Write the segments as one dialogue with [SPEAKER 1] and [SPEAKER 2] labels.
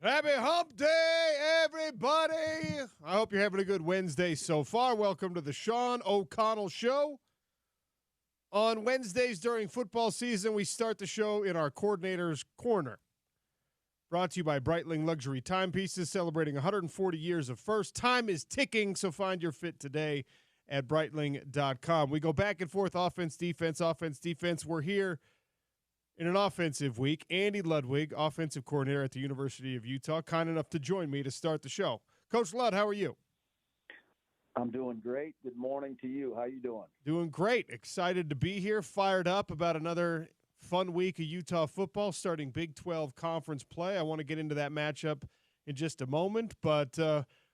[SPEAKER 1] Happy Hump Day, everybody! I hope you're having a good Wednesday so far. Welcome to the Sean O'Connell Show. On Wednesdays during football season, we start the show in our Coordinator's Corner. Brought to you by Breitling Luxury Timepieces, celebrating 140 years of first. Time is ticking, so find your fit today at Breitling.com. We go back and forth, offense, defense, offense, defense. We're here in an offensive week. Andy Ludwig, offensive coordinator at the University of Utah, kind enough to join me to start the show. Coach Ludd, how are you?
[SPEAKER 2] I'm doing great. Good morning to you. How you doing?
[SPEAKER 1] Doing great. Excited to be here. Fired up about another fun week of Utah football, starting Big 12 conference play. I want to get into that matchup in just a moment. But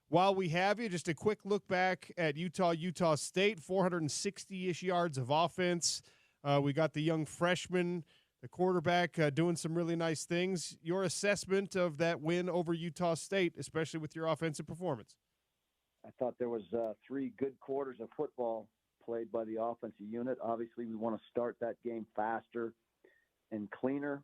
[SPEAKER 1] while we have you, just a quick look back at Utah State, 460-ish yards of offense. We got the young freshman, the quarterback, doing some really nice things. Your assessment of that win over Utah State, especially with your offensive performance?
[SPEAKER 2] I thought there was 3 good quarters of football played by the offensive unit. Obviously, we want to start that game faster and cleaner.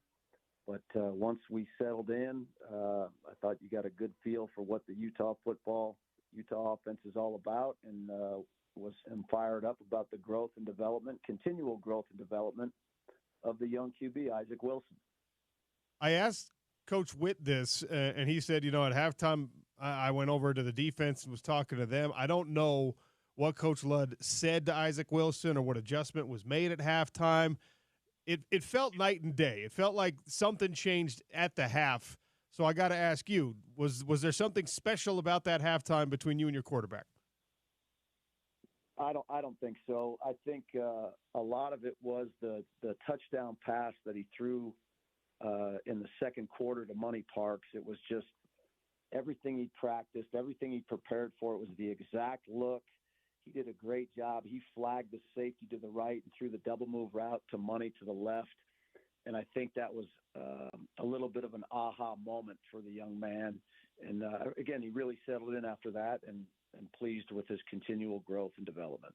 [SPEAKER 2] But once we settled in, I thought you got a good feel for what the Utah offense is all about, and am fired up about the growth and development, continual growth and development of the young QB, Isaac Wilson.
[SPEAKER 1] I asked Coach Witt this, and he said, at halftime, I went over to the defense and was talking to them. I don't know what Coach Ludd said to Isaac Wilson or what adjustment was made at halftime. It felt night and day. It felt like something changed at the half. So I got to ask you, was there something special about that halftime between you and your quarterback?
[SPEAKER 2] I don't think so. I think a lot of it was the touchdown pass that he threw in the second quarter to Money Parks. It was just everything he practiced, everything he prepared for. It was the exact look. He did a great job. He flagged the safety to the right and threw the double move route to Money to the left. And I think that was a little bit of an aha moment for the young man. And again, he really settled in after that and pleased with his continual growth and development.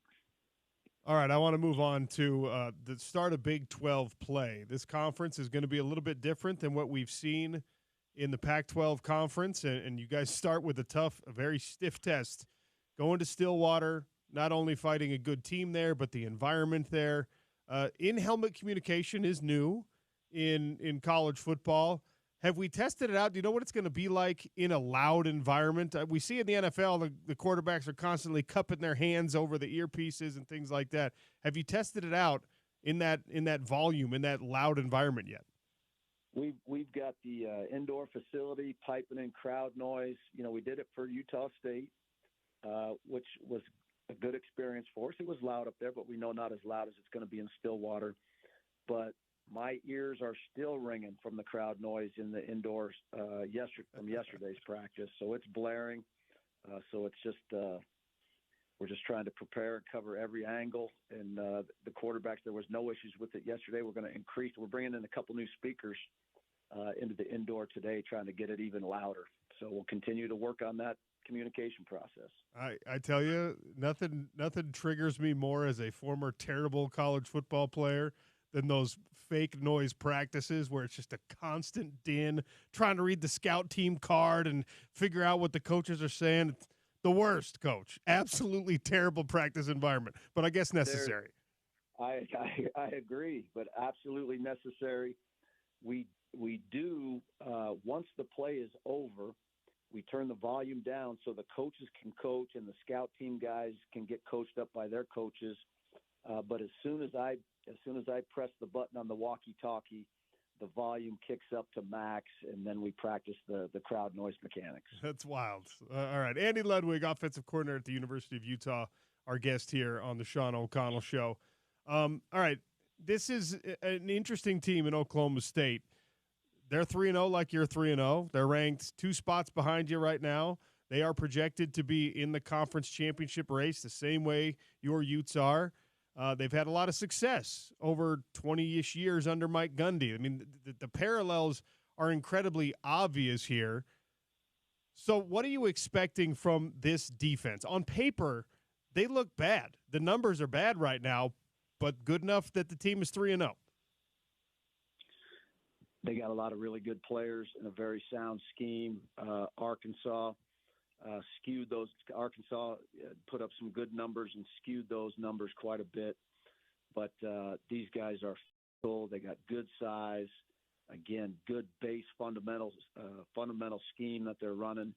[SPEAKER 1] All right, I want to move on to the start of Big 12 play. This conference is going to be a little bit different than what we've seen in the Pac-12 conference, and you guys start with a very stiff test. Going to Stillwater, not only fighting a good team there, but the environment there. In-helmet communication is new in college football. Have we tested it out? Do you know what it's going to be like in a loud environment? We see in the NFL, the quarterbacks are constantly cupping their hands over the earpieces and things like that. Have you tested it out in that volume, in that loud environment yet?
[SPEAKER 2] We've got the indoor facility, piping in crowd noise. We did it for Utah State, which was a good experience for us. It was loud up there, but we know not as loud as it's going to be in Stillwater. But my ears are still ringing from the crowd noise in the indoors from yesterday's practice. So it's blaring. So it's just we're just trying to prepare and cover every angle. And the quarterbacks, there was no issues with it yesterday. We're going to increase. We're bringing in a couple new speakers into the indoor today, trying to get it even louder. So we'll continue to work on that communication process.
[SPEAKER 1] I tell you, nothing triggers me more as a former terrible college football player than those fake noise practices where it's just a constant din, trying to read the scout team card and figure out what the coaches are saying. It's the worst, Coach. Absolutely terrible practice environment, but I guess necessary.
[SPEAKER 2] I agree, but absolutely necessary. We do, once the play is over, we turn the volume down so the coaches can coach and the scout team guys can get coached up by their coaches. But as soon as I press the button on the walkie-talkie, the volume kicks up to max, and then we practice the crowd noise mechanics.
[SPEAKER 1] That's wild. All right. Andy Ludwig, offensive coordinator at the University of Utah, our guest here on the Sean O'Connell Show. All right. This is an interesting team in Oklahoma State. They're 3-0 like you're 3-0. They're ranked 2 spots behind you right now. They are projected to be in the conference championship race the same way your Utes are. They've had a lot of success over 20-ish years under Mike Gundy. I mean, the parallels are incredibly obvious here. So what are you expecting from this defense? On paper, they look bad. The numbers are bad right now, but good enough that the team is 3-0.
[SPEAKER 2] They got a lot of really good players and a very sound scheme. Arkansas skewed those. Arkansas put up some good numbers and skewed those numbers quite a bit. But these guys are full. They got good size. Again, good base fundamental scheme that they're running.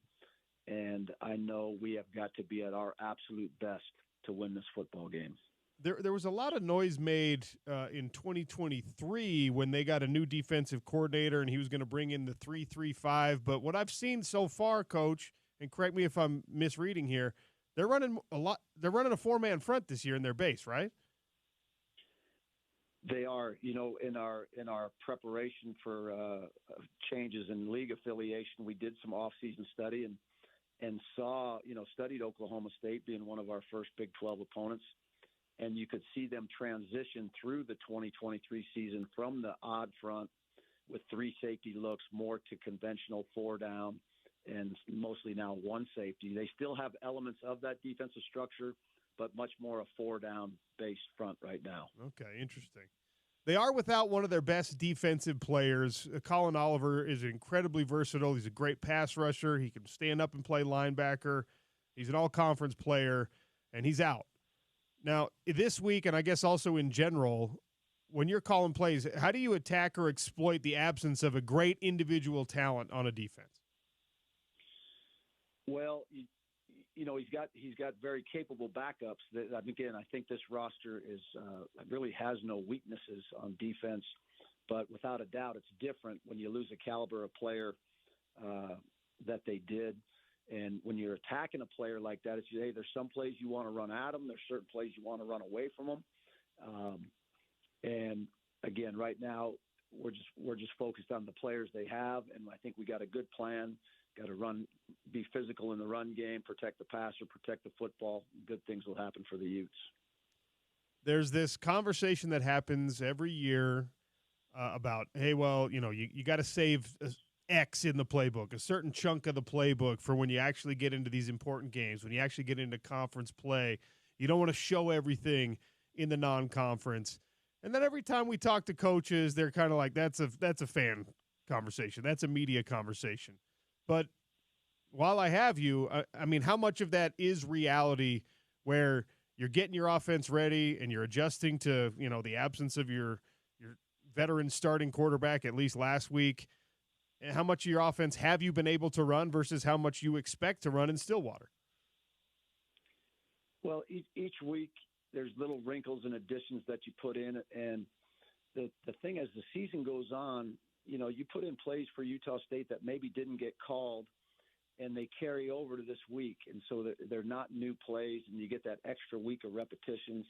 [SPEAKER 2] And I know we have got to be at our absolute best to win this football game.
[SPEAKER 1] There was a lot of noise made in 2023 when they got a new defensive coordinator and he was going to bring in the 3-3-5. But what I've seen so far, Coach, and correct me if I'm misreading here, they're running a lot. They're running a 4-man front this year in their base, right?
[SPEAKER 2] They are, in our preparation for changes in league affiliation, we did some off-season study and saw, studied Oklahoma State being one of our first Big 12 opponents, and you could see them transition through the 2023 season from the odd front with 3 safety looks more to conventional 4 down and mostly now 1 safety. They still have elements of that defensive structure, but much more a 4 down based front right now.
[SPEAKER 1] Okay, interesting. They are without one of their best defensive players. Colin Oliver is incredibly versatile. He's a great pass rusher. He can stand up and play linebacker. He's an all-conference player, and he's out. Now, this week, and I guess also in general, when you're calling plays, how do you attack or exploit the absence of a great individual talent on a defense?
[SPEAKER 2] Well, he's got very capable backups. Again, I think this roster really has no weaknesses on defense, but without a doubt, it's different when you lose a caliber of player that they did. And when you're attacking a player like that, it's, hey, there's some plays you want to run at them. There's certain plays you want to run away from them. And again, right now, we're just focused on the players they have, and I think we got a good plan. Got to be physical in the run game, protect the passer, protect the football. Good things will happen for the Utes.
[SPEAKER 1] There's this conversation that happens every year about, hey, well, you got to save X in the playbook, a certain chunk of the playbook for when you actually get into these important games, when you actually get into conference play. You don't want to show everything in the non-conference. And then every time we talk to coaches, they're kind of like, that's a fan conversation. That's a media conversation. But while I have you, I mean, how much of that is reality where you're getting your offense ready and you're adjusting to, the absence of your veteran starting quarterback, at least last week? And how much of your offense have you been able to run versus how much you expect to run in Stillwater?
[SPEAKER 2] Well, each week there's little wrinkles and additions that you put in. And the thing as the season goes on, you put in plays for Utah State that maybe didn't get called, and they carry over to this week. And so they're not new plays, and you get that extra week of repetition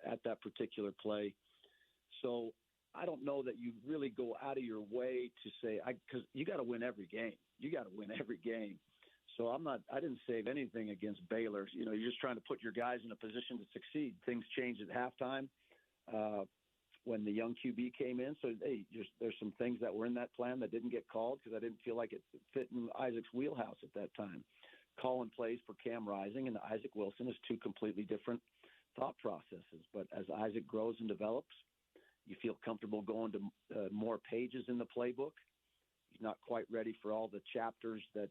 [SPEAKER 2] at that particular play. So I don't know that you really go out of your way to say, because you got to win every game. You got to win every game. So I didn't save anything against Baylor. You're just trying to put your guys in a position to succeed. Things changed at halftime when the young QB came in. So, hey, there's some things that were in that plan that didn't get called because I didn't feel like it fit in Isaac's wheelhouse at that time. Calling plays for Cam Rising and Isaac Wilson is 2 completely different thought processes. But as Isaac grows and develops, you feel comfortable going to more pages in the playbook. He's not quite ready for all the chapters that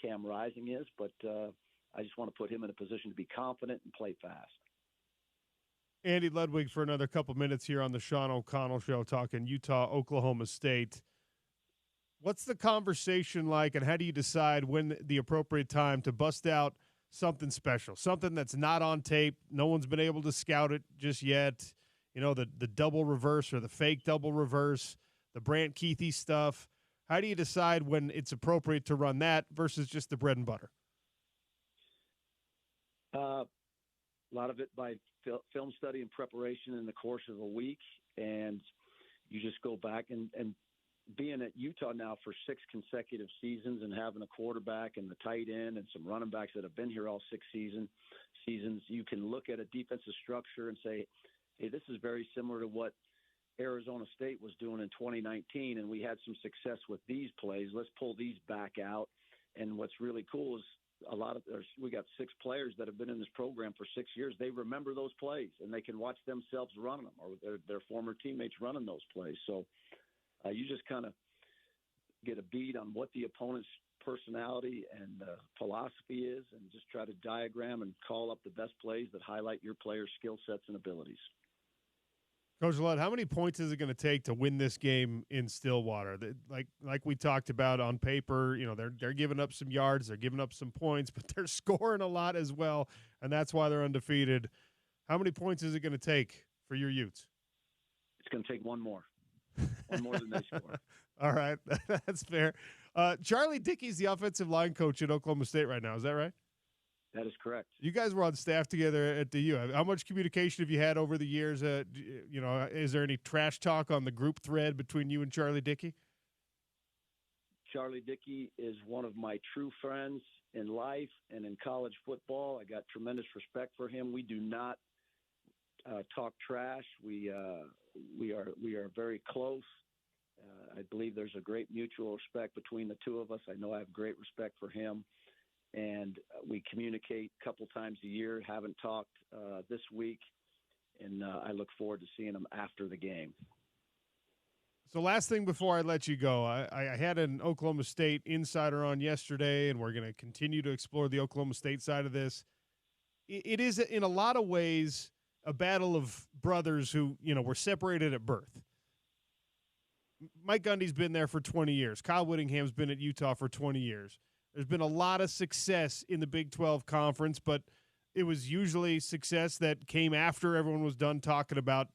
[SPEAKER 2] Cam Rising is, but I just want to put him in a position to be confident and play fast.
[SPEAKER 1] Andy Ludwig for another couple minutes here on the Sean O'Connell Show, talking Utah, Oklahoma State. What's the conversation like, and how do you decide when the appropriate time to bust out something special, something that's not on tape? No one's been able to scout it just yet. The double reverse or the fake double reverse, the Brant Keithy stuff. How do you decide when it's appropriate to run that versus just the bread and butter?
[SPEAKER 2] A lot of it by film study and preparation in the course of a week, and you just go back and being at Utah now for 6 consecutive seasons and having a quarterback and the tight end and some running backs that have been here all 6 seasons, you can look at a defensive structure and say, hey, this is very similar to what Arizona State was doing in 2019, and we had some success with these plays. Let's pull these back out. And what's really cool is we got 6 players that have been in this program for 6 years. They remember those plays, and they can watch themselves run them or their former teammates running those plays. So You just kind of get a beat on what the opponent's personality and philosophy is, and just try to diagram and call up the best plays that highlight your players' skill sets and abilities.
[SPEAKER 1] Coach Ludd, how many points is it going to take to win this game in Stillwater? Like we talked about on paper, they're giving up some yards, they're giving up some points, but they're scoring a lot as well, and that's why they're undefeated. How many points is it going to take for your Utes?
[SPEAKER 2] It's going to take one more than they score.
[SPEAKER 1] All right, that's fair. Charlie Dickey's the offensive line coach at Oklahoma State right now. Is that right?
[SPEAKER 2] That is correct.
[SPEAKER 1] You guys were on staff together at the U. How much communication have you had over the years? Is there any trash talk on the group thread between you and Charlie Dickey?
[SPEAKER 2] Charlie Dickey is one of my true friends in life and in college football. I got tremendous respect for him. We do not talk trash. We are very close. I believe there's a great mutual respect between the two of us. I know I have great respect for him, and we communicate a couple times a year. Haven't talked this week, and I look forward to seeing him after the game.
[SPEAKER 1] So last thing before I let you go, I had an Oklahoma State insider on yesterday, and we're going to continue to explore the Oklahoma State side of this. It is, in a lot of ways, a battle of brothers who, were separated at birth. Mike Gundy's been there for 20 years. Kyle Whittingham's been at Utah for 20 years. There's been a lot of success in the Big 12 Conference, but it was usually success that came after everyone was done talking about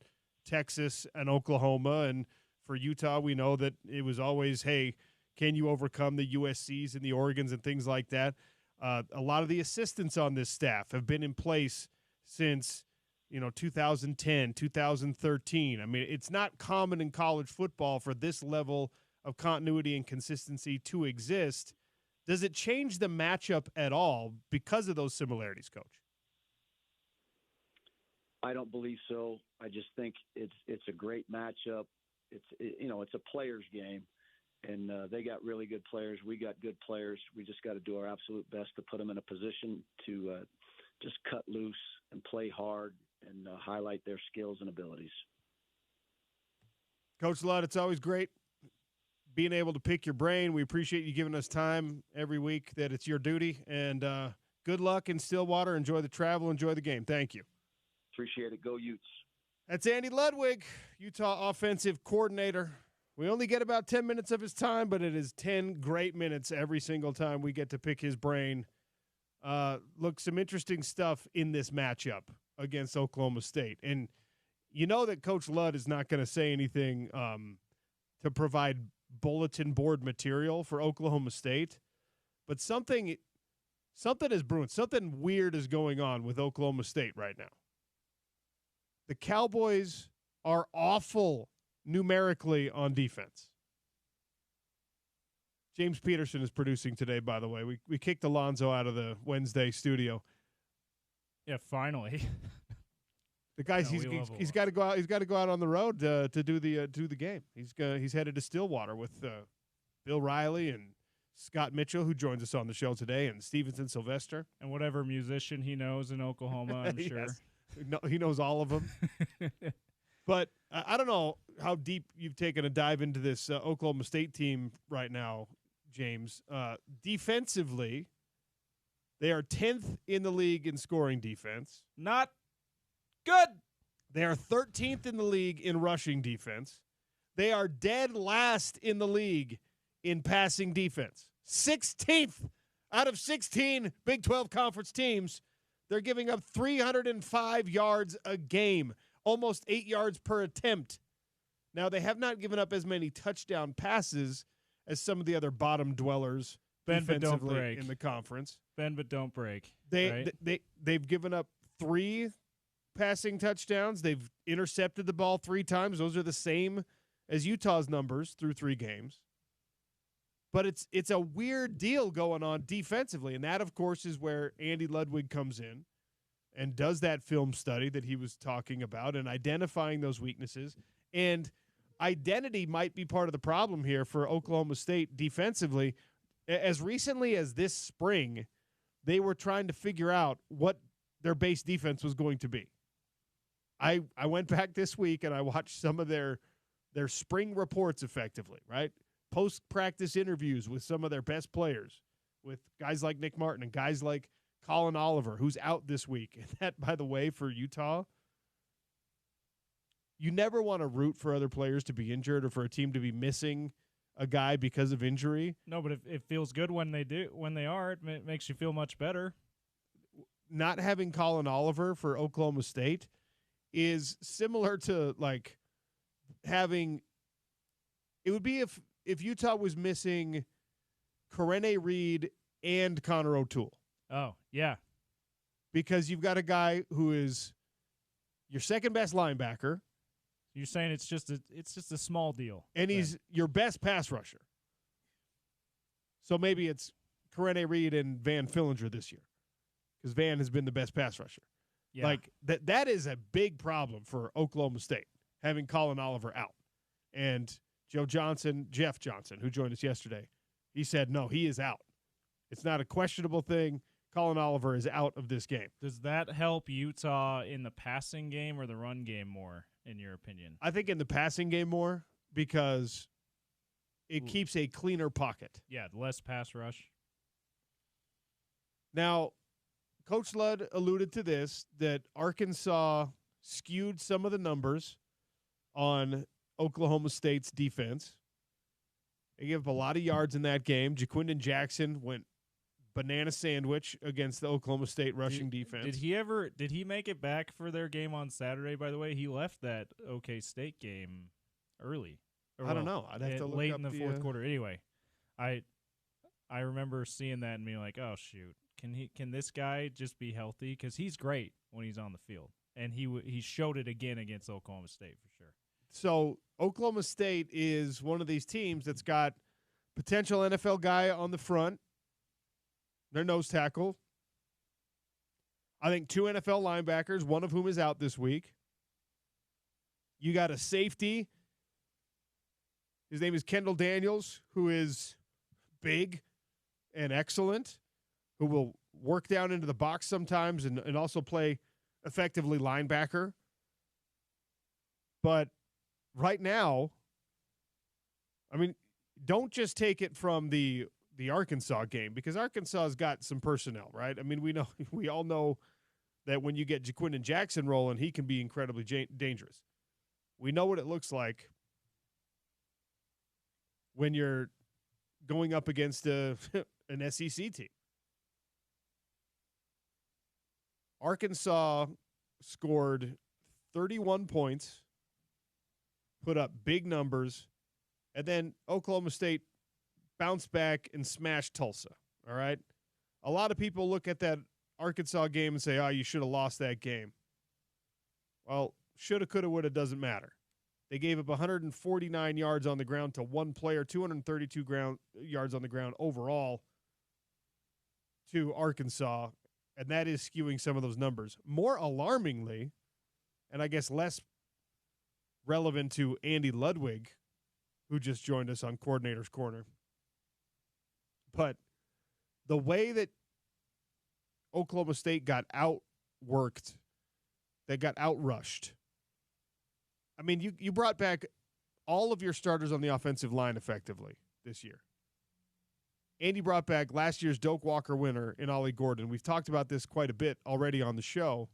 [SPEAKER 1] Texas and Oklahoma. And for Utah, we know that it was always, hey, can you overcome the USCs and the Oregons and things like that? A lot of the assistants on this staff have been in place since 2010, 2013. I mean, it's not common in college football for this level of continuity and consistency to exist. Does it change the matchup at all because of those similarities, Coach?
[SPEAKER 2] I don't believe so. I just think it's a great matchup. It's a players game, and they got really good players. We got good players. We just got to do our absolute best to put them in a position to just cut loose and play hard and highlight their skills and abilities.
[SPEAKER 1] Coach Ludd, it's always great being able to pick your brain. We appreciate you giving us time every week that it's your duty. And good luck in Stillwater. Enjoy the travel. Enjoy the game. Thank you.
[SPEAKER 2] Appreciate it. Go Utes.
[SPEAKER 1] That's Andy Ludwig, Utah offensive coordinator. We only get about 10 minutes of his time, but it is 10 great minutes every single time we get to pick his brain. Look, some interesting stuff in this matchup against Oklahoma State. And you know that Coach Ludd is not going to say anything to provide bulletin board material for Oklahoma State. But something is brewing. Something weird is going on with Oklahoma State right now. The Cowboys are awful numerically on defense. James Peterson is producing today, by the way. We kicked Alonzo out of the Wednesday studio.
[SPEAKER 3] Yeah, finally.
[SPEAKER 1] The guy's he's got to go out. He's got to go out on the road to do the game. He's headed to Stillwater with Bill Riley and Scott Mitchell, who joins us on the show today, and Stevenson Sylvester,
[SPEAKER 3] and whatever musician he knows in Oklahoma. I'm sure
[SPEAKER 1] he knows all of them. But I don't know how deep you've taken a dive into this Oklahoma State team right now, James. Defensively, they are 10th in the league in scoring defense.
[SPEAKER 3] Not good.
[SPEAKER 1] They are 13th in the league in rushing defense. They are dead last in the league in passing defense. 16th out of 16 Big 12 conference teams. They're giving up 305 yards a game, almost 8 yards per attempt. Now, they have not given up as many touchdown passes as some of the other bottom dwellers defensively in the conference.
[SPEAKER 3] Bend but don't break.
[SPEAKER 1] They've given up 3 passing touchdowns. They've intercepted the ball 3 times. Those are the same as Utah's numbers through 3 games. But it's a weird deal going on defensively, and that, of course, is where Andy Ludwig comes in and does that film study that he was talking about and identifying those weaknesses. And identity might be part of the problem here for Oklahoma State defensively. As recently as this spring, they were trying to figure out what their base defense was going to be. I went back this week and I watched some of their their spring reports effectively, right? Post-practice interviews with some of their best players, with guys like Nick Martin and guys like Colin Oliver, who's out this week. And that, by the way, for Utah, you never want to root for other players to be injured or for a team to be missing a guy because of injury.
[SPEAKER 3] No, but it feels good when they are. It makes you feel much better.
[SPEAKER 1] Not having Colin Oliver for Oklahoma State is similar to like having – it would be if Utah was missing Corene Reed and Connor O'Toole.
[SPEAKER 3] Oh, yeah.
[SPEAKER 1] Because you've got a guy who is your second best linebacker.
[SPEAKER 3] You're saying it's just a small deal.
[SPEAKER 1] And he's your best pass rusher. So maybe it's Corene Reed and Van Fillinger this year. Because Van has been the best pass rusher.
[SPEAKER 3] Yeah.
[SPEAKER 1] Like that is a big problem for Oklahoma State, having Colin Oliver out. And Jeff Johnson, who joined us yesterday, he said, no, he is out. It's not a questionable thing. Colin Oliver is out of this game.
[SPEAKER 3] Does that help Utah in the passing game or the run game more, in your opinion?
[SPEAKER 1] I think in the passing game more because it keeps a cleaner pocket.
[SPEAKER 3] Yeah, less pass rush.
[SPEAKER 1] Now, Coach Ludd alluded to this, that Arkansas skewed some of the numbers on Oklahoma State's defense. They gave up a lot of yards in that game. Jaquindon Jackson went banana sandwich against the Oklahoma State rushing defense.
[SPEAKER 3] Did he make it back for their game on Saturday, by the way? He left that OK State game early.
[SPEAKER 1] I don't know. I'd have to look
[SPEAKER 3] late
[SPEAKER 1] up
[SPEAKER 3] in the fourth quarter. Anyway, I remember seeing that and being like, oh, shoot. Can this guy just be healthy? Because he's great when he's on the field. And he showed it again against Oklahoma State for sure.
[SPEAKER 1] So Oklahoma State is one of these teams that's got potential NFL guy on the front, their nose tackle. I think 2 NFL linebackers, one of whom is out this week. You got a safety. His name is Kendall Daniels, who is big and excellent, who will work down into the box sometimes and also play effectively linebacker. But right now, I mean, don't just take it from the Arkansas game, because Arkansas has got some personnel, right? I mean, we all know that when you get Jaquindon Jackson rolling, he can be incredibly dangerous. We know what it looks like when you're going up against an SEC team. Arkansas scored 31 points, put up big numbers, and then Oklahoma State bounced back and smashed Tulsa, all right? A lot of people look at that Arkansas game and say, oh, you should have lost that game. Well, shoulda, coulda, woulda doesn't matter. They gave up 149 yards on the ground to one player, 232 yards on the ground overall to Arkansas, and that is skewing some of those numbers. More alarmingly, and I guess less relevant to Andy Ludwig, who just joined us on Coordinator's Corner, but the way that Oklahoma State got outworked, they got outrushed. I mean, you brought back all of your starters on the offensive line effectively this year. Andy brought back last year's Doak Walker winner in Ollie Gordon. We've talked about this quite a bit already on the show.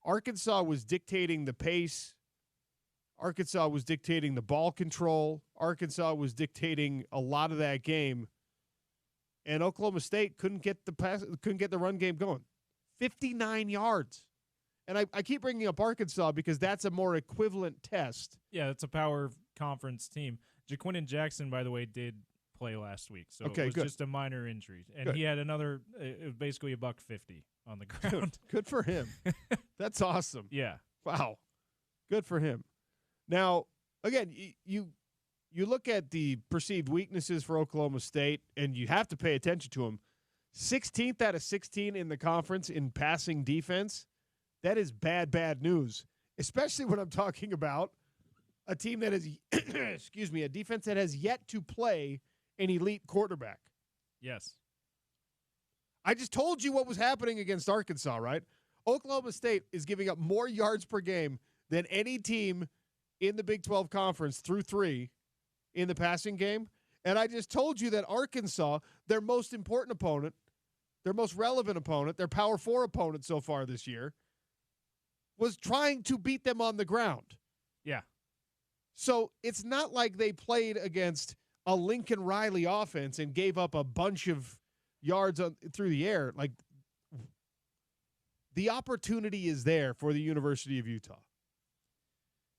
[SPEAKER 1] Arkansas was dictating the pace. Arkansas was dictating the ball control. Arkansas was dictating a lot of that game. And Oklahoma State couldn't get the run game going. 59 yards. And I keep bringing up Arkansas because that's a more equivalent test.
[SPEAKER 3] Yeah, it's a power conference team. Jaquindon Jackson, by the way, did play last week, so it was just a minor injury. And he had another, it was basically $150 on the ground.
[SPEAKER 1] Good for him. That's awesome.
[SPEAKER 3] Yeah.
[SPEAKER 1] Wow. Good for him. Now, again, you look at the perceived weaknesses for Oklahoma State, and you have to pay attention to them. 16th out of 16 in the conference in passing defense. That is bad news, especially when I'm talking about a team that is, a defense that has yet to play an elite quarterback.
[SPEAKER 3] Yes.
[SPEAKER 1] I just told you what was happening against Arkansas, right? Oklahoma State is giving up more yards per game than any team in the Big 12 Conference through 3 in the passing game. And I just told you that Arkansas, their most important opponent, their most relevant opponent, their Power 4 opponent so far this year, was trying to beat them on the ground.
[SPEAKER 3] Yeah.
[SPEAKER 1] So it's not like they played against a Lincoln Riley offense and gave up a bunch of yards through the air. Like, the opportunity is there for the University of Utah,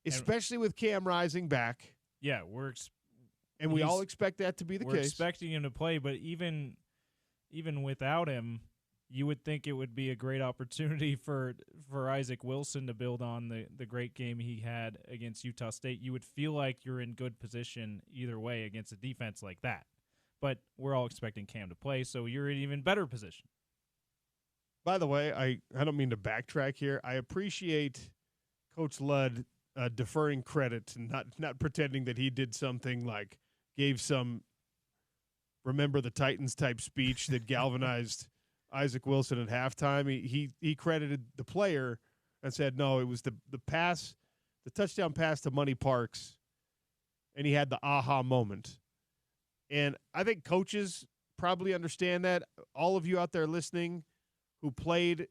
[SPEAKER 1] especially with Cam Rising back.
[SPEAKER 3] Yeah,
[SPEAKER 1] we all expect that to be the case.
[SPEAKER 3] We're expecting him to play, but even without him, you would think it would be a great opportunity for Isaac Wilson to build on the great game he had against Utah State. You would feel like you're in good position either way against a defense like that. But we're all expecting Cam to play, so you're in even better position.
[SPEAKER 1] By the way, I don't mean to backtrack here. I appreciate Coach Ludd deferring credit and not pretending that he did something like gave some Remember the Titans type speech that galvanized Isaac Wilson at halftime. He credited the player and said, no, it was the touchdown pass to Money Parks, and he had the aha moment. And I think coaches probably understand that. All of you out there listening who played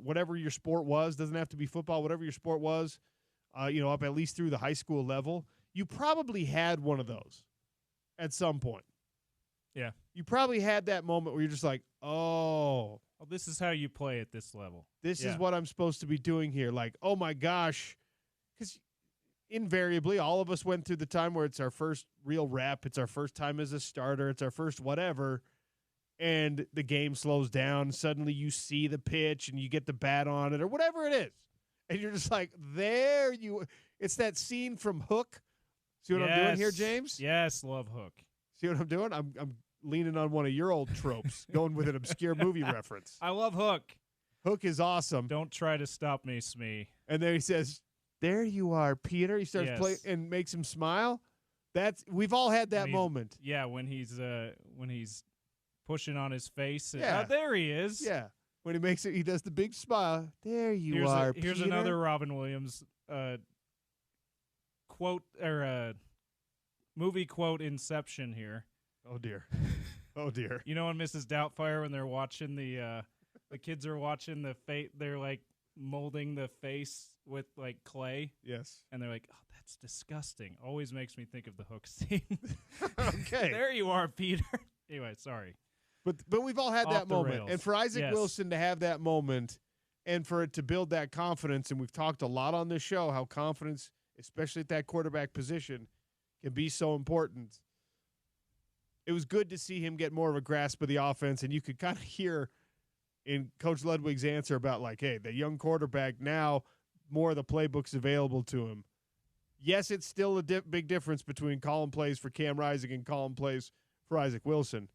[SPEAKER 1] whatever your sport was, doesn't have to be football, whatever your sport was, up at least through the high school level, you probably had one of those at some point.
[SPEAKER 3] Yeah.
[SPEAKER 1] You probably had that moment where you're just like, oh,
[SPEAKER 3] well, this is how you play at this level.
[SPEAKER 1] This is what I'm supposed to be doing here. Like, oh my gosh. Because invariably, all of us went through the time where it's our first real rep. It's our first time as a starter. It's our first whatever. And the game slows down. Suddenly you see the pitch and you get the bat on it or whatever it is. And you're just like, it's that scene from Hook. See what I'm doing here, James?
[SPEAKER 3] Yes, love Hook.
[SPEAKER 1] See what I'm doing? I'm leaning on one of your old tropes, going with an obscure movie reference.
[SPEAKER 3] I love Hook.
[SPEAKER 1] Hook is awesome.
[SPEAKER 3] Don't try to stop me, Smee.
[SPEAKER 1] And then he says, there you are, Peter. He starts playing and makes him smile. We've all had that moment.
[SPEAKER 3] Yeah, when he's pushing on his face. There he is.
[SPEAKER 1] Yeah. When he makes it, he does the big smile. There you are, Peter.
[SPEAKER 3] Here's another Robin Williams quote or movie quote inception here.
[SPEAKER 1] Oh dear. Oh dear.
[SPEAKER 3] You know in Mrs. Doubtfire when they're watching the kids are watching they're like molding the face with like clay.
[SPEAKER 1] Yes.
[SPEAKER 3] And they're like, oh, that's disgusting. Always makes me think of the Hook scene.
[SPEAKER 1] Okay.
[SPEAKER 3] There you are, Peter. Anyway, sorry.
[SPEAKER 1] But we've all had that moment. Rails. And for Isaac Wilson to have that moment and for it to build that confidence, and we've talked a lot on this show how confidence, especially at that quarterback position, can be so important. It was good to see him get more of a grasp of the offense, and you could kind of hear in Coach Ludwig's answer about like, hey, the young quarterback now, more of the playbook's available to him. Yes, it's still a big difference between calling plays for Cam Rising and calling plays for Isaac Wilson.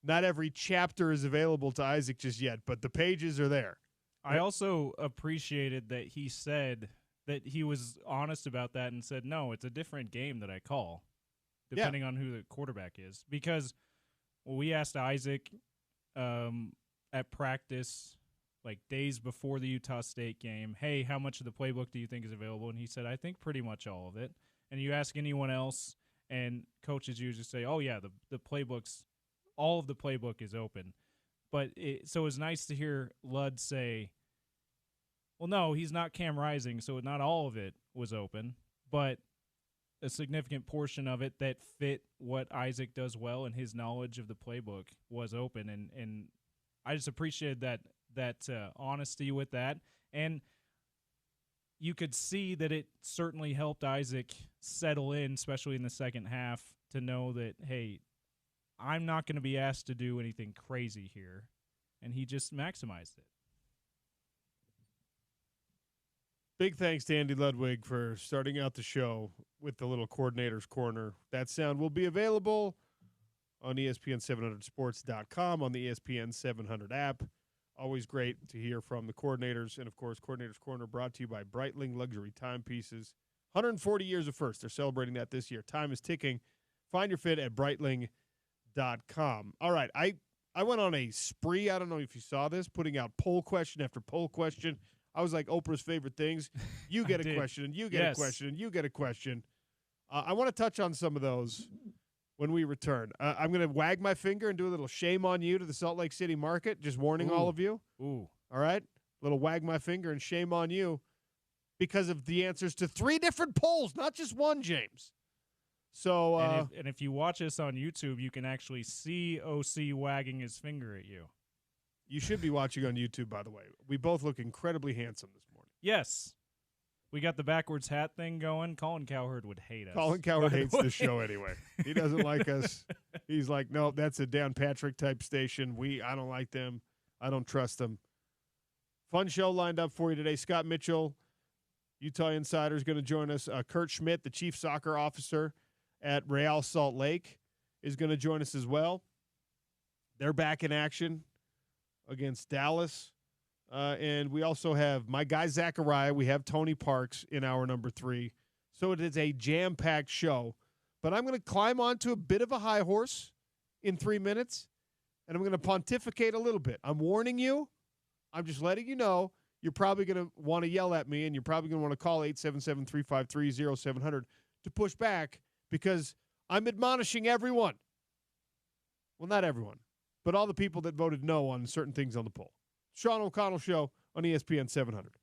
[SPEAKER 1] Not every chapter is available to Isaac just yet, but the pages are there.
[SPEAKER 3] I also appreciated that he said that he was honest about that and said, no, it's a different game that I call, depending on who the quarterback is. Because we asked Isaac at practice, like days before the Utah State game, hey, how much of the playbook do you think is available? And he said, I think pretty much all of it. And you ask anyone else, and coaches usually say, oh, yeah, the playbook's all of the playbook is open. But so it was nice to hear Ludd say, well, no, he's not Cam Rising, so not all of it was open, but a significant portion of it that fit what Isaac does well and his knowledge of the playbook was open. And I just appreciated that honesty with that. And you could see that it certainly helped Isaac settle in, especially in the second half, to know that, hey, I'm not going to be asked to do anything crazy here. And he just maximized it.
[SPEAKER 1] Big thanks to Andy Ludwig for starting out the show with the little Coordinator's Corner. That sound will be available on ESPN700sports.com, on the ESPN 700 app. Always great to hear from the coordinators. And, of course, Coordinator's Corner brought to you by Breitling Luxury Timepieces. 140 years of first. They're celebrating that this year. Time is ticking. Find your fit at Breitling.com. All right, I went on a spree. I don't know if you saw this, putting out poll question after poll question I was like Oprah's favorite things. You get a question, and you get a question, and you get a question. I want to touch on some of those when we return. I'm going to wag my finger and do a little shame on you to the Salt Lake City market, just warning all of you.
[SPEAKER 3] Ooh.
[SPEAKER 1] All right? A little wag my finger and shame on you because of the answers to 3 different polls, not just one, James. So,
[SPEAKER 3] and if you watch us on YouTube, you can actually see OC wagging his finger at you.
[SPEAKER 1] You should be watching on YouTube, by the way. We both look incredibly handsome this morning.
[SPEAKER 3] Yes. We got the backwards hat thing going. Colin Cowherd would hate us.
[SPEAKER 1] Colin Cowherd hates the show anyway. He doesn't like us. He's like, no, that's a Dan Patrick type station. I don't like them. I don't trust them. Fun show lined up for you today. Scott Mitchell, Utah Insider, is going to join us. Kurt Schmidt, the chief soccer officer at Real Salt Lake, is going to join us as well. They're back in action against Dallas. And we also have my guy Zachariah. We have Tony Parks in hour number 3. So it is a jam-packed show. But I'm going to climb onto a bit of a high horse in 3 minutes, and I'm going to pontificate a little bit. I'm warning you. I'm just letting you know. You're probably going to want to yell at me, and you're probably going to want to call 877-353-0700 to push back because I'm admonishing everyone. Well, not everyone, but all the people that voted no on certain things on the poll. Sean O'Connell Show on ESPN 700.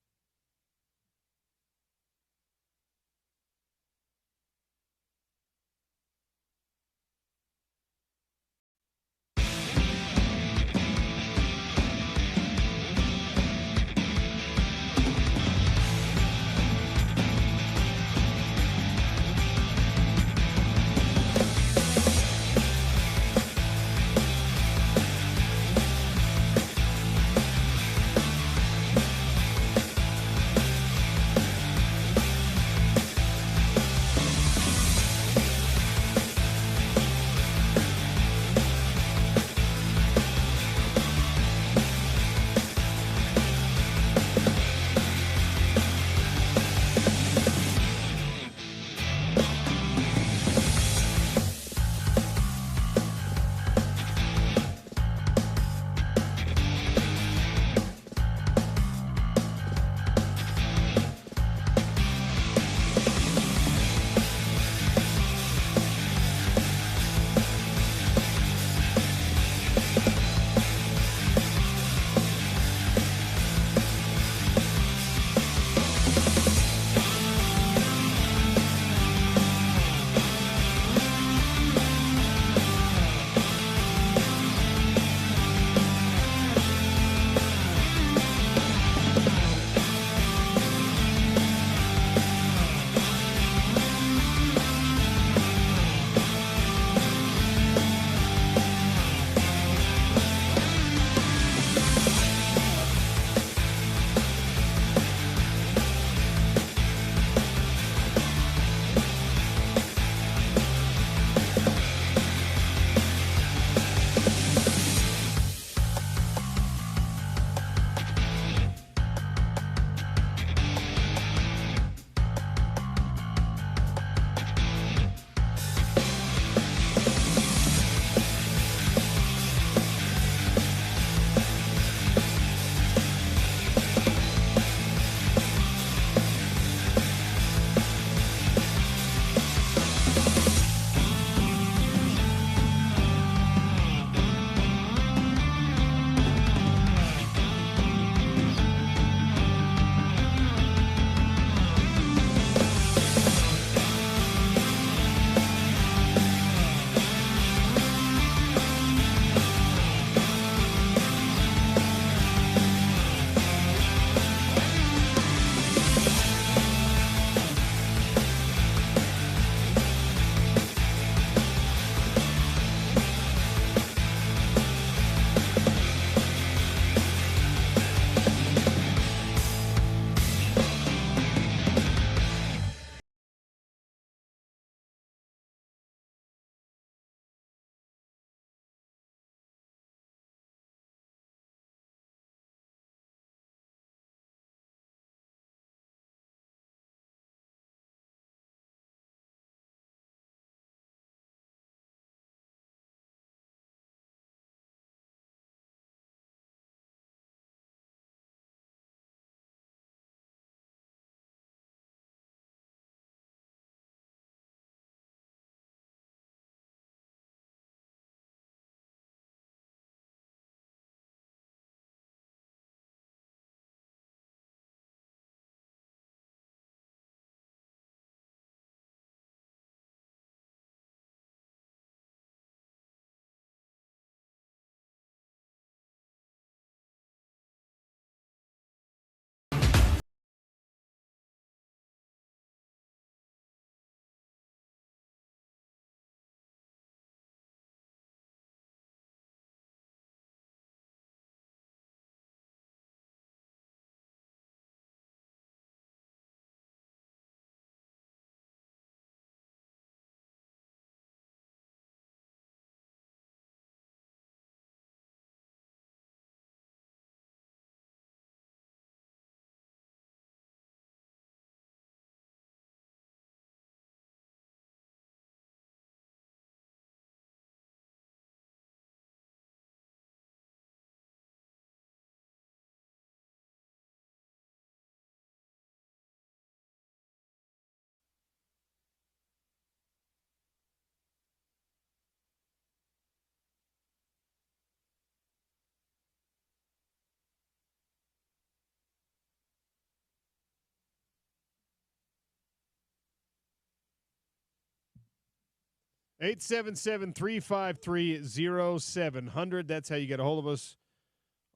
[SPEAKER 1] 877-353-0700. That's how you get a hold of us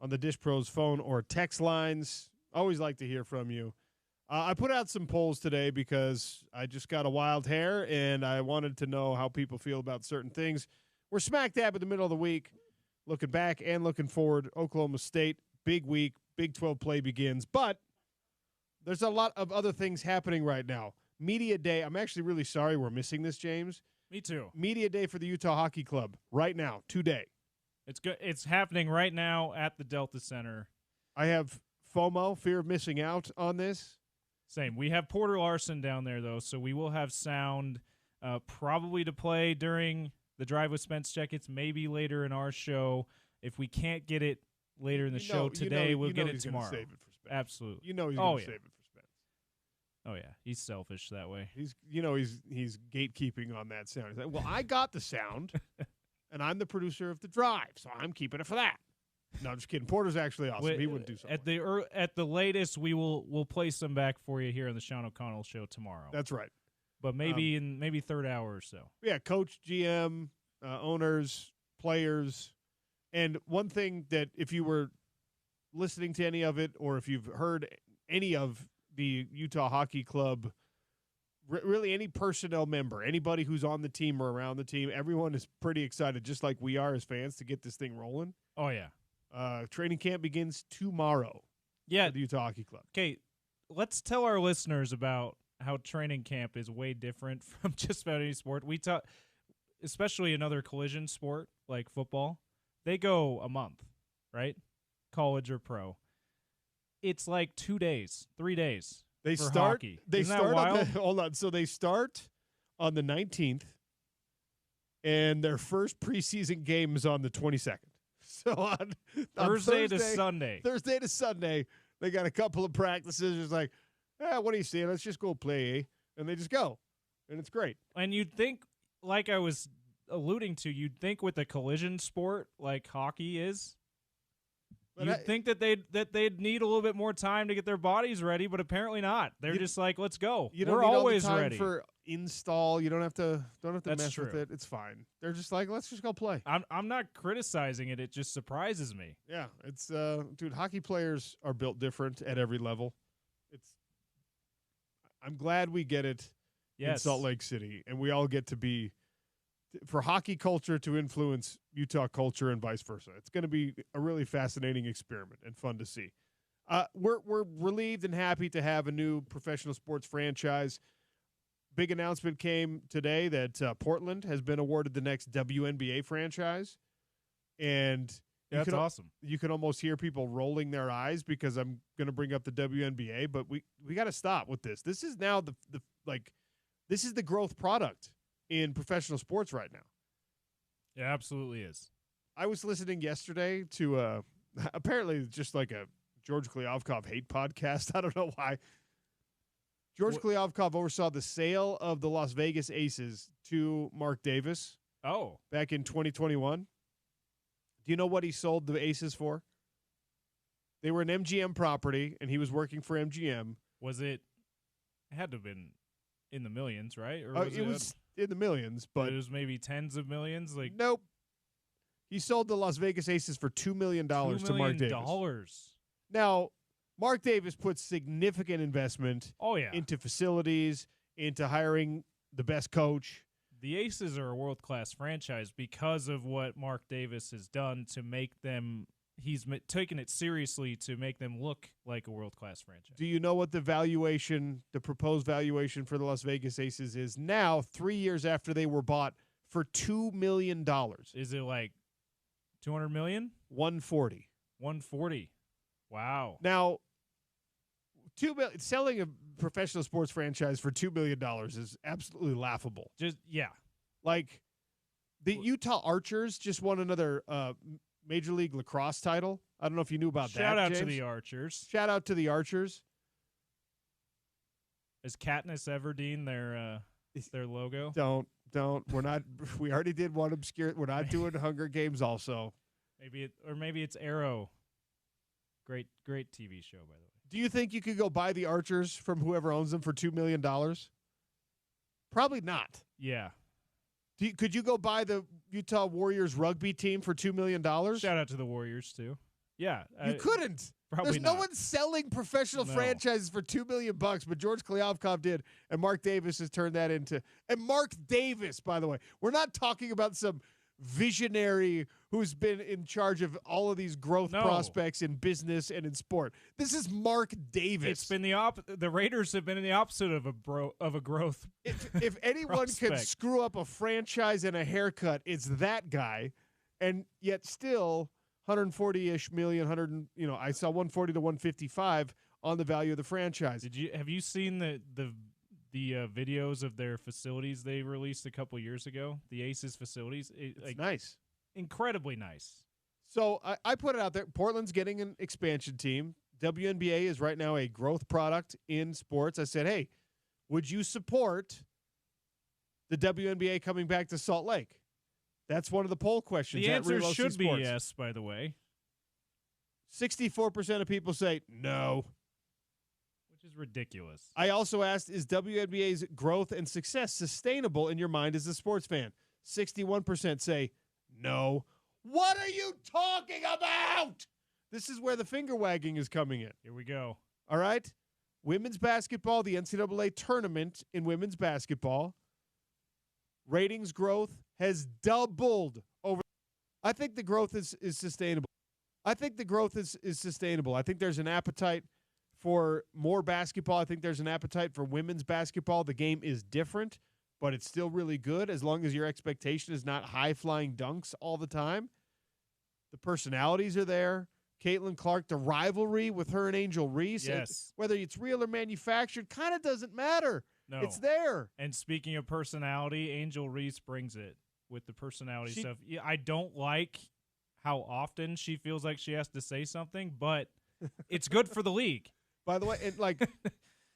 [SPEAKER 1] on the Dish Pros phone or text lines. Always like to hear from you. I put out some polls today because I just got a wild hair, and I wanted to know how people feel about certain things. We're smack dab in the middle of the week, looking back and looking forward. Oklahoma State, big week, Big 12 play begins. But there's a lot of other things happening right now. Media Day. I'm actually really sorry we're missing this, James.
[SPEAKER 3] Me too.
[SPEAKER 1] Media Day for the Utah Hockey Club right now, today.
[SPEAKER 3] It's good. It's happening right now at the Delta Center.
[SPEAKER 1] I have FOMO, fear of missing out on this.
[SPEAKER 3] Same. We have Porter Larson down there, though, so we will have sound probably to play during the Drive with Spence Checketts, maybe later in our show. If we can't get it later in the show today, we'll get it tomorrow.
[SPEAKER 1] Save it for Spence.
[SPEAKER 3] Absolutely.
[SPEAKER 1] You know he's going to save it for Spence.
[SPEAKER 3] Oh, yeah. He's selfish that way.
[SPEAKER 1] He's gatekeeping on that sound. He's like, well, I got the sound, and I'm the producer of the Drive, so I'm keeping it for that. No, I'm just kidding. Porter's actually awesome. He wouldn't do something.
[SPEAKER 3] At the latest, we'll play some back for you here on the Sean O'Connell Show tomorrow.
[SPEAKER 1] That's right.
[SPEAKER 3] But maybe in third hour or so.
[SPEAKER 1] Yeah, coach, GM, owners, players. And one thing that if you were listening to any of it or if you've heard any of the Utah Hockey Club, really any personnel member, anybody who's on the team or around the team, everyone is pretty excited, just like we are as fans, to get this thing rolling.
[SPEAKER 3] Oh, yeah.
[SPEAKER 1] Training camp begins tomorrow for the Utah Hockey Club.
[SPEAKER 3] Okay, let's tell our listeners about how training camp is way different from just about any sport. We talk, especially another collision sport like football, they go a month, right? College or pro. It's like 2 days, 3 days.
[SPEAKER 1] They
[SPEAKER 3] for
[SPEAKER 1] start.
[SPEAKER 3] hockey.
[SPEAKER 1] They
[SPEAKER 3] Isn't
[SPEAKER 1] start.
[SPEAKER 3] that wild?
[SPEAKER 1] Hold on. So they start on the 19th, and their first preseason game is on the 22nd. So on
[SPEAKER 3] Thursday to Sunday.
[SPEAKER 1] Thursday to Sunday, they got a couple of practices. It's like, what do you say? Let's just go play, eh? And they just go, and it's great.
[SPEAKER 3] And you'd think, like I was alluding to, you'd think with a collision sport like hockey is, you'd think that they'd need a little bit more time to get their bodies ready, but apparently not. They're just like, let's go.
[SPEAKER 1] We're
[SPEAKER 3] always
[SPEAKER 1] all the time
[SPEAKER 3] ready
[SPEAKER 1] for install. You don't have to
[SPEAKER 3] That's
[SPEAKER 1] mess
[SPEAKER 3] true.
[SPEAKER 1] with it. It's fine. They're just like, let's just go play.
[SPEAKER 3] I'm not criticizing it. It just surprises me.
[SPEAKER 1] Yeah, it's dude, hockey players are built different at every level. I'm glad we get it in Salt Lake City, and we all get to be for hockey culture to influence Utah culture and vice versa. It's going to be a really fascinating experiment and fun to see. We're relieved and happy to have a new professional sports franchise. Big announcement came today that Portland has been awarded the next WNBA franchise, and
[SPEAKER 3] that's awesome.
[SPEAKER 1] You can almost hear people rolling their eyes because I'm going to bring up the WNBA, but we got to stop with this. This is now this is the growth product in professional sports right now.
[SPEAKER 3] It absolutely is.
[SPEAKER 1] I was listening yesterday to apparently just like a George Kliavkov hate podcast. I don't know why. George Kliavkov oversaw the sale of the Las Vegas Aces to Mark Davis.
[SPEAKER 3] Oh.
[SPEAKER 1] Back in 2021. Do you know what he sold the Aces for? They were an MGM property, and he was working for MGM.
[SPEAKER 3] Was it? It had to have been in the millions, right? Or
[SPEAKER 1] it was in the millions, but
[SPEAKER 3] it was maybe tens of millions. Like
[SPEAKER 1] nope. He sold the Las Vegas Aces for $2 million to Mark Davis. Now, Mark Davis put significant investment into facilities, into hiring the best coach.
[SPEAKER 3] The Aces are a world-class franchise because of what Mark Davis has done to make them – he's taken it seriously to make them look like a world-class franchise.
[SPEAKER 1] Do you know what the proposed valuation for the Las Vegas Aces is now, 3 years after they were bought, for $2 million?
[SPEAKER 3] Is it like $200 million?
[SPEAKER 1] $140.
[SPEAKER 3] $140. Wow.
[SPEAKER 1] Now, selling a professional sports franchise for $2 million is absolutely laughable. Like the Utah Archers just won another Major League Lacrosse title. I don't know if you knew about that.
[SPEAKER 3] Shout out
[SPEAKER 1] James.
[SPEAKER 3] to the Archers.
[SPEAKER 1] Shout out to the Archers.
[SPEAKER 3] Is Katniss Everdeen their logo?
[SPEAKER 1] Don't. We're not. We already did one obscure. We're not doing Hunger Games. Also,
[SPEAKER 3] maybe it's Arrow. Great TV show, by the way.
[SPEAKER 1] Do you think you could go buy the Archers from whoever owns them for $2 million? Probably not.
[SPEAKER 3] Yeah.
[SPEAKER 1] Could you go buy the Utah Warriors rugby team for $2 million?
[SPEAKER 3] Shout out to the Warriors too. Yeah,
[SPEAKER 1] You couldn't.
[SPEAKER 3] Probably
[SPEAKER 1] There's
[SPEAKER 3] not.
[SPEAKER 1] no one selling professional franchises for $2 million, but George Kliavkoff did, and Mark Davis has turned that into. And Mark Davis, by the way, we're not talking about some visionary who's been in charge of all of these growth prospects in business and in sport. This is Mark Davis.
[SPEAKER 3] It's been the Raiders have been in the opposite of a growth.
[SPEAKER 1] If anyone could screw up a franchise and a haircut, it's that guy, and yet still 140-ish million, I saw 140 to 155 on the value of the franchise.
[SPEAKER 3] Have you seen the videos of their facilities they released a couple years ago? The Aces facilities.
[SPEAKER 1] It's nice.
[SPEAKER 3] Incredibly nice.
[SPEAKER 1] So I put it out there. Portland's getting an expansion team. WNBA is right now a growth product in sports. I said, hey, would you support the WNBA coming back to Salt Lake? That's one of the poll questions.
[SPEAKER 3] The answer should be yes, by the way.
[SPEAKER 1] 64% of people say no.
[SPEAKER 3] Which is ridiculous.
[SPEAKER 1] I also asked, is WNBA's growth and success sustainable in your mind as a sports fan? 61% say no. What are you talking about? This is where the finger wagging is coming in.
[SPEAKER 3] Here we go.
[SPEAKER 1] All right? Women's basketball, the NCAA tournament in women's basketball, ratings growth has doubled over. I think the growth is sustainable. I think the growth is sustainable. I think there's an appetite for more basketball. I think there's an appetite for women's basketball. The game is different, but it's still really good as long as your expectation is not high-flying dunks all the time. The personalities are there. Caitlin Clark, the rivalry with her and Angel Reese.
[SPEAKER 3] Yes.
[SPEAKER 1] Whether it's real or manufactured kind of doesn't matter.
[SPEAKER 3] No.
[SPEAKER 1] It's there.
[SPEAKER 3] And speaking of personality, Angel Reese brings it with the personality stuff. Yeah, I don't like how often she feels like she has to say something, but it's good for the league.
[SPEAKER 1] By the way,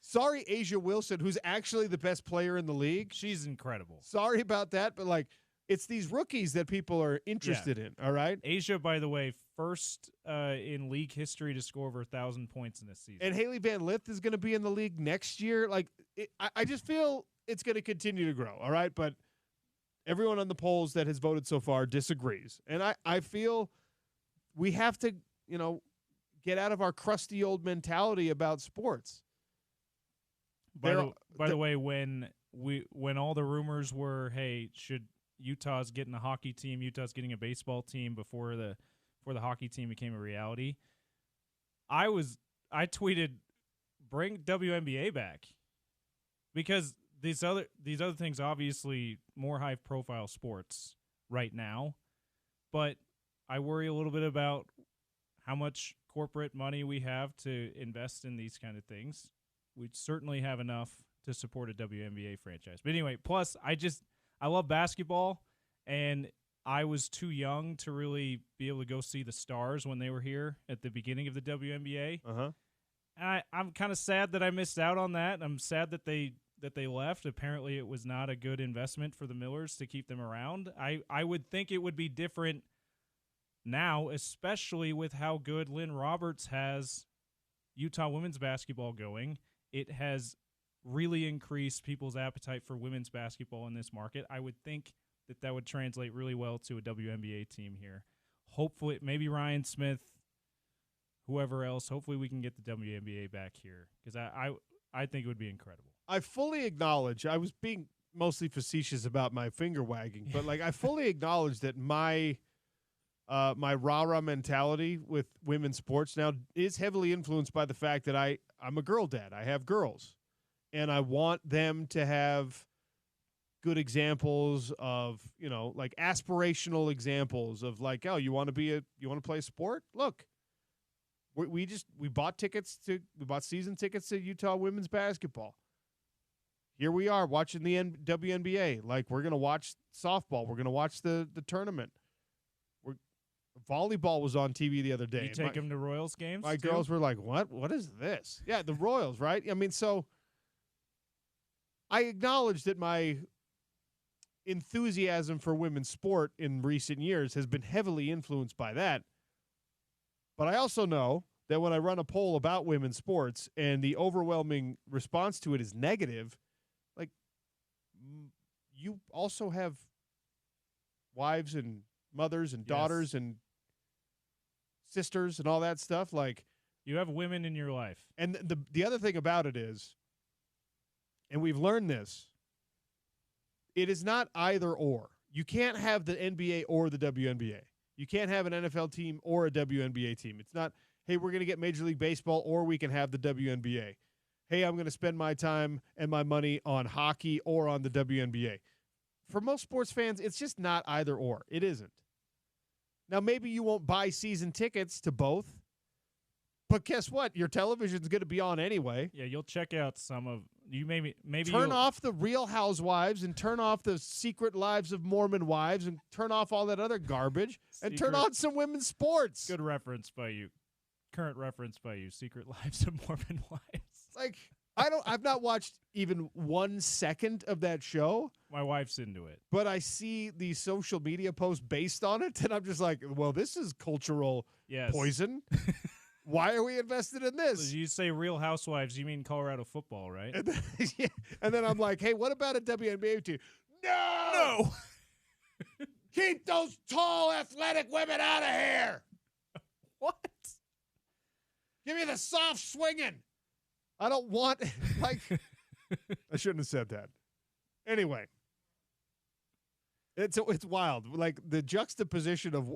[SPEAKER 1] sorry, Asia Wilson, who's actually the best player in the league.
[SPEAKER 3] She's incredible.
[SPEAKER 1] Sorry about that, but it's these rookies that people are interested in, all right?
[SPEAKER 3] Asia, by the way, first in league history to score over 1,000 points in a season.
[SPEAKER 1] And Haley Van Lith is going to be in the league next year. I just feel it's going to continue to grow, all right? But everyone on the polls that has voted so far disagrees. And I feel we have to, get out of our crusty old mentality about sports.
[SPEAKER 3] By the way, when all the rumors were, hey, should Utah's getting a hockey team, Utah's getting a baseball team before the hockey team became a reality, I tweeted, bring WNBA back, because these other things, obviously more high profile sports right now, but I worry a little bit about how much corporate money we have to invest in these kind of things. We certainly have enough to support a WNBA franchise. But anyway, plus I love basketball, and I was too young to really be able to go see the Stars when they were here at the beginning of the WNBA.
[SPEAKER 1] Uh-huh.
[SPEAKER 3] And I'm kind of sad that I missed out on that. I'm sad that they left. Apparently it was not a good investment for the Millers to keep them around. I would think it would be different now, especially with how good Lynn Roberts has Utah women's basketball going. It has really increased people's appetite for women's basketball in this market. I would think that would translate really well to a WNBA team here. Hopefully, maybe Ryan Smith, whoever else, hopefully we can get the WNBA back here, because I think it would be incredible.
[SPEAKER 1] I fully acknowledge, I was being mostly facetious about my finger wagging, but I fully acknowledge that my rah-rah mentality with women's sports now is heavily influenced by the fact that I'm a girl dad. I have girls, and I want them to have good examples of, aspirational examples of you want to play a sport? Look, we bought season tickets to Utah women's basketball. Here we are watching the WNBA. We're going to watch softball. We're going to watch the tournament. Volleyball was on TV the other day.
[SPEAKER 3] You take them to Royals games?
[SPEAKER 1] My girls were like, what? What is this? Yeah, the Royals, right? I mean, so I acknowledge that my enthusiasm for women's sport in recent years has been heavily influenced by that. But I also know that when I run a poll about women's sports and the overwhelming response to it is negative, you also have wives and mothers and daughters and sisters and all that stuff. Like,
[SPEAKER 3] you have women in your life.
[SPEAKER 1] And the other thing about it is, and we've learned this, it is not either or. You can't have the NBA or the WNBA. You can't have an NFL team or a WNBA team. It's not, hey, we're going to get Major League Baseball or we can have the WNBA. Hey, I'm going to spend my time and my money on hockey or on the WNBA. For most sports fans, it's just not either or. It isn't. Now, maybe you won't buy season tickets to both, but guess what? Your television's going to be on anyway.
[SPEAKER 3] Yeah, you'll check out some of you. Maybe
[SPEAKER 1] turn off the Real Housewives and turn off the Secret Lives of Mormon Wives and turn off all that other garbage and turn on some women's sports.
[SPEAKER 3] Good reference by you. Current reference by you. Secret Lives of Mormon Wives.
[SPEAKER 1] Like, I've not watched even 1 second of that show.
[SPEAKER 3] My wife's into it.
[SPEAKER 1] But I see the social media posts based on it, and I'm just like, well, this is cultural poison. Why are we invested in this?
[SPEAKER 3] So you say Real Housewives, you mean Colorado football, right?
[SPEAKER 1] And then I'm like, hey, what about a WNBA team? No! Keep those tall, athletic women out of here!
[SPEAKER 3] What?
[SPEAKER 1] Give me the soft swinging. I don't want, like, I shouldn't have said that. Anyway, it's wild. Like, the juxtaposition of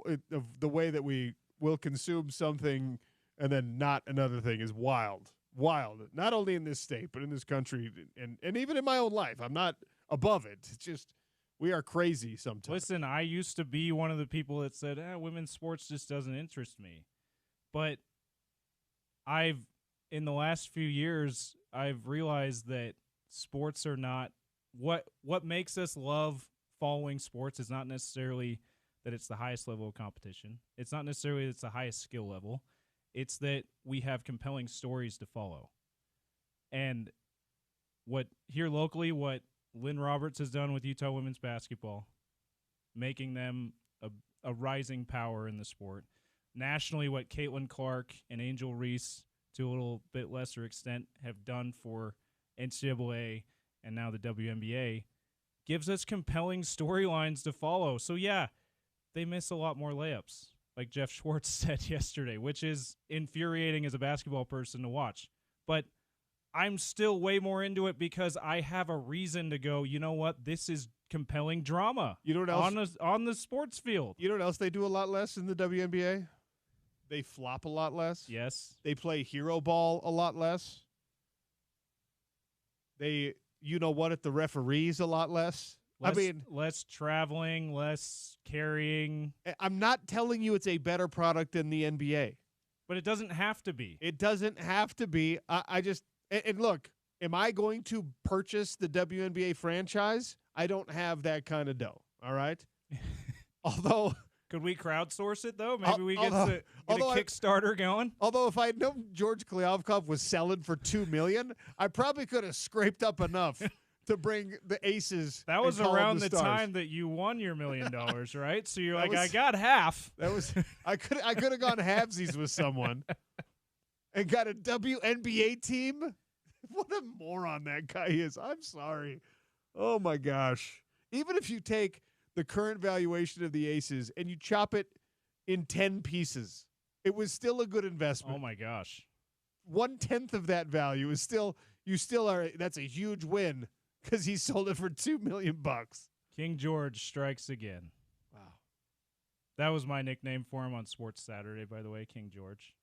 [SPEAKER 1] the way that we will consume something and then not another thing is wild. Wild. Not only in this state, but in this country and even in my own life. I'm not above it. It's just, we are crazy sometimes.
[SPEAKER 3] Listen, I used to be one of the people that said, women's sports just doesn't interest me. But in the last few years, I've realized that sports are not what makes us love following sports is not necessarily that it's the highest level of competition. It's not necessarily that it's the highest skill level. It's that we have compelling stories to follow. And what Lynn Roberts has done with Utah women's basketball, making them a rising power in the sport. Nationally, what Caitlin Clark and Angel Reese, to a little bit lesser extent, have done for NCAA and now the WNBA, gives us compelling storylines to follow. So, yeah, they miss a lot more layups, like Jeff Schwartz said yesterday, which is infuriating as a basketball person to watch. But I'm still way more into it because I have a reason to go, you know what, this is compelling drama.
[SPEAKER 1] You know what else?
[SPEAKER 3] On the sports field.
[SPEAKER 1] You know what else they do a lot less in the WNBA? They flop a lot less.
[SPEAKER 3] Yes.
[SPEAKER 1] They play hero ball a lot less. They, at the referees a lot less.
[SPEAKER 3] Less traveling, less carrying.
[SPEAKER 1] I'm not telling you it's a better product than the NBA.
[SPEAKER 3] But it doesn't have to be.
[SPEAKER 1] It doesn't have to be. And look, am I going to purchase the WNBA franchise? I don't have that kind of dough, all right? Although...
[SPEAKER 3] Could we crowdsource it, though? Maybe we get a Kickstarter going?
[SPEAKER 1] Although if I had known George Kliavkov was selling for $2 million, I probably could have scraped up enough to bring the Aces.
[SPEAKER 3] That was around the time that you won your $1 million, right? So you're like, I got half.
[SPEAKER 1] I could have gone halvesies with someone and got a WNBA team. What a moron that guy is. I'm sorry. Oh, my gosh. Even if you take the current valuation of the Aces and you chop it in 10 pieces, it was still a good investment.
[SPEAKER 3] Oh, my gosh.
[SPEAKER 1] 1/10 of that value is that's a huge win because he sold it for $2 million.
[SPEAKER 3] King George strikes again.
[SPEAKER 1] Wow.
[SPEAKER 3] That was my nickname for him on Sports Saturday, by the way, King George.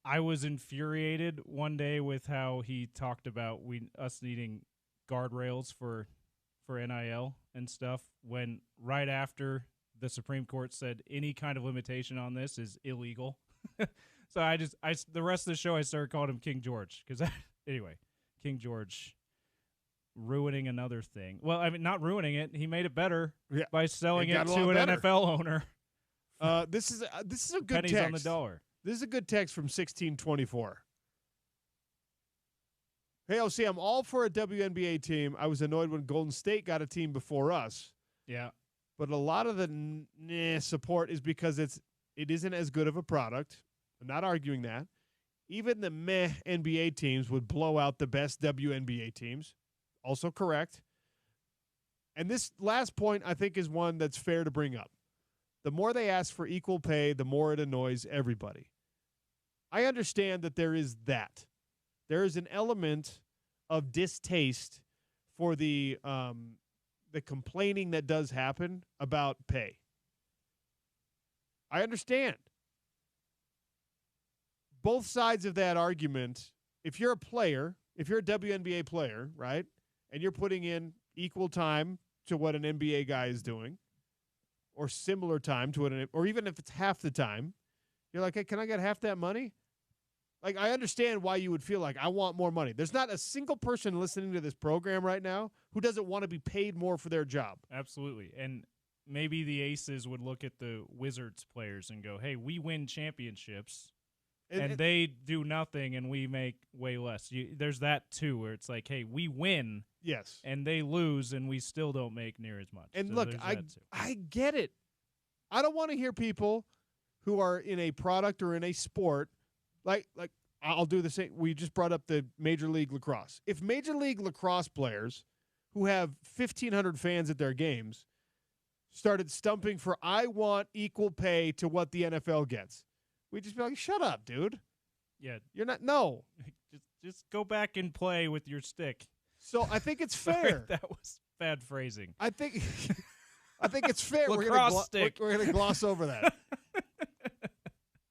[SPEAKER 3] I was infuriated one day with how he talked about us needing guardrails for NIL and stuff, when right after the Supreme Court said any kind of limitation on this is illegal. So the rest of the show I started calling him King George because anyway, King George ruining another thing. Well, I mean, not ruining it. He made it better by selling it to an NFL owner.
[SPEAKER 1] This is a good
[SPEAKER 3] pennies
[SPEAKER 1] text
[SPEAKER 3] on the dollar.
[SPEAKER 1] This is a good text from 1624. Hey, OC, I'm all for a WNBA team. I was annoyed when Golden State got a team before us.
[SPEAKER 3] Yeah.
[SPEAKER 1] But a lot of the support is because it isn't as good of a product. I'm not arguing that. Even the meh NBA teams would blow out the best WNBA teams. Also correct. And this last point, I think, is one that's fair to bring up. The more they ask for equal pay, the more it annoys everybody. I understand that there is that. There is an element of distaste for the complaining that does happen about pay. I understand. Both sides of that argument, if you're a player, if you're a WNBA player, right, and you're putting in equal time to what an NBA guy is doing, or similar time to what, or even if it's half the time, you're like, hey, can I get half that money? Like, I understand why you would feel like I want more money. There's not a single person listening to this program right now who doesn't want to be paid more for their job.
[SPEAKER 3] Absolutely. And maybe the Aces would look at the Wizards players and go, hey, we win championships, and they do nothing, and we make way less. There's that, too, where it's like, hey, we win,
[SPEAKER 1] yes,
[SPEAKER 3] and they lose, and we still don't make near as much.
[SPEAKER 1] And
[SPEAKER 3] so
[SPEAKER 1] look, I get it. I don't want to hear people who are in a product or in a sport, like I'll do the same. We just brought up the Major League Lacrosse. If Major League Lacrosse players who have 1,500 fans at their games started stumping for, I want equal pay to what the NFL gets, we'd just be like, shut up, dude.
[SPEAKER 3] Yeah.
[SPEAKER 1] You're not, no.
[SPEAKER 3] Just go back and play with your stick.
[SPEAKER 1] So I think it's fair.
[SPEAKER 3] Sorry, that was bad phrasing.
[SPEAKER 1] I think it's fair.
[SPEAKER 3] Lacrosse stick.
[SPEAKER 1] We're going to gloss over that.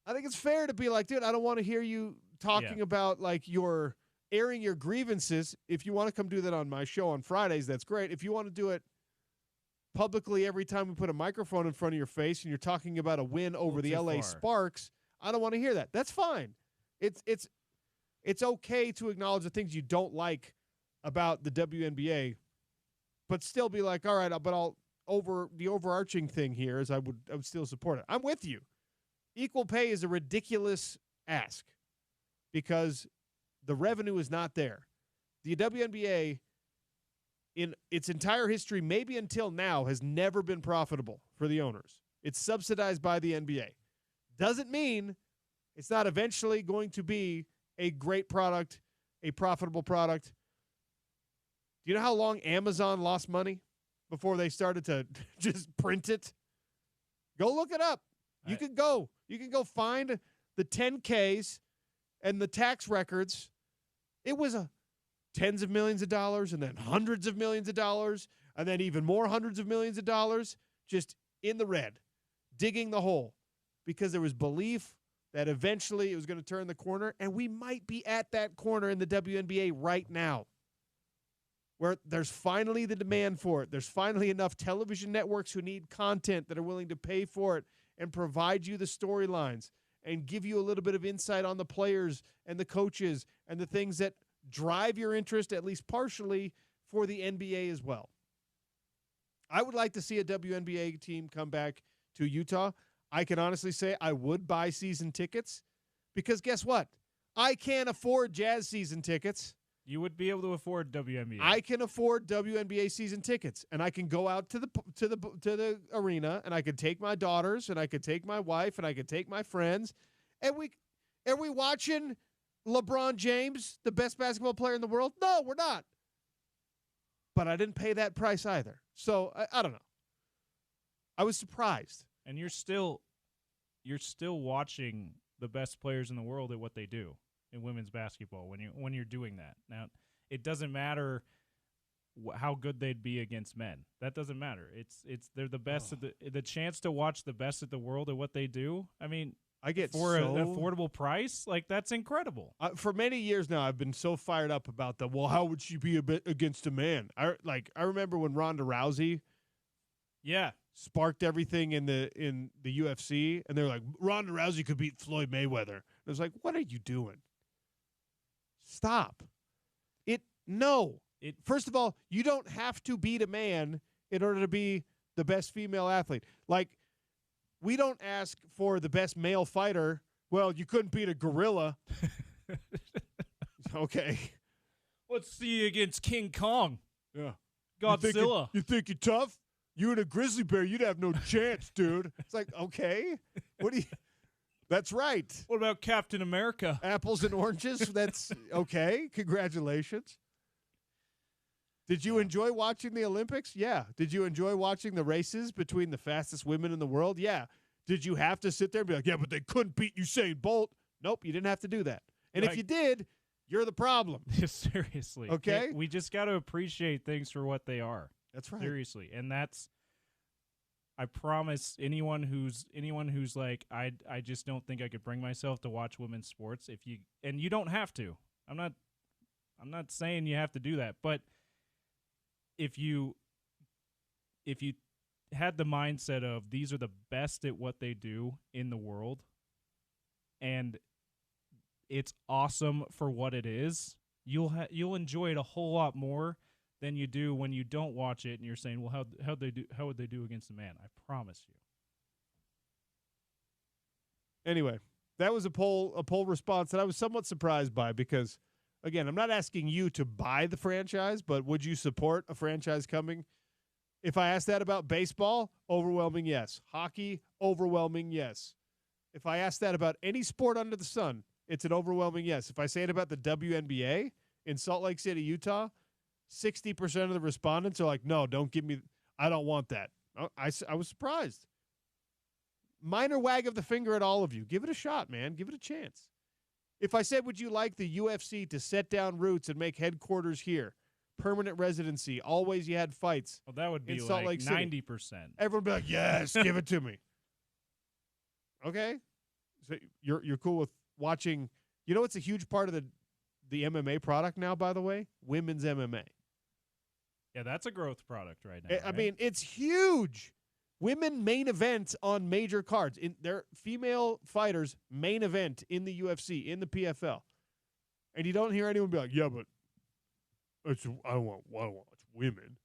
[SPEAKER 1] I think it's fair to be like, dude, I don't want to hear you talking about like your airing your grievances. If you want to come do that on my show on Fridays, that's great. If you want to do it publicly every time we put a microphone in front of your face and you're talking about a win over the LA Sparks, I don't want to hear that. That's fine. It's okay to acknowledge the things you don't like about the WNBA, but still be like, all right, but the overarching thing here is I would still support it. I'm with you. Equal pay is a ridiculous ask because the revenue is not there. The WNBA, in its entire history, maybe until now, has never been profitable for the owners. It's subsidized by the NBA. Doesn't mean it's not eventually going to be a great product, a profitable product. Do you know how long Amazon lost money before they started to just print it? Go look it up. You can go find the 10Ks and the tax records. It was tens of millions of dollars and then hundreds of millions of dollars and then even more hundreds of millions of dollars just in the red, digging the hole because there was belief that eventually it was going to turn the corner, and we might be at that corner in the WNBA right now where there's finally the demand for it. There's finally enough television networks who need content that are willing to pay for it and provide you the storylines and give you a little bit of insight on the players and the coaches and the things that drive your interest, at least partially, for the NBA as well. I would like to see a WNBA team come back to Utah. I can honestly say I would buy season tickets because guess what? I can't afford Jazz season tickets.
[SPEAKER 3] You would be able to afford WNBA.
[SPEAKER 1] I can afford WNBA season tickets, and I can go out to the arena, and I could take my daughters, and I could take my wife, and I could take my friends, and are we watching LeBron James, the best basketball player in the world? No, we're not. But I didn't pay that price either, so I don't know. I was surprised.
[SPEAKER 3] And you're still watching the best players in the world at what they do in women's basketball when you're doing that. Now, it doesn't matter how good they'd be against men. That doesn't matter. They're the best at the chance to watch the best at the world at what they do. I mean,
[SPEAKER 1] I get
[SPEAKER 3] for an affordable price, like that's incredible.
[SPEAKER 1] For many years now, I've been so fired up about how would she be a bit against a man? I remember when Ronda Rousey, sparked everything in the UFC, and they were like, Ronda Rousey could beat Floyd Mayweather. And I was like, what are you doing? Stop. First of all, you don't have to beat a man in order to be the best female athlete. Like, we don't ask for the best male fighter. Well, you couldn't beat a gorilla. Okay.
[SPEAKER 3] Let's see you against King Kong.
[SPEAKER 1] Yeah.
[SPEAKER 3] Godzilla.
[SPEAKER 1] You think you're tough? You and a grizzly bear, you'd have no chance, dude. It's like, okay. That's right.
[SPEAKER 3] What about Captain America?
[SPEAKER 1] Apples and oranges? That's okay. Congratulations. Did you enjoy watching the Olympics? Yeah. Did you enjoy watching the races between the fastest women in the world? Yeah. Did you have to sit there and be like, yeah, but they couldn't beat Usain Bolt? Nope, you didn't have to do that. And if you did, you're the problem.
[SPEAKER 3] Seriously.
[SPEAKER 1] Okay?
[SPEAKER 3] We just got to appreciate things for what they are.
[SPEAKER 1] That's right.
[SPEAKER 3] Seriously. And that's, I promise anyone who's like, I just don't think I could bring myself to watch women's sports. And you don't have to. I'm not saying you have to do that, but if you had the mindset of these are the best at what they do in the world, and it's awesome for what it is, you'll enjoy it a whole lot more than you do when you don't watch it and you're saying, well, how would they do against a man? I promise you.
[SPEAKER 1] Anyway, that was a poll response that I was somewhat surprised by because, again, I'm not asking you to buy the franchise, but would you support a franchise coming? If I asked that about baseball, overwhelming yes. Hockey, overwhelming yes. If I asked that about any sport under the sun, it's an overwhelming yes. If I say it about the WNBA in Salt Lake City, Utah, 60% of the respondents are like, no, I don't want that. I was surprised. Minor wag of the finger at all of you. Give it a shot, man. Give it a chance. If I said, would you like the UFC to set down roots and make headquarters here? Permanent residency. Always you had fights.
[SPEAKER 3] Well, that would be
[SPEAKER 1] Salt Lake City.
[SPEAKER 3] 90%.
[SPEAKER 1] Everyone would be like, yes, give it to me. Okay? So you're cool with watching. You know what's a huge part of the MMA product now, by the way? Women's MMA.
[SPEAKER 3] Yeah, that's a growth product right now.
[SPEAKER 1] I mean, it's huge. Women main event on major cards. In their female fighters main event in the UFC, in the PFL. And you don't hear anyone be like, yeah, but I don't want to watch women.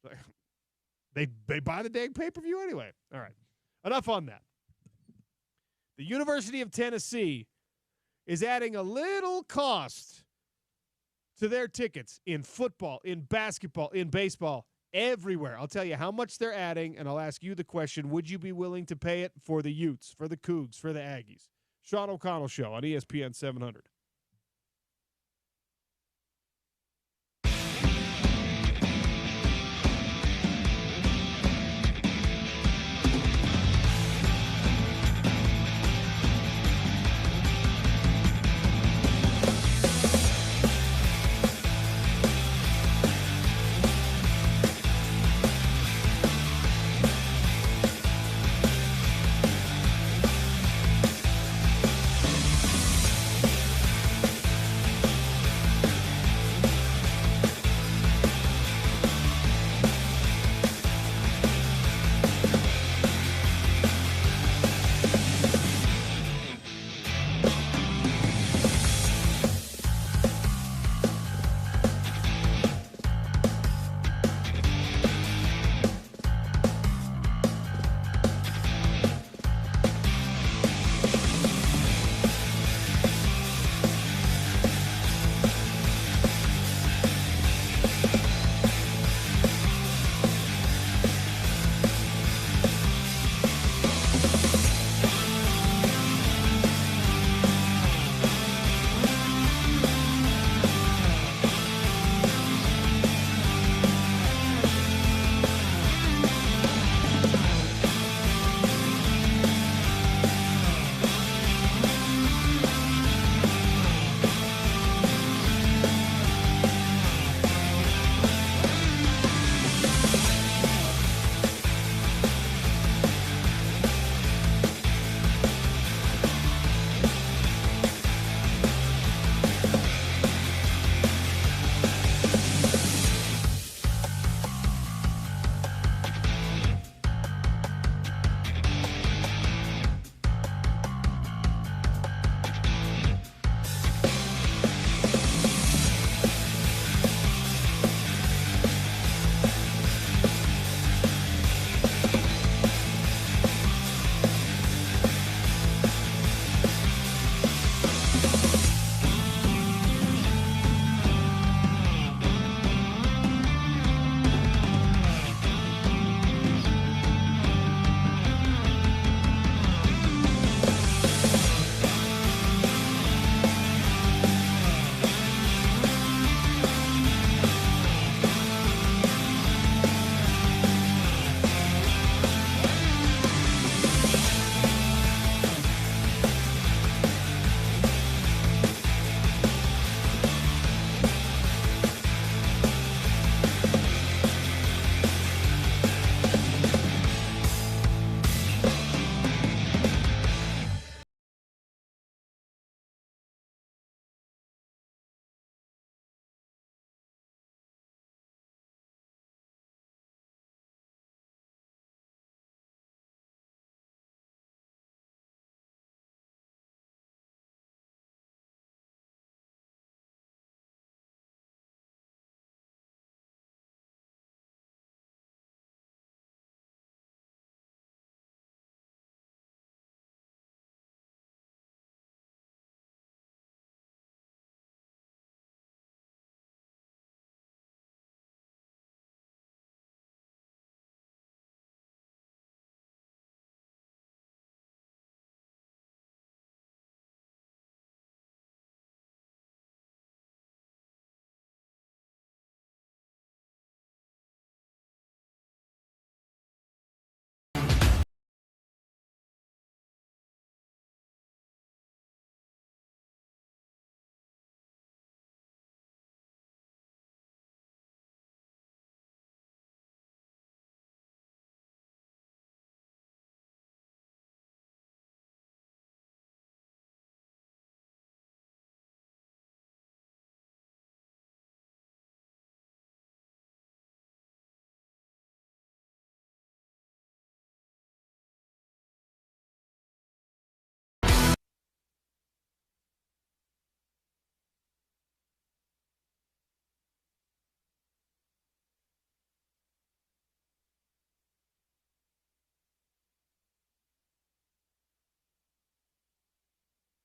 [SPEAKER 1] Like, they buy the dang pay-per-view anyway. All right. Enough on that. The University of Tennessee is adding a little cost to their tickets in football, in basketball, in baseball, everywhere. I'll tell you how much they're adding, and I'll ask you the question, would you be willing to pay it for the Utes, for the Cougs, for the Aggies? Sean O'Connell Show on ESPN 700.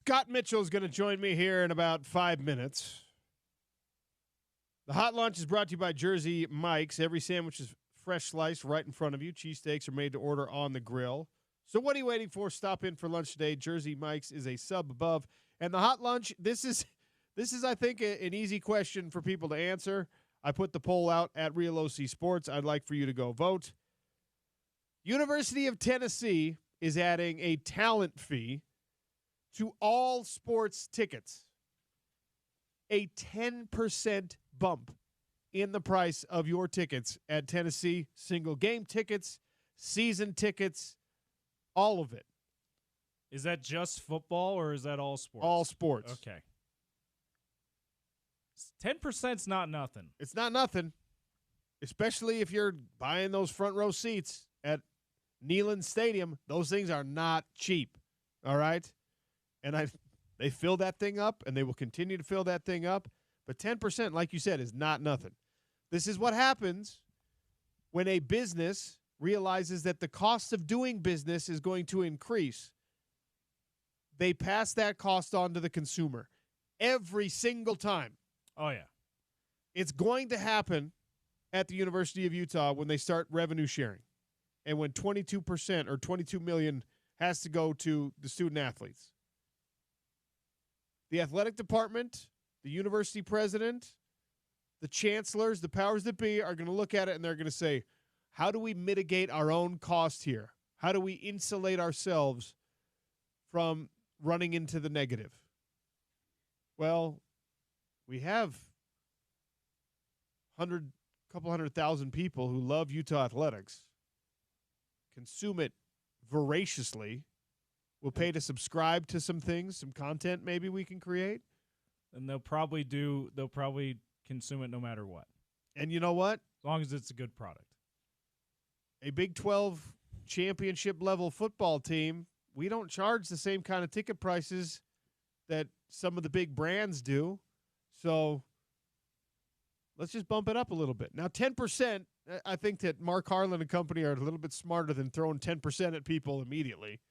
[SPEAKER 1] Scott Mitchell is going to join me here in about 5 minutes. The Hot Lunch is brought to you by Jersey Mike's. Every sandwich is fresh sliced right in front of you. Cheesesteaks are made to order on the grill. So what are you waiting for? Stop in for lunch today. Jersey Mike's is a sub above. And the Hot Lunch, this is I think, an easy question for people to answer. I put the poll out at Real OC Sports. I'd like for you to go vote. University of Tennessee is adding a talent fee to all sports tickets. A 10% bump in the price of your tickets at Tennessee. Single game tickets, season tickets, all of it.
[SPEAKER 3] Is that just football or is that all sports?
[SPEAKER 1] All sports.
[SPEAKER 3] Okay. 10%'s not nothing.
[SPEAKER 1] It's not nothing, especially if you're buying those front row seats at Neyland Stadium. Those things are not cheap, all right? And they fill that thing up, and they will continue to fill that thing up. But 10%, like you said, is not nothing. This is what happens when a business realizes that the cost of doing business is going to increase. They pass that cost on to the consumer every single time.
[SPEAKER 3] Oh, yeah.
[SPEAKER 1] It's going to happen at the University of Utah when they start revenue sharing and when 22% or $22 million has to go to the student athletes. The athletic department, the university president, the chancellors, the powers that be are going to look at it and they're going to say, how do we mitigate our own cost here? How do we insulate ourselves from running into the negative? Well, we have couple 100,000 people who love Utah athletics, consume it voraciously, will pay to subscribe to some things, some content maybe we can create.
[SPEAKER 3] And they'll probably consume it no matter what.
[SPEAKER 1] And you know what?
[SPEAKER 3] As long as it's a good product.
[SPEAKER 1] A Big 12 championship level football team, we don't charge the same kind of ticket prices that some of the big brands do. So let's just bump it up a little bit. Now, 10%, I think that Mark Harlan and company are a little bit smarter than throwing 10% at people immediately.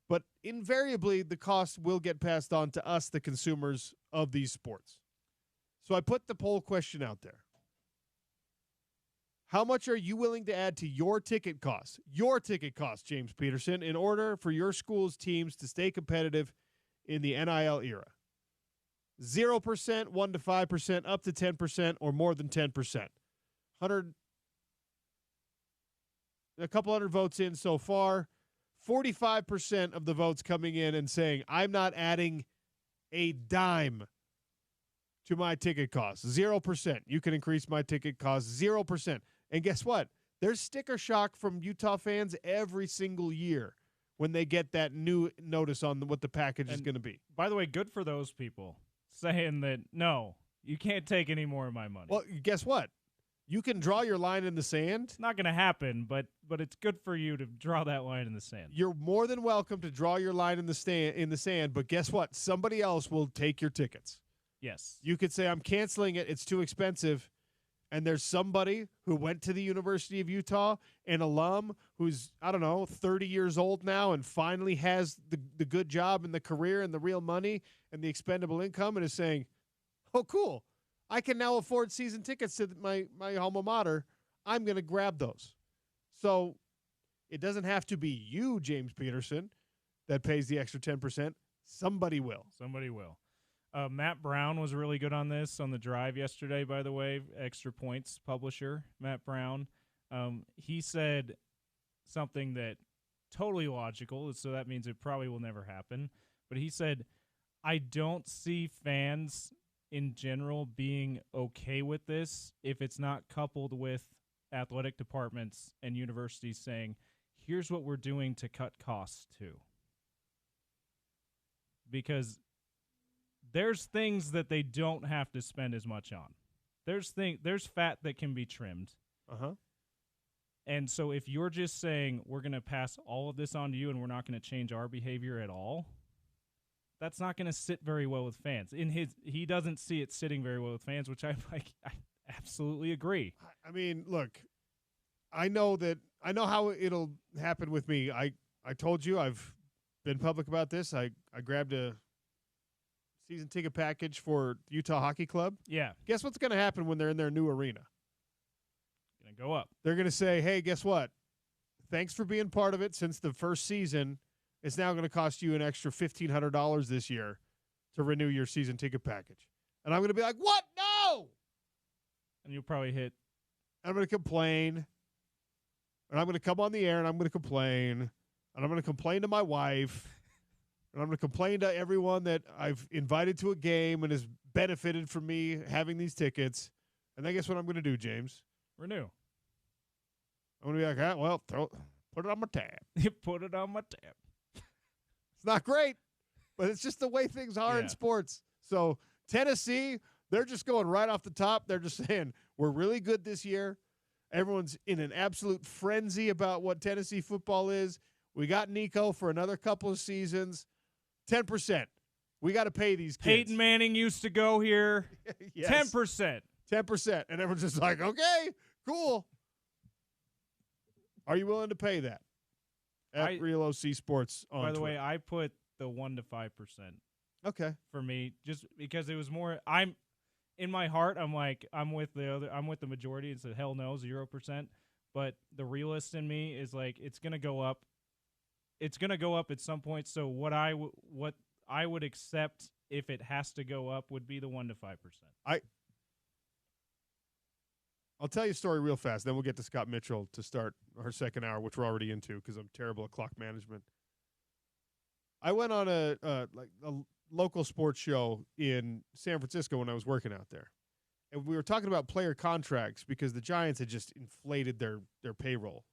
[SPEAKER 1] But invariably, the cost will get passed on to us, the consumers of these sports. So I put the poll question out there. How much are you willing to add to your ticket costs? Your ticket costs, James Peterson, in order for your school's teams to stay competitive in the NIL era? 0%, 1 to 5%, up to 10%, or more than 10%. A couple hundred votes in so far. 45% of the votes coming in and saying, I'm not adding a dime to my ticket costs. 0%. You can increase my ticket costs 0%. And guess what? There's sticker shock from Utah fans every single year when they get that new notice on what the package is going to be.
[SPEAKER 3] By the way, good for those people saying that, no, you can't take any more of my money.
[SPEAKER 1] Well, guess what? You can draw your line in the sand.
[SPEAKER 3] It's not going to happen, but it's good for you to draw that line in the sand.
[SPEAKER 1] You're more than welcome to draw your line in the sand, but guess what? Somebody else will take your tickets.
[SPEAKER 3] Yes.
[SPEAKER 1] You could say, I'm canceling it. It's too expensive. And there's somebody who went to the University of Utah, an alum who's, 30 years old now and finally has the good job and the career and the real money and the expendable income and is saying, oh, cool. I can now afford season tickets to my alma mater. I'm going to grab those. So it doesn't have to be you, James Peterson, that pays the extra 10%. Somebody will.
[SPEAKER 3] Somebody will. Matt Brown was really good on this on the drive yesterday, by the way, Extra Points publisher, Matt Brown. He said something that totally logical, so that means it probably will never happen. But he said, I don't see fans in general being okay with this if it's not coupled with athletic departments and universities saying, here's what we're doing to cut costs too. Because there's things that they don't have to spend as much on. There's fat that can be trimmed.
[SPEAKER 1] Uh-huh.
[SPEAKER 3] And so if you're just saying we're going to pass all of this on to you and we're not going to change our behavior at all, that's not going to sit very well with fans. He doesn't see it sitting very well with fans, which I absolutely agree.
[SPEAKER 1] I mean, look, I know how it'll happen with me. I told you I've been public about this. I grabbed a season ticket package for Utah Hockey Club.
[SPEAKER 3] Yeah.
[SPEAKER 1] Guess what's going to happen when they're in their new arena?
[SPEAKER 3] Going to go up.
[SPEAKER 1] They're going to say, hey, guess what? Thanks for being part of it since the first season. It's now going to cost you an extra $1,500 this year to renew your season ticket package. And I'm going to be like, what? No!
[SPEAKER 3] And you'll probably hit.
[SPEAKER 1] I'm going to complain. And I'm going to come on the air and I'm going to complain. And I'm going to complain to my wife. And I'm going to complain to everyone that I've invited to a game and has benefited from me having these tickets. And then guess what I'm going to do, James?
[SPEAKER 3] Renew.
[SPEAKER 1] I'm going to be like, ah, well, put it on my tab.
[SPEAKER 3] You put it on my tab.
[SPEAKER 1] It's not great, but it's just the way things are in sports. So Tennessee, they're just going right off the top. They're just saying, we're really good this year. Everyone's in an absolute frenzy about what Tennessee football is. We got Nico for another couple of seasons. 10%. We got to pay these kids.
[SPEAKER 3] Peyton Manning used to go here.
[SPEAKER 1] Yes.
[SPEAKER 3] 10%.
[SPEAKER 1] 10%. And everyone's just like, okay, cool. Are you willing to pay that? At Real OC Sports on
[SPEAKER 3] By the
[SPEAKER 1] Twitter.
[SPEAKER 3] way, I put the 1 to 5%.
[SPEAKER 1] Okay.
[SPEAKER 3] For me, just because it was more. I'm in my heart. I'm like I'm with the majority. It's a hell no 0%. But the realist in me is like it's gonna go up. It's gonna go up at some point. So what I would accept if it has to go up would be the 1 to 5%.
[SPEAKER 1] I'll tell you a story real fast. Then we'll get to Scott Mitchell to start our second hour, which we're already into because I'm terrible at clock management. I went on a local sports show in San Francisco when I was working out there. And we were talking about player contracts because the Giants had just inflated their payroll.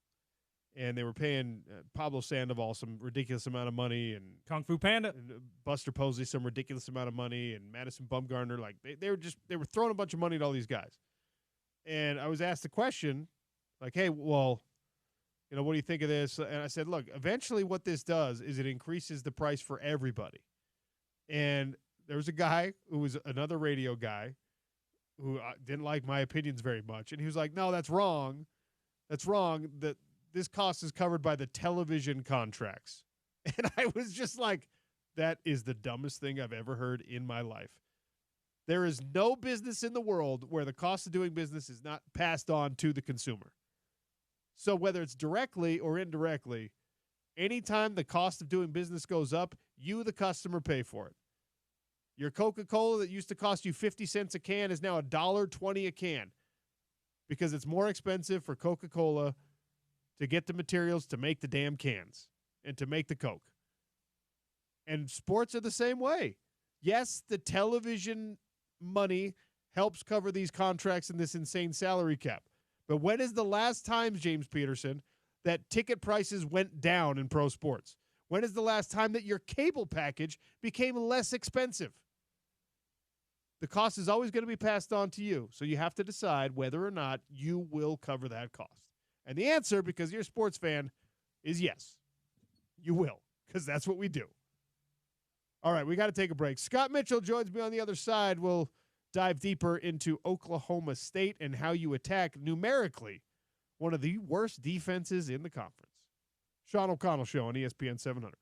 [SPEAKER 1] And they were paying Pablo Sandoval some ridiculous amount of money and
[SPEAKER 3] Kung Fu Panda
[SPEAKER 1] and Buster Posey some ridiculous amount of money and Madison Bumgarner. Like they were throwing a bunch of money at all these guys. And I was asked the question, like, hey, well, what do you think of this? And I said, look, eventually what this does is it increases the price for everybody. And there was a guy who was another radio guy who didn't like my opinions very much. And he was like, no, that's wrong. That's wrong. That this cost is covered by the television contracts. And I was just like, that is the dumbest thing I've ever heard in my life. There is no business in the world where the cost of doing business is not passed on to the consumer. So whether it's directly or indirectly, anytime the cost of doing business goes up, you, the customer, pay for it. Your Coca-Cola that used to cost you 50 cents a can is now $1.20 a can because it's more expensive for Coca-Cola to get the materials to make the damn cans and to make the Coke. And sports are the same way. Yes, the television money helps cover these contracts and this insane salary cap. But when is the last time, James Peterson, that ticket prices went down in pro sports? When is the last time that your cable package became less expensive? The cost is always going to be passed on to you. So you have to decide whether or not you will cover that cost. And the answer, because you're a sports fan, is yes. You will, because that's what we do. All right, we got to take a break. Scott Mitchell joins me on the other side. We'll dive deeper into Oklahoma State and how you attack numerically one of the worst defenses in the conference. Sean O'Connell Show on ESPN 700.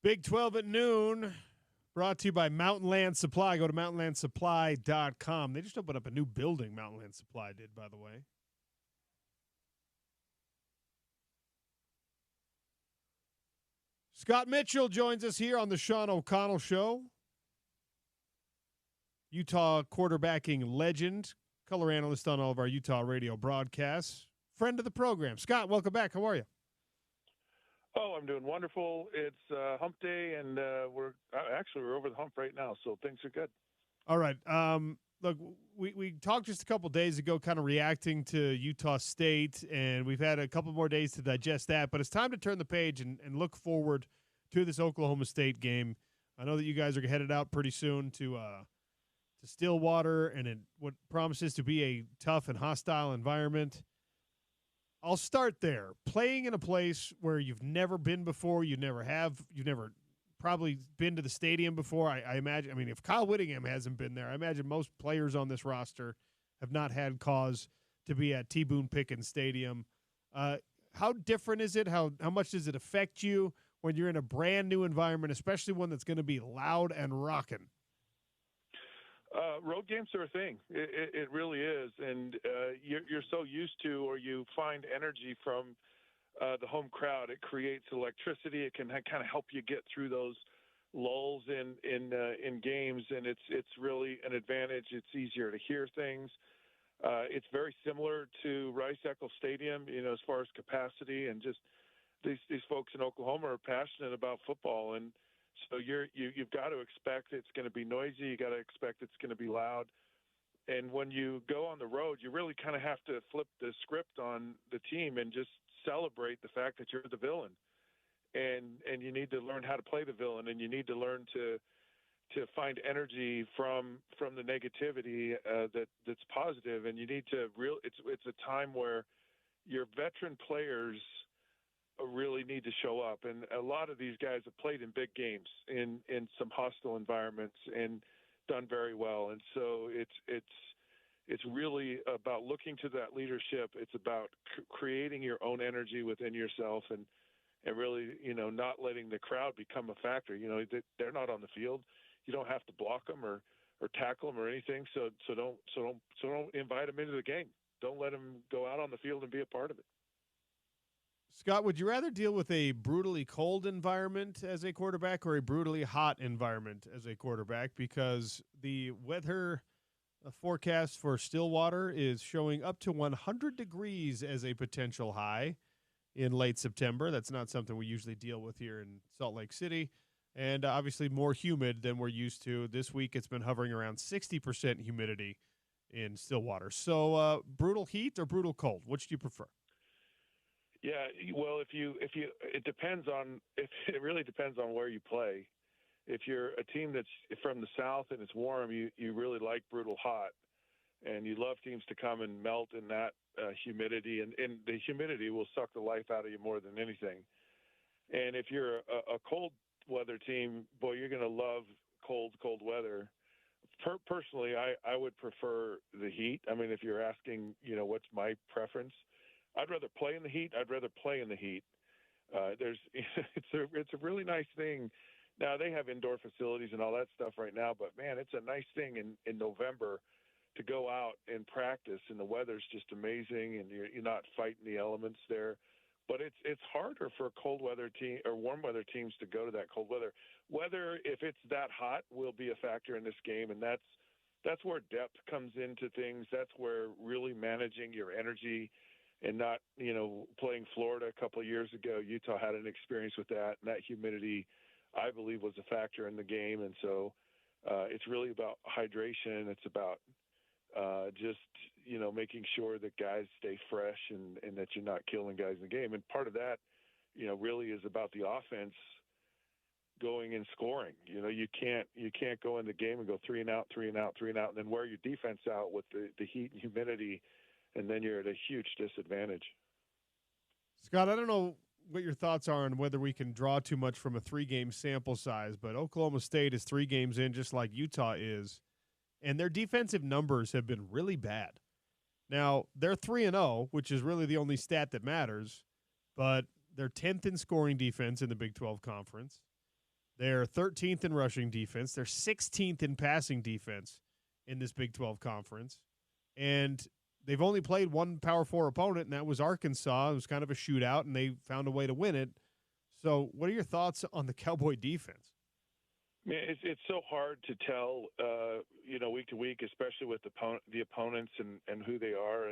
[SPEAKER 1] Big 12 at noon, brought to you by Mountain Land Supply. Go to mountainlandsupply.com. They just opened up a new building, Mountain Land Supply did, by the way. Scott Mitchell joins us here on the Sean O'Connell Show. Utah quarterbacking legend, color analyst on all of our Utah radio broadcasts, friend of the program. Scott, welcome back. How are you?
[SPEAKER 4] Oh, I'm doing wonderful. It's hump day, and we're over the hump right now, so things are good.
[SPEAKER 1] All right. Look, we talked just a couple days ago kind of reacting to Utah State, and we've had a couple more days to digest that, but it's time to turn the page and look forward to this Oklahoma State game. I know that you guys are headed out pretty soon to Stillwater and what promises to be a tough and hostile environment. I'll start there. Playing in a place where you've never been before, you've never probably been to the stadium before. I imagine, if Kyle Whittingham hasn't been there, I imagine most players on this roster have not had cause to be at T. Boone Pickens Stadium. How different is it? How much does it affect you when you're in a brand new environment, especially one that's going to be loud and rocking?
[SPEAKER 4] Road games are a thing. It really is, and you're so used to, or you find energy from the home crowd. It creates electricity. It can kind of help you get through those lulls in games, and it's really an advantage. It's easier to hear things. It's very similar to Rice-Eccles Stadium, as far as capacity, and just these folks in Oklahoma are passionate about football, and so you've got to expect it's going to be noisy. You got to expect it's going to be loud. And when you go on the road, you really kind of have to flip the script on the team and just celebrate the fact that you're the villain. And you need to learn how to play the villain, and you need to learn to find energy from the negativity that's positive. And you need to it's a time where your veteran players really need to show up, and a lot of these guys have played in big games in some hostile environments and done very well. And so it's really about looking to that leadership. It's about creating your own energy within yourself, and really not letting the crowd become a factor. They're not on the field. You don't have to block them or tackle them or anything. So don't invite them into the game. Don't let them go out on the field and be a part of it.
[SPEAKER 1] Scott, would you rather deal with a brutally cold environment as a quarterback or a brutally hot environment as a quarterback? Because the weather forecast for Stillwater is showing up to 100 degrees as a potential high in late September. That's not something we usually deal with here in Salt Lake City. And obviously more humid than we're used to. This week it's been hovering around 60% humidity in Stillwater. So brutal heat or brutal cold? Which do you prefer?
[SPEAKER 4] Yeah, well, it depends on it really depends on where you play. If you're a team that's from the South and it's warm, you really like brutal hot, and you love teams to come and melt in that humidity, and the humidity will suck the life out of you more than anything. And if you're a cold weather team, boy, you're going to love cold weather. Personally, I would prefer the heat. If you're asking, what's my preference? I'd rather play in the heat. It's a really nice thing. Now they have indoor facilities and all that stuff right now, but man, it's a nice thing in November to go out and practice, and the weather's just amazing, and you're not fighting the elements there. But it's harder for cold weather team or warm weather teams to go to that cold weather. Weather, if it's that hot, will be a factor in this game, and that's where depth comes into things. That's where really managing your energy. And not, playing Florida a couple of years ago, Utah had an experience with that, and that humidity, I believe, was a factor in the game. And so it's really about hydration. It's about just, making sure that guys stay fresh and that you're not killing guys in the game. And part of that, really is about the offense going and scoring. You can't go in the game and go 3 and out, and then wear your defense out with the heat and humidity, and then you're at a huge disadvantage.
[SPEAKER 1] Scott, I don't know what your thoughts are on whether we can draw too much from a 3-game sample size, but Oklahoma State is 3 games in, just like Utah is, and their defensive numbers have been really bad. Now, they're 3-0, which is really the only stat that matters, but they're 10th in scoring defense in the Big 12 Conference. They're 13th in rushing defense. They're 16th in passing defense in this Big 12 conference. And they've only played one Power 4 opponent, and that was Arkansas. It was kind of a shootout, and they found a way to win it. So what are your thoughts on the Cowboy defense?
[SPEAKER 4] Man, it's so hard to tell, week to week, especially with the opponents and who they are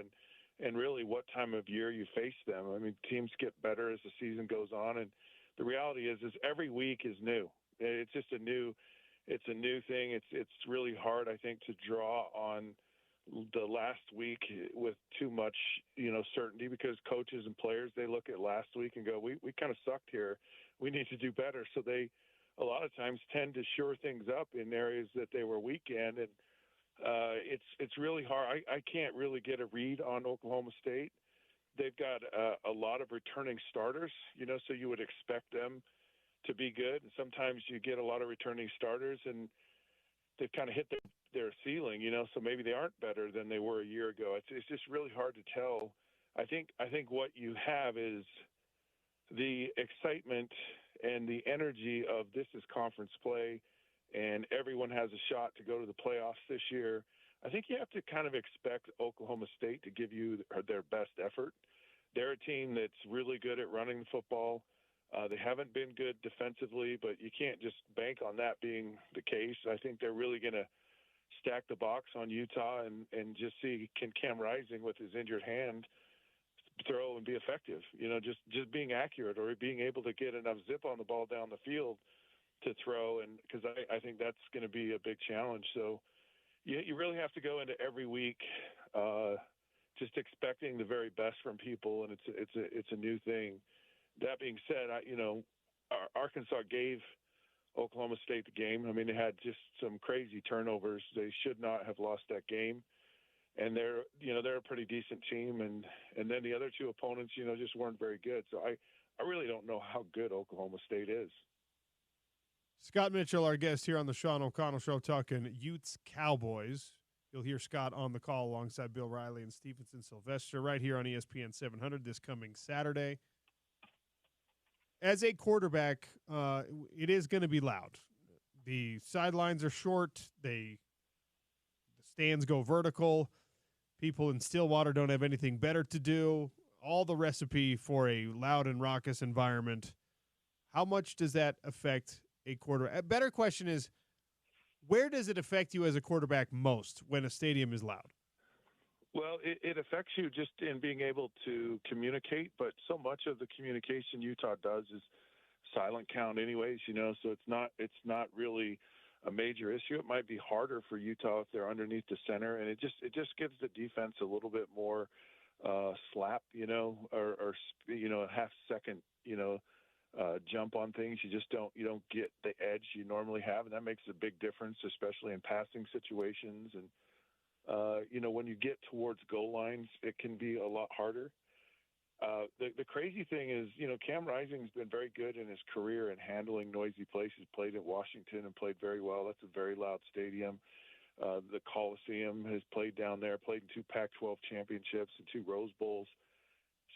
[SPEAKER 4] and really what time of year you face them. I mean, teams get better as the season goes on, and the reality is every week is new. It's just a new thing. It's really hard, I think, to draw on the last week with too much, certainty, because coaches and players, they look at last week and go, we kind of sucked here. We need to do better. So they a lot of times tend to shore things up in areas that they were weak in. And it's really hard. I can't really get a read on Oklahoma State. They've got a lot of returning starters, so you would expect them to be good. And sometimes you get a lot of returning starters and they've kind of hit their ceiling, so maybe they aren't better than they were a year ago. It's just really hard to tell. I think what you have is the excitement and the energy of this is conference play and everyone has a shot to go to the playoffs this year. I think you have to kind of expect Oklahoma State to give you their best effort. They're a team that's really good at running the football. They haven't been good defensively, but you can't just bank on that being the case. I think they're really going to stack the box on Utah and just see, can Cam Rising with his injured hand throw and be effective, just being accurate or being able to get enough zip on the ball down the field to throw. And because I think that's going to be a big challenge. So you really have to go into every week just expecting the very best from people. And it's a new thing. That being said, Arkansas gave Oklahoma State the game. I mean, they had just some crazy turnovers. They should not have lost that game. And they're a pretty decent team. And then the other two opponents, just weren't very good. So I really don't know how good Oklahoma State is.
[SPEAKER 1] Scott Mitchell, our guest here on the Sean O'Connell Show, talking Utes Cowboys. You'll hear Scott on the call alongside Bill Riley and Stevenson Sylvester right here on ESPN 700 this coming Saturday. As a quarterback, it is going to be loud. The sidelines are short. The stands go vertical. People in Stillwater don't have anything better to do. All the recipe for a loud and raucous environment. How much does that affect a quarterback? A better question is, where does it affect you as a quarterback most when a stadium is loud?
[SPEAKER 4] Well, it affects you just in being able to communicate, but so much of the communication Utah does is silent count anyways, so it's not really a major issue. It might be harder for Utah if they're underneath the center, and it just gives the defense a little bit more slap, or a half second, jump on things. You don't get the edge you normally have, and that makes a big difference, especially in passing situations. And when you get towards goal lines, it can be a lot harder. The crazy thing is, Cam Rising's been very good in his career in handling noisy places. Played at Washington and played very well. That's a very loud stadium. The Coliseum has played down there, played in 2 Pac-12 championships and 2 Rose Bowls.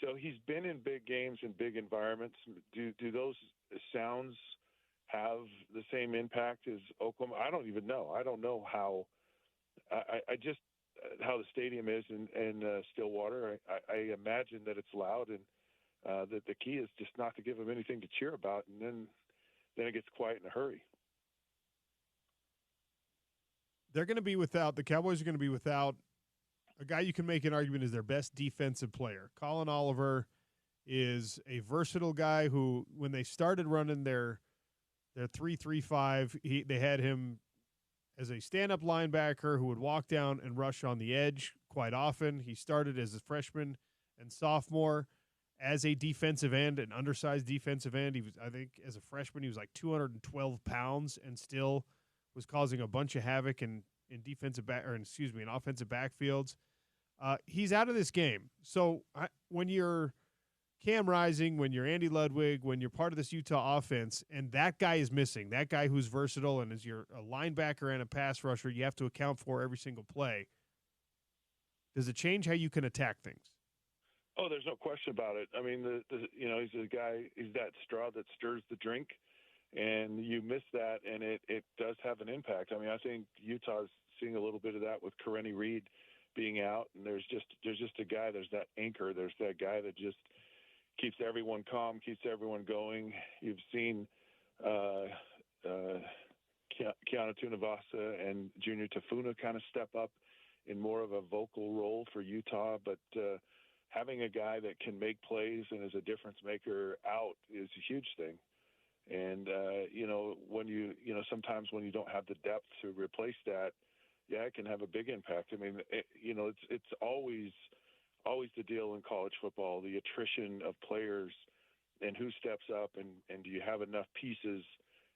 [SPEAKER 4] So he's been in big games and big environments. Do those sounds have the same impact as Oklahoma? I don't even know. I don't know how. How the stadium is in Stillwater. I imagine that it's loud, and that the key is just not to give them anything to cheer about, and then it gets quiet in a hurry.
[SPEAKER 1] They're going to be without, the Cowboys are going to be without a guy you can make an argument is their best defensive player. Colin Oliver is a versatile guy who, when they started running their 3-3-5, they had him as a stand-up linebacker who would walk down and rush on the edge quite often. He started as a freshman and sophomore as a defensive end, an undersized defensive end. He was, I think, as a freshman, he was like 212 pounds and still was causing a bunch of havoc in offensive backfields. He's out of this game. So when you're Cam Rising, when you're Andy Ludwig, when you're part of this Utah offense, and that guy is missing, that guy who's versatile and is a linebacker and a pass rusher, you have to account for every single play. Does it change how you can attack things?
[SPEAKER 4] Oh, there's no question about it. I mean, he's a guy. He's that straw that stirs the drink, and you miss that, and it does have an impact. I mean, I think Utah's seeing a little bit of that with Karenni Reed being out, and there's just a guy, there's that anchor, there's that guy that just keeps everyone calm, keeps everyone going. You've seen Keanu Tunavasa and Junior Tafuna kind of step up in more of a vocal role for Utah, but having a guy that can make plays and is a difference maker out is a huge thing. And when sometimes when you don't have the depth to replace that, yeah, it can have a big impact. I mean, it's always the deal in college football, the attrition of players and who steps up and do you have enough pieces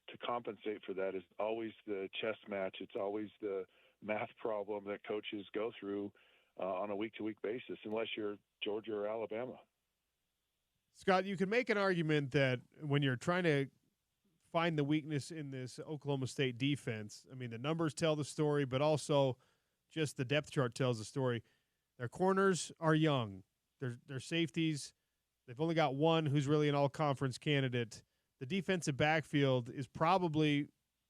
[SPEAKER 4] to compensate for that is always the chess match. It's always the math problem that coaches go through on a week-to-week basis, unless you're Georgia or Alabama.
[SPEAKER 1] Scott, you can make an argument that when you're trying to find the weakness in this Oklahoma State defense, I mean, the numbers tell the story, but also just the depth chart tells the story. Their corners are young. Their safeties, they've only got one who's really an all-conference candidate. The defensive backfield is probably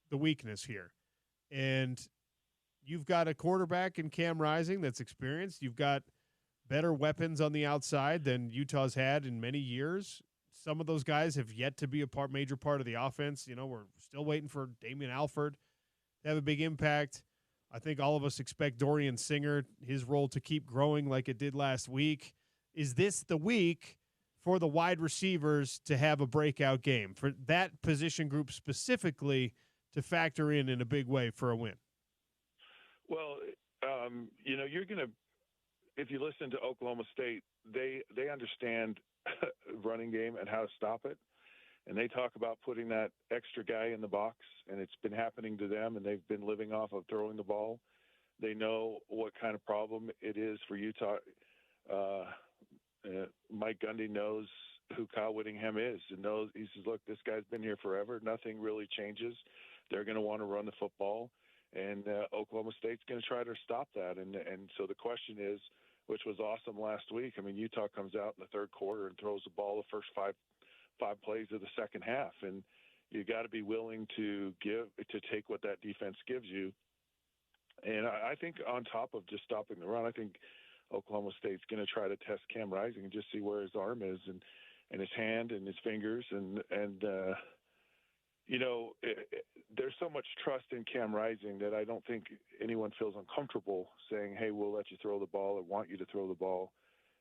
[SPEAKER 1] the weakness here. And you've got a quarterback in Cam Rising that's experienced. You've got better weapons on the outside than Utah's had in many years. Some of those guys have yet to be a major part of the offense. You know, we're still waiting for Damian Alford to have a big impact. I think all of us expect Dorian Singer, his role to keep growing like it did last week. Is this the week for the wide receivers to have a breakout game, for that position group specifically to factor in a big way for a win?
[SPEAKER 4] Well, you're going to, if you listen to Oklahoma State, they understand running game and how to stop it. And they talk about putting that extra guy in the box, and it's been happening to them, and they've been living off of throwing the ball. They know what kind of problem it is for Utah. Mike Gundy knows who Kyle Whittingham is and knows, he says, look, this guy's been here forever. Nothing really changes. They're going to want to run the football, and Oklahoma State's going to try to stop that. And so the question is, which was awesome last week, I mean, Utah comes out in the third quarter and throws the ball the first five plays of the second half, and you got to be willing to take what that defense gives you. And I think on top of just stopping the run, I think Oklahoma State's going to try to test Cam Rising and just see where his arm is and his hand and his fingers there's so much trust in Cam Rising that I don't think anyone feels uncomfortable saying, hey, we'll let you throw the ball or want you to throw the ball.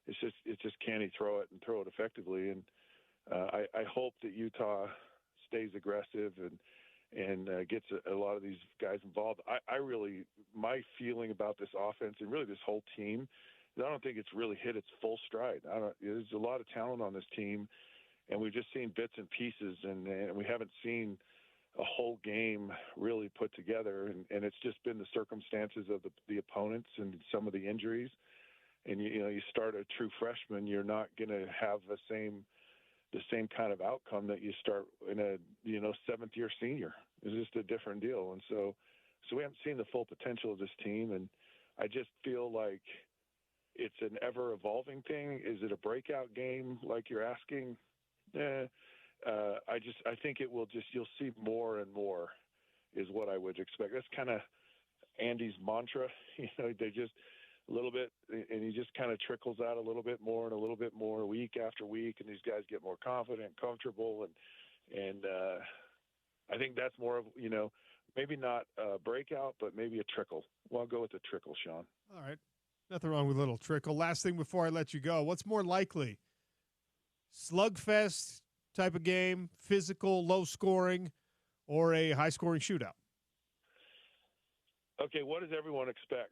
[SPEAKER 4] It's just can he throw it and throw it effectively? And I hope that Utah stays aggressive and gets a lot of these guys involved. My feeling about this offense and really this whole team, I don't think it's really hit its full stride. There's a lot of talent on this team, and we've just seen bits and pieces, and we haven't seen a whole game really put together. And it's just been the circumstances of the opponents and some of the injuries. And you start a true freshman, you're not going to have the same kind of outcome that you start in a seventh year senior. It's just a different deal. And so we haven't seen the full potential of this team, and I just feel like it's an ever evolving thing. Is it a breakout game like you're asking? I think it will you'll see more and more is what I would expect. That's kind of Andy's mantra. They just a little bit, and he just kind of trickles out a little bit more and a little bit more week after week, and these guys get more confident, comfortable, and I think that's more of, maybe not a breakout, but maybe a trickle. Well, I'll go with the trickle, Sean.
[SPEAKER 1] All right. Nothing wrong with a little trickle. Last thing before I let you go, what's more likely? Slugfest type of game, physical, low scoring, or a high scoring shootout?
[SPEAKER 4] Okay, what does everyone expect?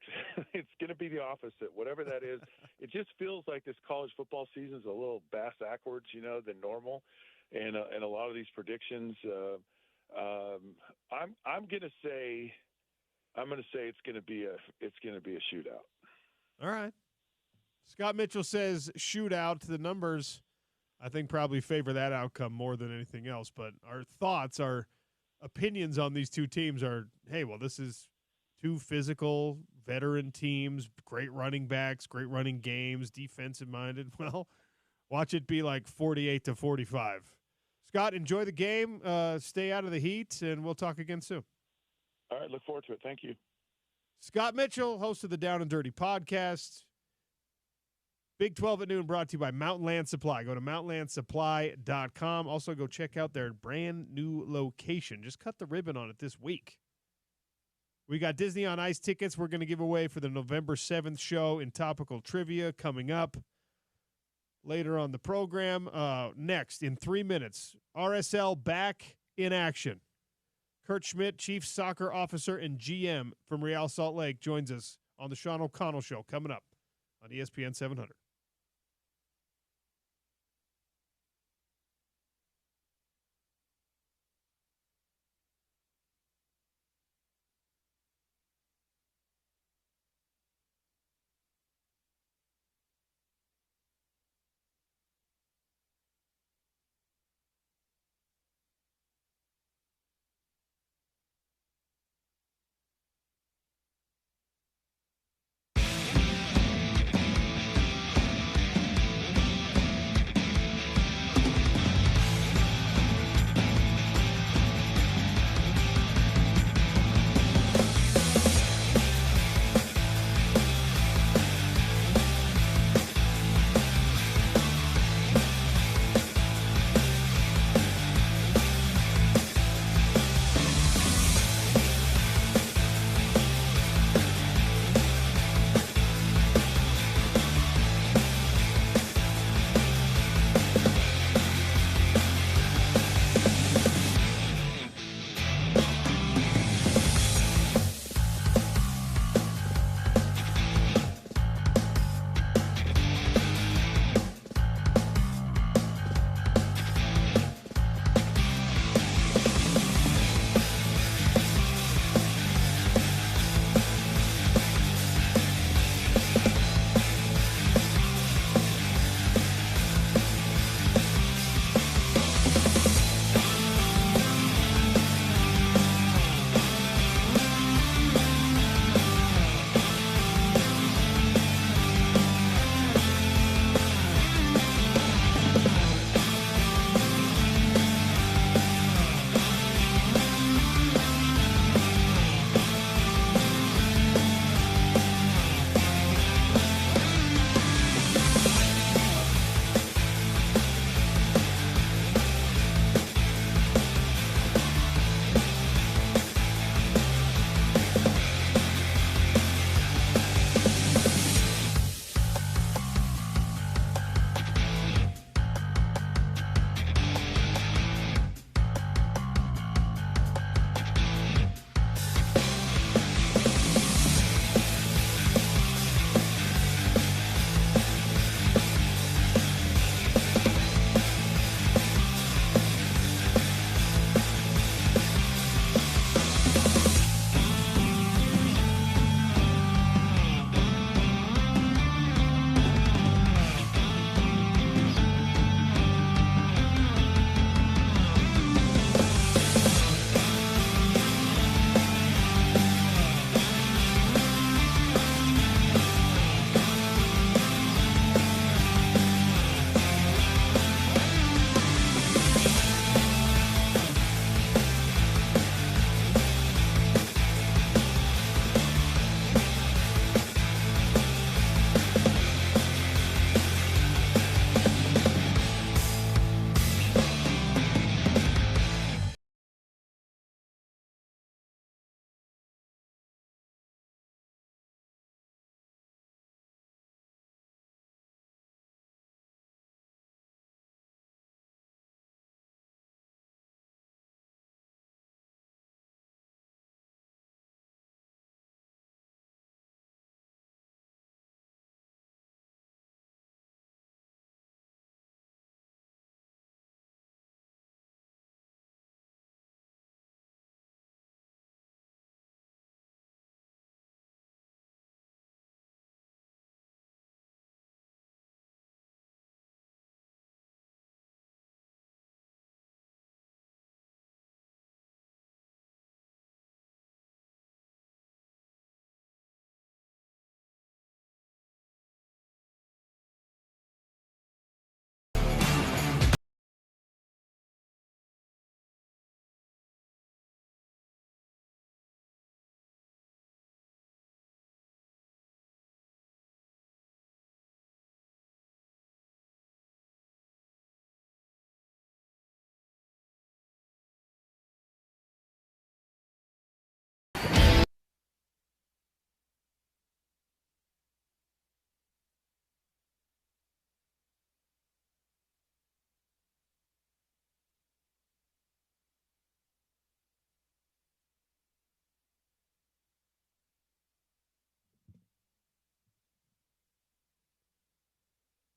[SPEAKER 4] It's going to be the opposite, whatever that is. It just feels like this college football season is a little backwards, than normal, and a lot of these predictions. I'm going to say it's going to be a shootout.
[SPEAKER 1] All right. Scott Mitchell says shootout. The numbers, I think, probably favor that outcome more than anything else. But our thoughts, our opinions on these two teams are, hey, well, this is two physical veteran teams, great running backs, great running games, defensive minded. Well, watch it be like 48-45. Scott, enjoy the game. Stay out of the heat, and we'll talk again soon.
[SPEAKER 4] All right, look forward to it. Thank you.
[SPEAKER 1] Scott Mitchell, host of the Down and Dirty podcast. Big 12 at noon brought to you by Mountain Land Supply. Go to mountainlandsupply.com. Also, go check out their brand new location. Just cut the ribbon on it this week. We got Disney on Ice tickets we're going to give away for the November 7th show in Topical Trivia coming up later on the program. Next, in 3 minutes, RSL back in action. Kurt Schmidt, Chief Soccer Officer and GM from Real Salt Lake, joins us on the Sean O'Connell Show coming up on ESPN 700.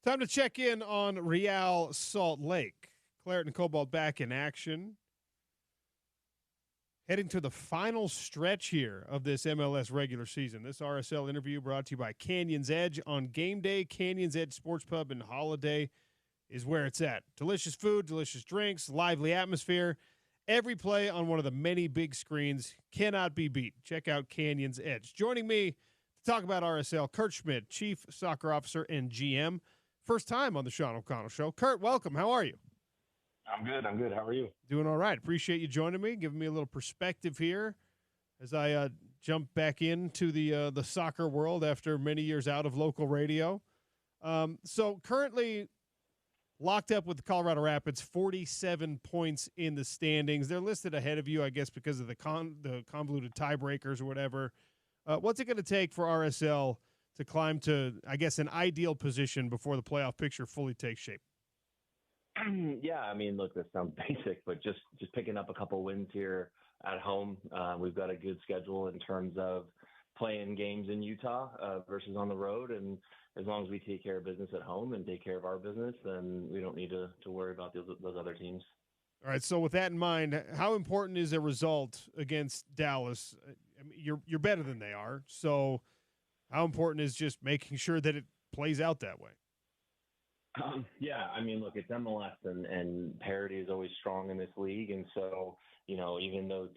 [SPEAKER 1] Time to check in on Real Salt Lake. Claret and Cobalt back in action. Heading to the final stretch here of this MLS regular season. This RSL interview brought to you by Canyon's Edge. On game day, Canyon's Edge Sports Pub and Holiday is where it's at. Delicious food, delicious drinks, lively atmosphere. Every play on one of the many big screens cannot be beat. Check out Canyon's Edge. Joining me to talk about RSL, Kurt Schmidt, Chief Soccer Officer and GM. First time on the Sean O'Connell Show. Kurt, welcome. How are you?
[SPEAKER 5] I'm good. How are you?
[SPEAKER 1] Doing all right. Appreciate you joining me, giving me a little perspective here as I jump back into the soccer world after many years out of local radio. So currently locked up with the Colorado Rapids, 47 points in the standings. They're listed ahead of you, I guess, because of the convoluted tiebreakers or whatever. What's it going to take for RSL to climb to, I guess, an ideal position before the playoff picture fully takes shape?
[SPEAKER 5] Yeah, I mean, look, this sounds basic, but just picking up a couple wins here at home. We've got a good schedule in terms of playing games in Utah versus on the road. And as long as we take care of business at home and take care of our business, then we don't need to worry about those other teams.
[SPEAKER 1] All right, so with that in mind, how important is a result against Dallas? I mean, you're better than they are, so how important is just making sure that it plays out that way?
[SPEAKER 5] Yeah, I mean, look, it's MLS and parity is always strong in this league. And so, even though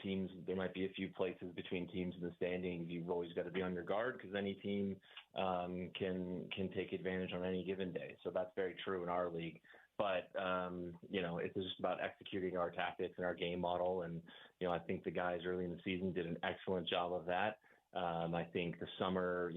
[SPEAKER 5] there might be a few places between teams in the standings, you've always got to be on your guard because any team can take advantage on any given day. So that's very true in our league. But, it's just about executing our tactics and our game model. And, I think the guys early in the season did an excellent job of that. I think the summer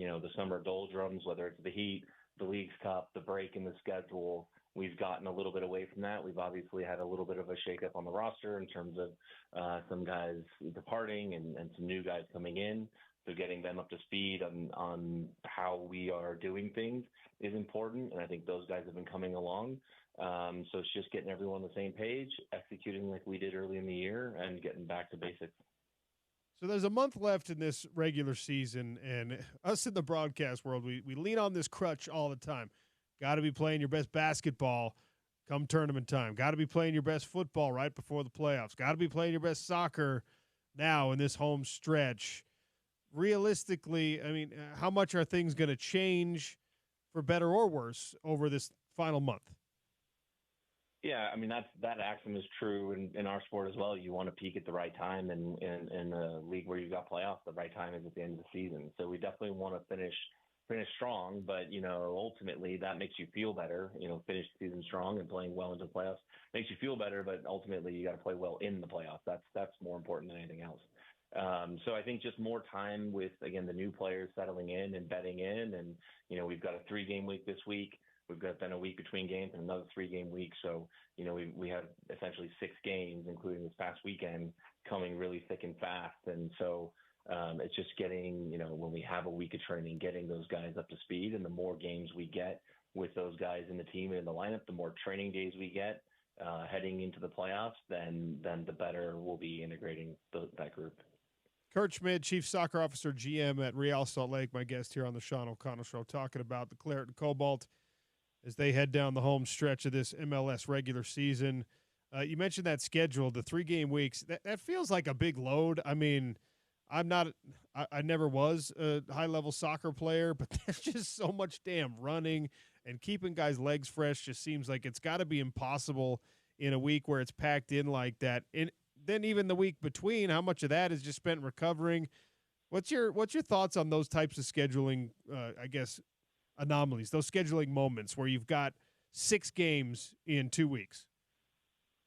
[SPEAKER 5] doldrums, whether it's the Heat, the Leagues Cup, the break in the schedule, we've gotten a little bit away from that. We've obviously had a little bit of a shakeup on the roster in terms of some guys departing and some new guys coming in. So getting them up to speed on how we are doing things is important. And I think those guys have been coming along. So it's just getting everyone on the same page, executing like we did early in the year and getting back to basics.
[SPEAKER 1] So there's a month left in this regular season, and us in the broadcast world, we lean on this crutch all the time. Got to be playing your best basketball come tournament time. Got to be playing your best football right before the playoffs. Got to be playing your best soccer now in this home stretch. Realistically, I mean, how much are things going to change for better or worse over this final month?
[SPEAKER 5] Yeah, I mean, that axiom is true in our sport as well. You want to peak at the right time, and in a league where you've got playoffs, the right time is at the end of the season. So we definitely want to finish strong, but ultimately that makes you feel better. Finish the season strong and playing well into the playoffs makes you feel better, but ultimately you got to play well in the playoffs. That's more important than anything else. So I think just more time with, again, the new players settling in and bedding in, and we've got a 3-game week this week. We've got then a week between games and another 3-game week. So, we have essentially 6 games, including this past weekend, coming really thick and fast. And so it's just getting, when we have a week of training, getting those guys up to speed. And the more games we get with those guys in the team and in the lineup, the more training days we get heading into the playoffs, then the better we'll be integrating that group.
[SPEAKER 1] Kurt Schmidt, Chief Soccer Officer, GM at Real Salt Lake, my guest here on the Sean O'Connell Show, talking about the Claret and Cobalt as they head down the home stretch of this MLS regular season. You mentioned that schedule, the 3-game weeks. That feels like a big load. I mean, I never was a high-level soccer player, but there's just so much damn running, and keeping guys' legs fresh just seems like it's got to be impossible in a week where it's packed in like that. And then even the week between, how much of that is just spent recovering? What's your thoughts on those types of scheduling, I guess, anomalies, those scheduling moments where you've got 6 games in 2 weeks?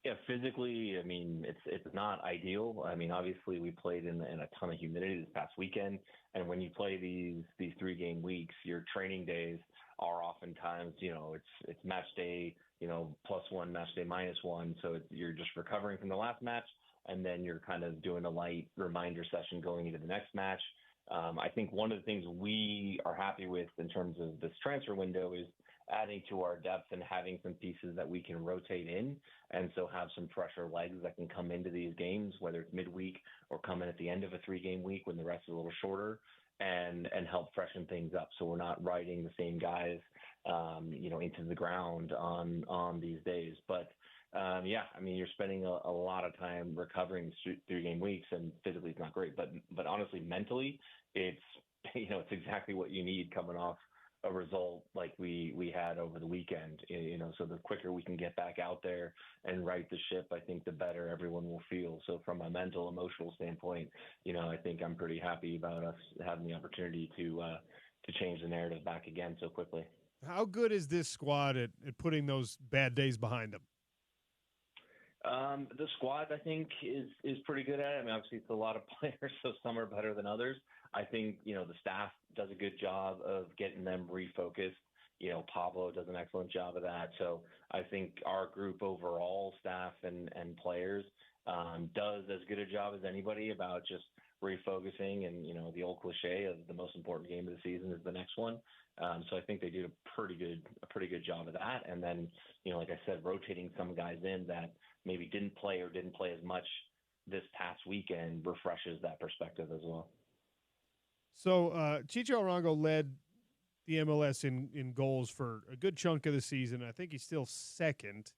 [SPEAKER 5] Yeah, physically, I mean, it's not ideal. I mean, obviously, we played in a ton of humidity this past weekend, and when you play these 3-game weeks, your training days are oftentimes, it's match day, +1, match day -1, so you're just recovering from the last match, and then you're kind of doing a light reminder session going into the next match. I think one of the things we are happy with in terms of this transfer window is adding to our depth and having some pieces that we can rotate in, and so have some fresher legs that can come into these games, whether it's midweek or come in at the end of a 3-game week when the rest is a little shorter. and help freshen things up. So we're not riding the same guys, into the ground on these days. But yeah, I mean, you're spending a lot of time recovering 3 game weeks, and physically it's not great. But honestly, mentally, it's it's exactly what you need coming off a result like we had over the weekend. So the quicker we can get back out there and right the ship, I think the better everyone will feel. So from a mental, emotional standpoint, I think I'm pretty happy about us having the opportunity to change the narrative back again so quickly.
[SPEAKER 1] How good is this squad at putting those bad days behind them?
[SPEAKER 5] The squad, I think, is pretty good at it. I mean, obviously, it's a lot of players, so some are better than others. I think, the staff does a good job of getting them refocused. Pablo does an excellent job of that. So I think our group overall, staff and players, does as good a job as anybody about just refocusing. And, the old cliche of the most important game of the season is the next one. So I think they did a pretty good job of that. And then, like I said, rotating some guys in that maybe didn't play as much this past weekend refreshes that perspective as well.
[SPEAKER 1] So Chicho Arango led the MLS in goals for a good chunk of the season. I think he's still second.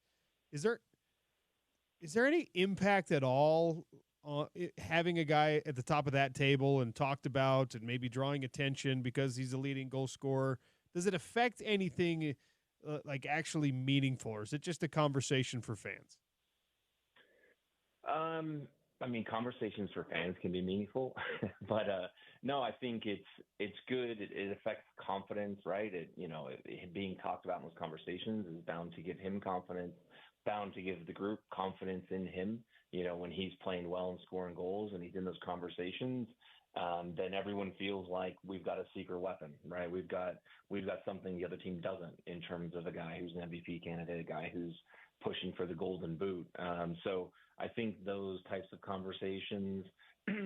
[SPEAKER 1] Is there any impact at all on having a guy at the top of that table and talked about and maybe drawing attention because he's a leading goal scorer? Does it affect anything like actually meaningful, or is it just a conversation for fans?
[SPEAKER 5] I mean, conversations for fans can be meaningful, but no, I think it's good. It affects confidence, right? It being talked about in those conversations is bound to give him confidence, bound to give the group confidence in him. When he's playing well and scoring goals, and he's in those conversations, then everyone feels like we've got a secret weapon, right? We've got something the other team doesn't in terms of a guy who's an MVP candidate, a guy who's pushing for the golden boot. So I think those types of conversations,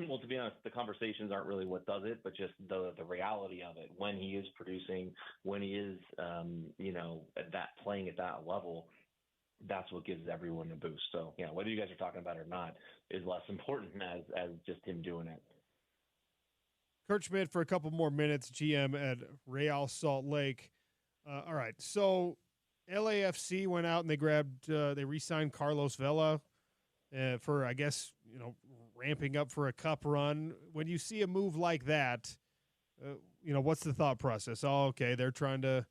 [SPEAKER 5] well, to be honest, the conversations aren't really what does it, but just the reality of it. When he is producing, when he is, at that playing at that level, that's what gives everyone a boost. So, whether you guys are talking about it or not is less important as just him doing it.
[SPEAKER 1] Kurt Schmidt for a couple more minutes, GM at Real Salt Lake. All right, so LAFC went out and they re-signed Carlos Vela for, I guess, ramping up for a cup run. When you see a move like that, what's the thought process? Oh, okay, they're trying to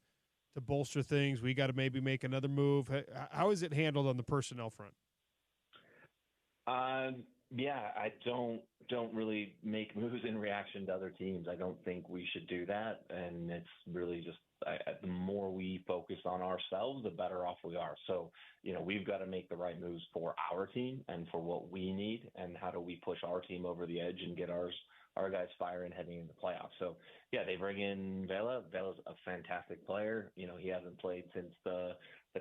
[SPEAKER 1] bolster things. We got to maybe make another move. How is it handled on the personnel front?
[SPEAKER 5] Yeah, I don't really make moves in reaction to other teams. I don't think we should do that. And it's really just the more we focus on ourselves, the better off we are. So, we've got to make the right moves for our team and for what we need, and how do we push our team over the edge and get our guys firing heading into the playoffs. So, yeah, they bring in Vela. Vela's a fantastic player. He hasn't played since the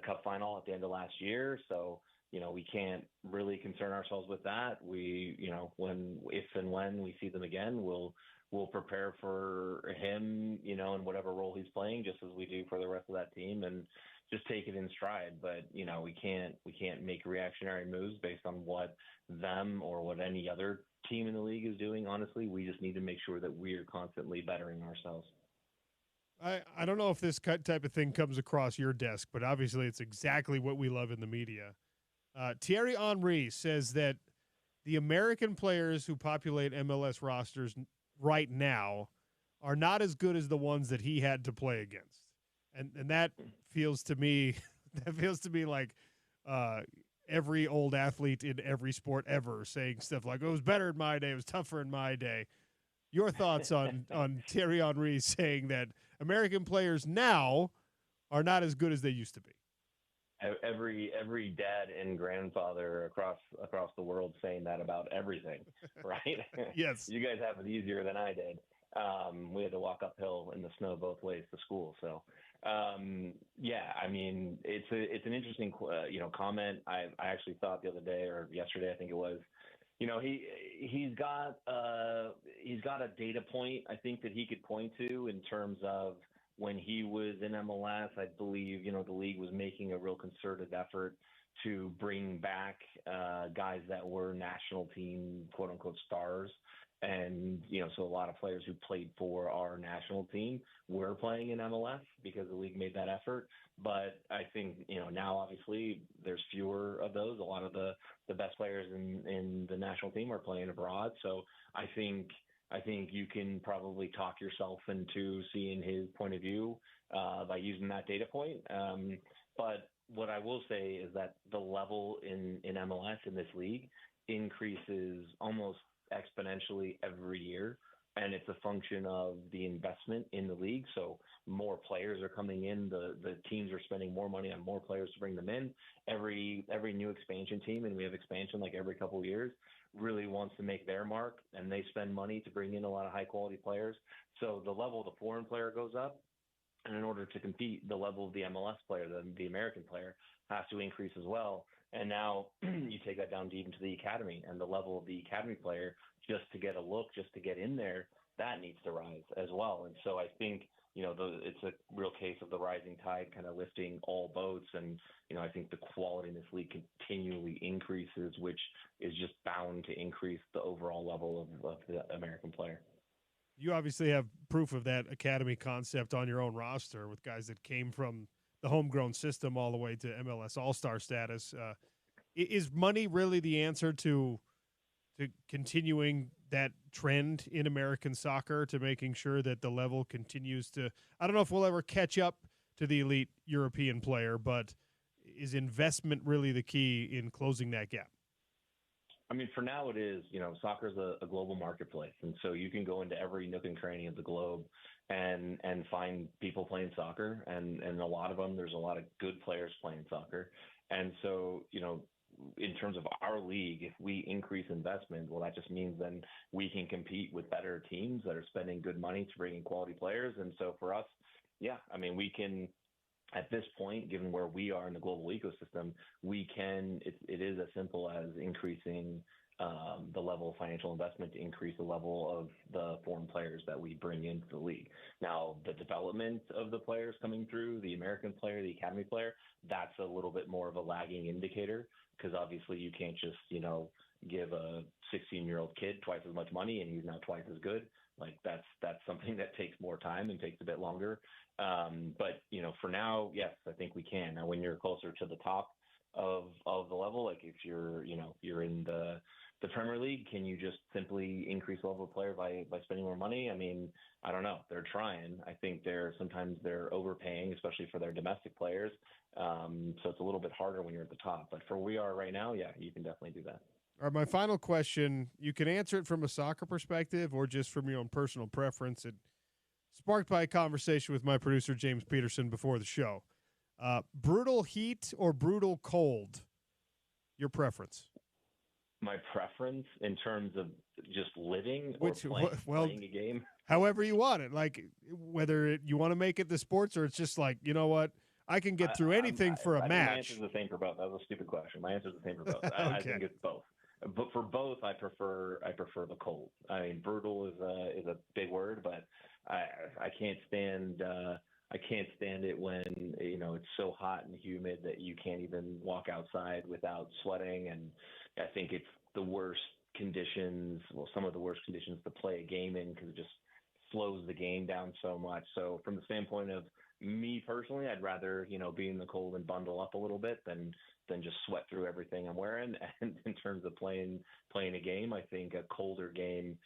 [SPEAKER 5] Cup final at the end of last year. So, we can't really concern ourselves with that. We, if and when we see them again, we'll prepare for him, in whatever role he's playing, just as we do for the rest of that team, and just take it in stride. But, we can't make reactionary moves based on what them or what any other team in the league is doing. Honestly, we just need to make sure that we're constantly bettering ourselves.
[SPEAKER 1] I don't know if this type of thing comes across your desk, but obviously it's exactly what we love in the media. Thierry Henry says that the American players who populate MLS rosters right now are not as good as the ones that he had to play against. And that feels to me like every old athlete in every sport ever saying stuff like, it was better in my day, it was tougher in my day. Your thoughts on Thierry Henry saying that American players now are not as good as they used to be?
[SPEAKER 5] Every dad and grandfather across the world saying that about everything, right?
[SPEAKER 1] Yes.
[SPEAKER 5] You guys have it easier than I did. We had to walk uphill in the snow both ways to school. So, yeah, I mean, it's an interesting, comment. I actually thought the other day or yesterday, I think it was, he's got a data point, I think, that he could point to in terms of, when he was in MLS, I believe, the league was making a real concerted effort to bring back guys that were national team, quote unquote, stars. And, so a lot of players who played for our national team were playing in MLS because the league made that effort. But I think, now obviously there's fewer of those. A lot of the best players in the national team are playing abroad. So I think you can probably talk yourself into seeing his point of view by using that data point. But what I will say is that the level in MLS in this league increases almost exponentially every year. And it's a function of the investment in the league. So more players are coming in. The teams are spending more money on more players to bring them in. Every new expansion team, and we have expansion like every couple of years, really wants to make their mark, and they spend money to bring in a lot of high quality players. So the level of the foreign player goes up. And in order to compete, the level of the MLS player, the American player, has to increase as well. And now you take that down even to the academy, and the level of the academy player, just to get a look, just to get in there, that needs to rise as well. And so I think, it's a real case of the rising tide kind of lifting all boats. And, I think the quality in this league continually increases, which is just bound to increase the overall level of the American player.
[SPEAKER 1] You obviously have proof of that academy concept on your own roster with guys that came from the homegrown system all the way to MLS All-Star status. Is money really the answer to continuing that trend in American soccer, to making sure that the level continues to – I don't know if we'll ever catch up to the elite European player, but is investment really the key in closing that gap?
[SPEAKER 5] I mean, for now it is. Soccer is a global marketplace, and so you can go into every nook and cranny of the globe and find people playing soccer, and a lot of them, there's a lot of good players playing soccer. And so, in terms of our league, if we increase investment, well, that just means then we can compete with better teams that are spending good money to bring in quality players. And so for us, yeah, I mean, we can, at this point, given where we are in the global ecosystem, it is as simple as increasing the level of financial investment to increase the level of the foreign players that we bring into the league. Now, the development of the players coming through, the American player, the academy player, that's a little bit more of a lagging indicator, because obviously you can't just, give a 16-year-old kid twice as much money and he's now twice as good. Like that's something that takes more time and takes a bit longer. But, for now, yes, I think we can. Now, when you're closer to the top of the level, like if you're in the Premier League, can you just simply increase the level of player by spending more money? I mean, I don't know. They're trying. I think sometimes they're overpaying, especially for their domestic players. So it's a little bit harder when you're at the top. But for where we are right now, yeah, you can definitely do that.
[SPEAKER 1] All right, my final question, you can answer it from a soccer perspective or just from your own personal preference. It sparked by a conversation with my producer, James Peterson, before the show. Brutal heat or brutal cold? Your preference?
[SPEAKER 5] My preference in terms of just living or playing a game?
[SPEAKER 1] However you want it. Like, whether you want to make it the sports or it's just like, you know what, I can get through anything for a match.
[SPEAKER 5] My answer is the same for both. That was a stupid question. My answer is the same for both.
[SPEAKER 1] Okay.
[SPEAKER 5] I think it's both. But for both, I prefer the cold. I mean, brutal is a big word, but I can't stand it when it's so hot and humid that you can't even walk outside without sweating. And I think it's the worst conditions, some of the worst conditions to play a game in, because it just slows the game down so much. So from the standpoint of me personally, I'd rather be in the cold and bundle up a little bit than just sweat through everything I'm wearing. And in terms of playing a game, I think a colder game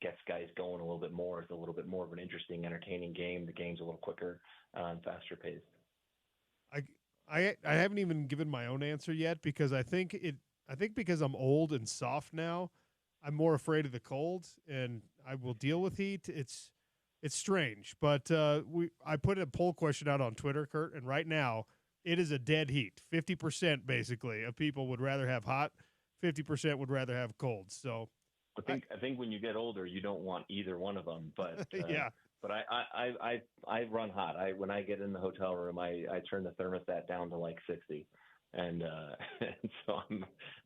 [SPEAKER 5] gets guys going a little bit more. It's a little bit more of an interesting, entertaining game. The game's a little quicker and faster paced.
[SPEAKER 1] I haven't even given my own answer yet, because I think because I'm old and soft now, I'm more afraid of the cold, and I will deal with heat. It's strange, but I put a poll question out on Twitter, Kurt, and right now it is a dead heat. 50% basically of people would rather have hot, 50% would rather have cold. So
[SPEAKER 5] I think when you get older, you don't want either one of them. But
[SPEAKER 1] yeah.
[SPEAKER 5] But I run hot. When I get in the hotel room, I turn the thermostat down to like 60, and so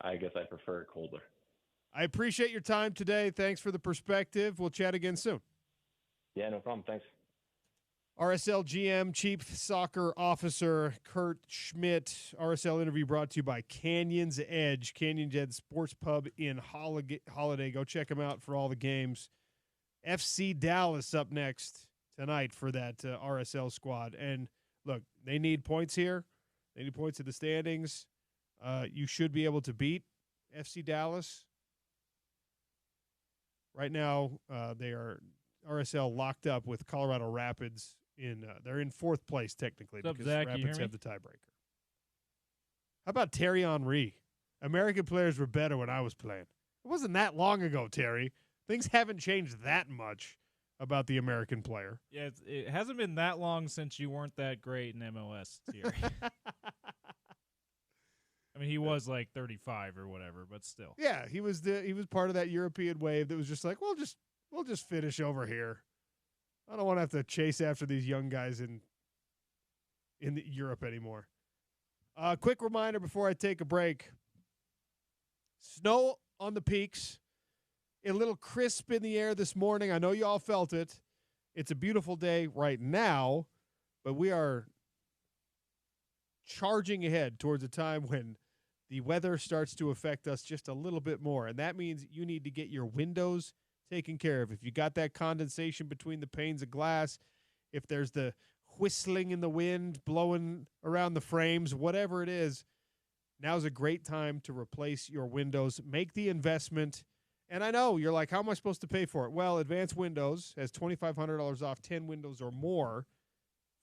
[SPEAKER 5] I guess I prefer colder.
[SPEAKER 1] I appreciate your time today. Thanks for the perspective. We'll chat again soon.
[SPEAKER 5] Yeah, no problem. Thanks.
[SPEAKER 1] RSL GM, Chief Soccer Officer Kurt Schmidt. RSL interview brought to you by Canyon's Edge. Canyon's Edge Sports Pub in Holiday. Go check them out for all the games. FC Dallas up next tonight for that RSL squad. And, look, they need points here. They need points in the standings. You should be able to beat FC Dallas. Right now, they are RSL locked up with Colorado Rapids. They're in fourth place technically
[SPEAKER 3] What's up,
[SPEAKER 1] because
[SPEAKER 3] Zach?
[SPEAKER 1] Rapids have the tiebreaker. How about Terry Henry? American players were better when I was playing. It wasn't that long ago, Terry. Things haven't changed that much about the American player.
[SPEAKER 3] Yeah, it hasn't been that long since you weren't that great in MLS, Thierry. I mean, he was like 35 or whatever, but still.
[SPEAKER 1] Yeah, he was part of that European wave that was just like, we'll just finish over here. I don't want to have to chase after these young guys in Europe anymore. Quick reminder before I take a break. Snow on the peaks. A little crisp in the air this morning. I know you all felt it. It's a beautiful day right now, but we are charging ahead towards a time when the weather starts to affect us just a little bit more. And that means you need to get your windows taken care of. If you got that condensation between the panes of glass, if there's the whistling in the wind blowing around the frames, whatever it is, now's a great time to replace your windows. Make the investment. And I know you're like, how am I supposed to pay for it? Well, Advanced Windows has $2,500 off 10 windows or more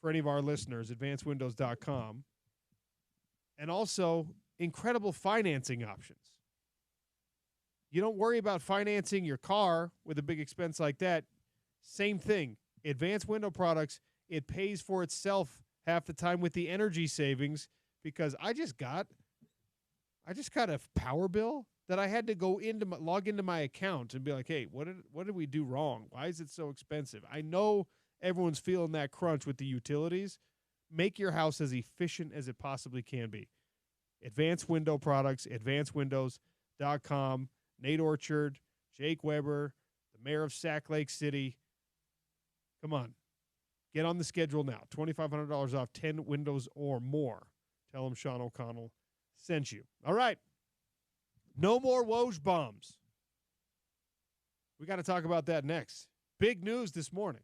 [SPEAKER 1] for any of our listeners, advancedwindows.com. And also incredible financing options. You don't worry about financing your car with a big expense like that. Same thing. Advanced Window Products, it pays for itself half the time with the energy savings because I just got a power bill that I had to go log into my account and be like, hey, what did we do wrong? Why is it so expensive? I know everyone's feeling that crunch with the utilities. Make your house as efficient as it possibly can be. Advanced Window Products, advancedwindows.com. Nate Orchard, Jake Weber, the mayor of Sac Lake City. Come on. Get on the schedule now. $2,500 off 10 windows or more. Tell them Sean O'Connell sent you. All right. No more Woj bombs. We got to talk about that next. Big news this morning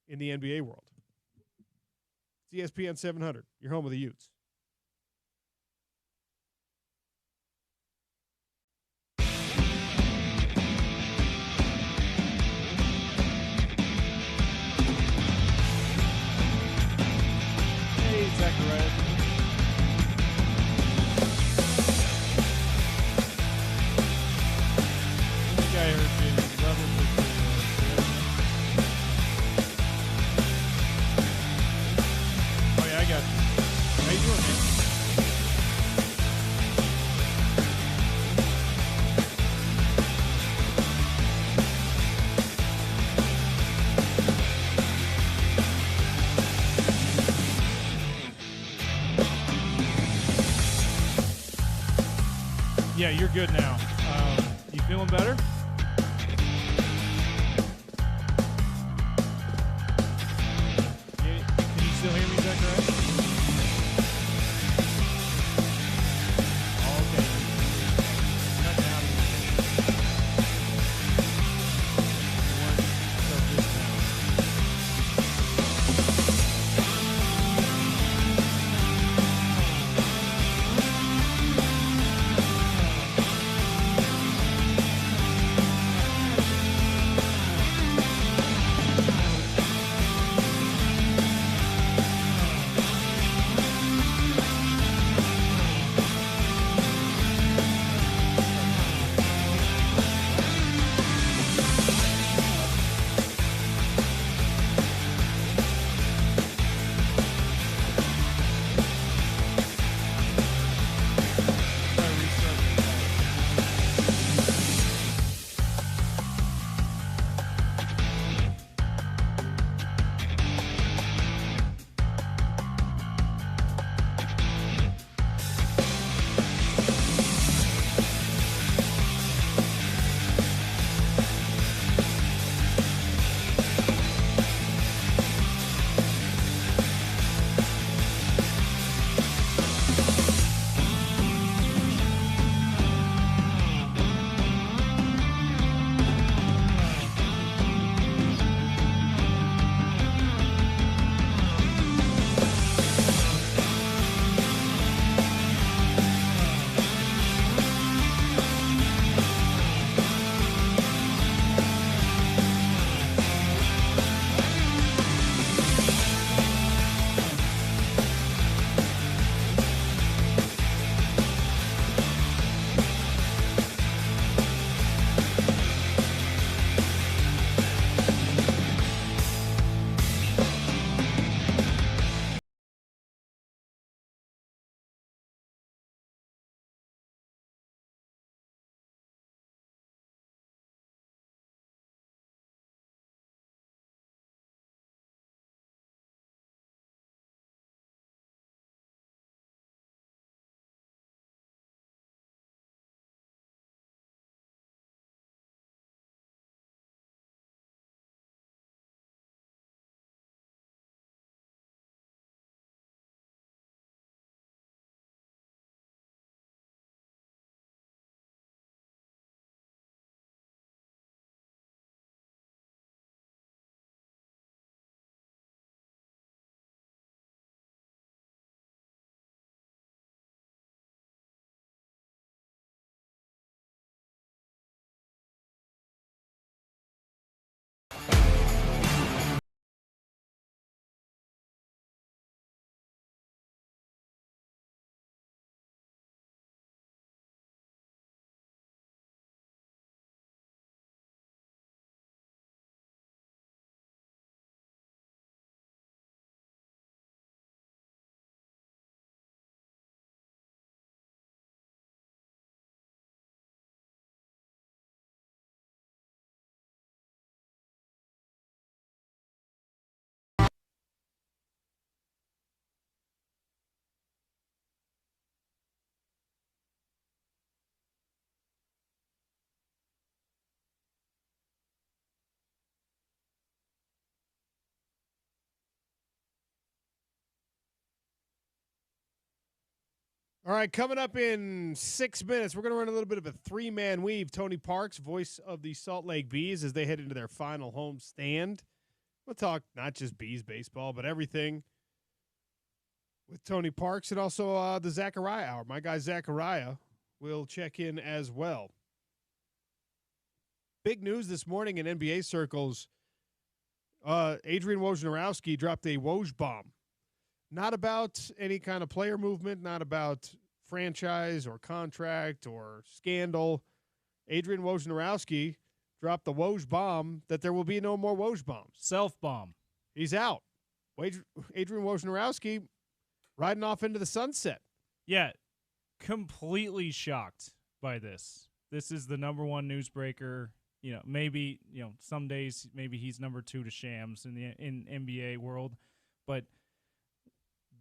[SPEAKER 1] in the NBA world. It's ESPN 700, your home of the Utes. Zachariah. I think I heard James Levels with Oh, yeah, I got you. How you doing, man?
[SPEAKER 3] Yeah, you're good now. You feeling better? Can you still hear me, Zachariah? Oh, okay. Cutting out. So just now.
[SPEAKER 1] All right, coming up in 6 minutes, we're going to run a little bit of a three-man weave. Tony Parks, voice of the Salt Lake Bees, as they head into their final home stand. We'll talk not just Bees baseball, but everything with Tony Parks, and also the Zachariah Hour. My guy Zachariah will check in as well. Big news this morning in NBA circles. Adrian Wojnarowski dropped a Woj bomb. Not about any kind of player movement, not about franchise or contract or scandal. Adrian Wojnarowski dropped the Woj bomb that there will be no more Woj bombs.
[SPEAKER 3] Self-bomb.
[SPEAKER 1] He's out. Adrian Wojnarowski riding off into the sunset.
[SPEAKER 3] Yeah, completely shocked by this. This is the number one newsbreaker. Maybe, some days maybe he's number 2 to Shams in NBA world, but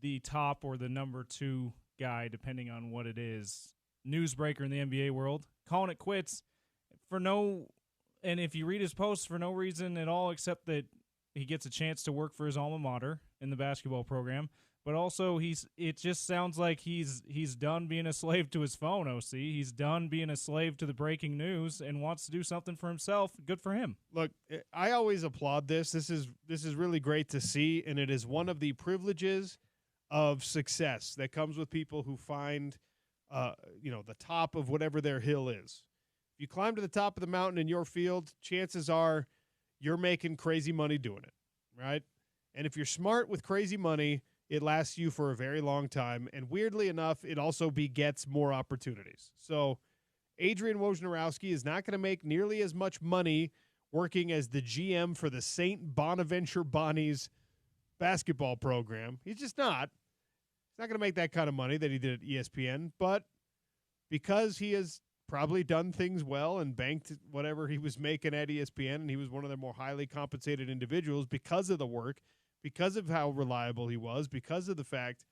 [SPEAKER 3] the top or the number 2 guy, depending on what it is, newsbreaker in the NBA world, calling it quits and if you read his posts, for no reason at all except that he gets a chance to work for his alma mater in the basketball program. But also, it just sounds like he's done being a slave to his phone, OC. He's done being a slave to the breaking news and wants to do something for himself. Good for him.
[SPEAKER 1] Look, I always applaud this. This is really great to see, and it is one of the privileges of success that comes with people who find, the top of whatever their hill is. If you climb to the top of the mountain in your field, chances are you're making crazy money doing it, right? And if you're smart with crazy money, it lasts you for a very long time. And weirdly enough, it also begets more opportunities. So Adrian Wojnarowski is not going to make nearly as much money working as the GM for the St. Bonaventure Bonnies basketball program. He's just not. He's not going to make that kind of money that he did at ESPN. But because he has probably done things well and banked whatever he was making at ESPN, and he was one of their more highly compensated individuals because of the work, because of how reliable he was, because of the fact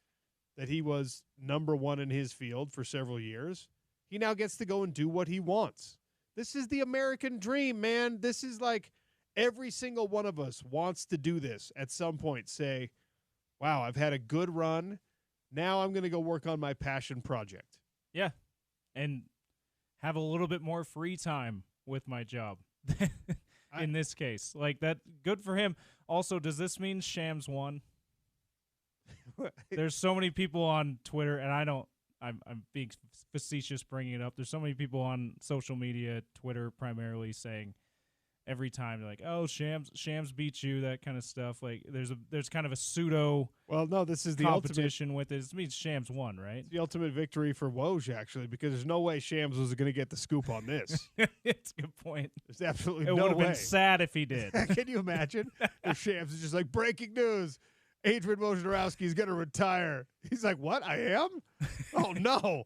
[SPEAKER 1] that he was number 1 in his field for several years, he now gets to go and do what he wants. This is the American dream, man. This is like every single one of us wants to do this at some point. Say, wow, I've had a good run. Now I'm going to go work on my passion project.
[SPEAKER 3] Yeah, and have a little bit more free time with my job. In this case, like that, good for him. Also, does this mean Shams won? There's so many people on Twitter, and I'm being facetious bringing it up. There's so many people on social media, Twitter primarily, saying every time they're like, "Oh, Shams beat you," that kind of stuff. Like there's kind of a pseudo.
[SPEAKER 1] Well, no, this is the
[SPEAKER 3] competition with it. It means Shams won, right?
[SPEAKER 1] It's the ultimate victory for Woj, actually, because there's no way Shams was going to get the scoop on this.
[SPEAKER 3] It's a good point.
[SPEAKER 1] There's absolutely
[SPEAKER 3] no way. It would have been sad if he did.
[SPEAKER 1] Can you imagine if Shams is just like, breaking news, Adrian Wojnarowski is going to retire. He's like, what? I am? Oh, no.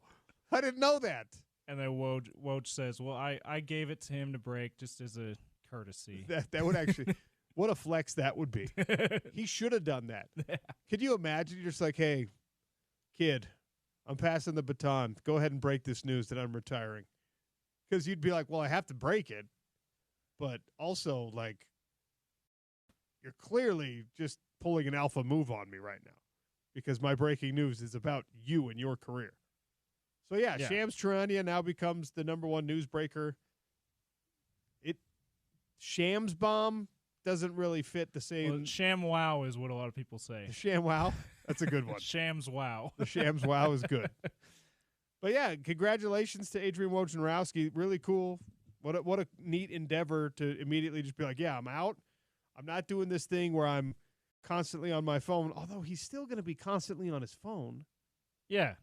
[SPEAKER 1] I didn't know that.
[SPEAKER 3] And then Woj says, well, I gave it to him to break just as a courtesy.
[SPEAKER 1] That would actually – what a flex that would be. He should have done that. Yeah. Could you imagine? You're just like, hey, kid, I'm passing the baton. Go ahead and break this news that I'm retiring. Because you'd be like, well, I have to break it. But also, like, you're clearly just pulling an alpha move on me right now because my breaking news is about you and your career. So, yeah. Shams Charania now becomes the number 1 newsbreaker. Shams bomb doesn't really fit the same.
[SPEAKER 3] Well, Sham wow is what a lot of people say.
[SPEAKER 1] The Sham wow? That's a good one.
[SPEAKER 3] Shams wow.
[SPEAKER 1] The Shams wow is good. But, yeah, congratulations to Adrian Wojnarowski. Really cool. What a neat endeavor to immediately just be like, yeah, I'm out. I'm not doing this thing where I'm constantly on my phone, although he's still going to be constantly on his phone.
[SPEAKER 3] Yeah.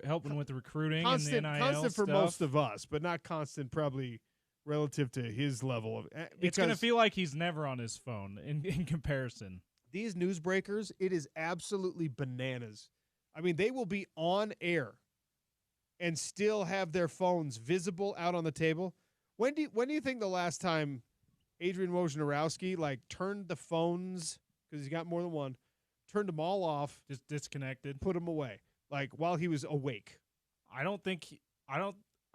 [SPEAKER 3] Helping with the recruiting
[SPEAKER 1] constant,
[SPEAKER 3] and the NIL
[SPEAKER 1] constant for
[SPEAKER 3] stuff.
[SPEAKER 1] most of us, but not constant probably relative to his level of.
[SPEAKER 3] It's going to feel like he's never on his phone in comparison.
[SPEAKER 1] These newsbreakers, it is absolutely bananas. I mean, they will be on air and still have their phones visible out on the table. When do you think the last time Adrian Wojnarowski turned the phones, because he's got more than one, turned them all off,
[SPEAKER 3] just disconnected,
[SPEAKER 1] put them away, while he was awake?